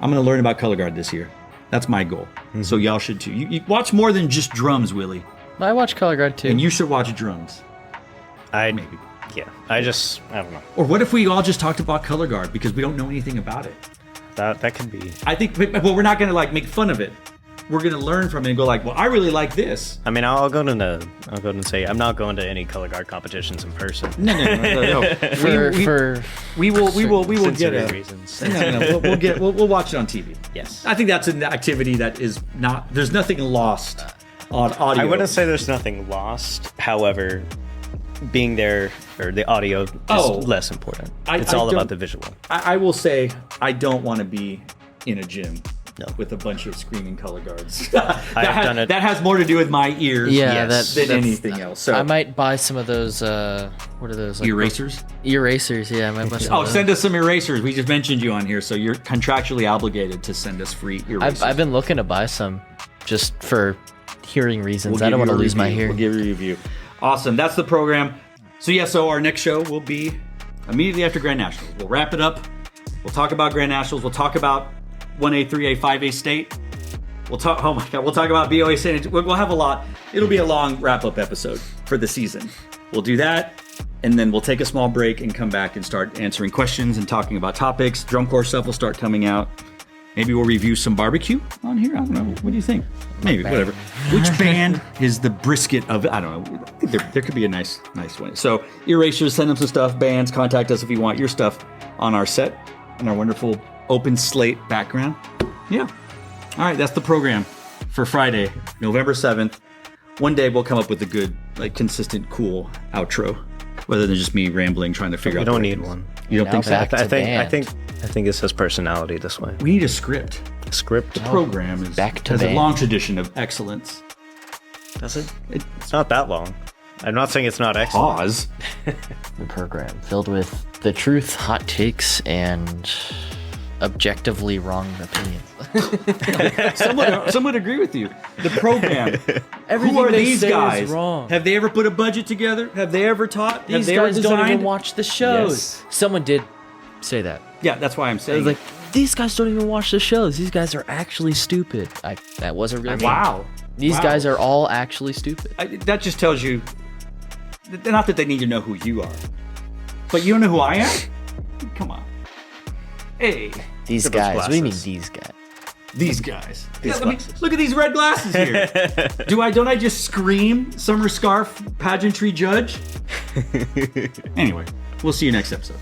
I'm going to learn about Color Guard this year. That's my goal. So y'all should too. You watch more than just drums, Willie.
I watch Color Guard too.
And you should watch drums.
Yeah. I don't know.
Or what if we all just talked about Color Guard because we don't know anything about it?
That could be.
I think, well, we're not going to like make fun of it. We're going to learn from it and go like, well, I really like this.
I mean, I'll go and say I'm not going to any color guard competitions in person.
No. We will get
Sincere
a.
reasons.
No. We'll watch it on TV.
Yes.
I think that's an activity that is not. There's nothing lost on audio.
I wouldn't say there's nothing lost. However, being there or the audio is less important. It's all about the visual.
I will say I don't want to be in a gym.
No.
With a bunch of screaming color guards.
done it.
That has more to do with my ears
Yeah,
than anything else. So
I might buy some of those. What are those? Like,
erasers?
Erasers. Yeah, I might buy some.
Oh,
of those.
send us some erasers. We just mentioned you on here, so you're contractually obligated to send us free erasers.
I've been looking to buy some, just for hearing reasons.
We'll
I don't
give
want to
you a
lose my
review.
hearing.
We'll give you a review. Awesome. That's the program. So our next show will be immediately after Grand Nationals. We'll wrap it up. We'll talk about Grand Nationals. We'll talk about 1A, 3A, 5A state. We'll talk. Oh my God! We'll talk about BOA San Antonio. We'll have a lot. It'll be a long wrap-up episode for the season. We'll do that, and then we'll take a small break and come back and start answering questions and talking about topics. Drum corps stuff will start coming out. Maybe we'll review some barbecue on here. I don't know. What do you think? Maybe whatever. Which band is the brisket of? I don't know. I think there could be a nice one. So erasers, send them some stuff. Bands, contact us if you want your stuff on our set and our wonderful open slate background. Yeah. All right, that's the program for Friday, November 7th. One day we'll come up with a good, like, consistent, cool outro, rather than just me rambling trying to figure out.
We don't
the
need
ratings.
one.
You don't
Now
think so?
back to
I
band.
think it says personality this way.
We need a script.
Script.
Program is,
back to
has a
band.
long tradition of excellence.
Does it? It's not that long. I'm not saying it's not excellent.
Pause.
The program filled with the truth, hot takes, and objectively wrong opinions.
Some would agree with you. The program.
Everything
Who are
they
these
say is
guys?
wrong.
Have they ever put a budget together? Have they ever taught? Have
These
they ever
guys don't even
designed?
watch the shows.
Yes.
Someone did say that.
Yeah, that's why I'm
It
saying.
was like, these guys don't even watch the shows. These guys are actually stupid. That wasn't really.
wow.
These
Wow.
guys are all actually stupid.
That just tells you, not that they need to know who you are, but you don't know who I am? Come on. Hey,
These
Look at those
guys. What do you mean
glasses.
these guys?
these guys. Yeah, look at these red glasses here. Don't I just scream summer scarf pageantry judge? Anyway, we'll see you next episode.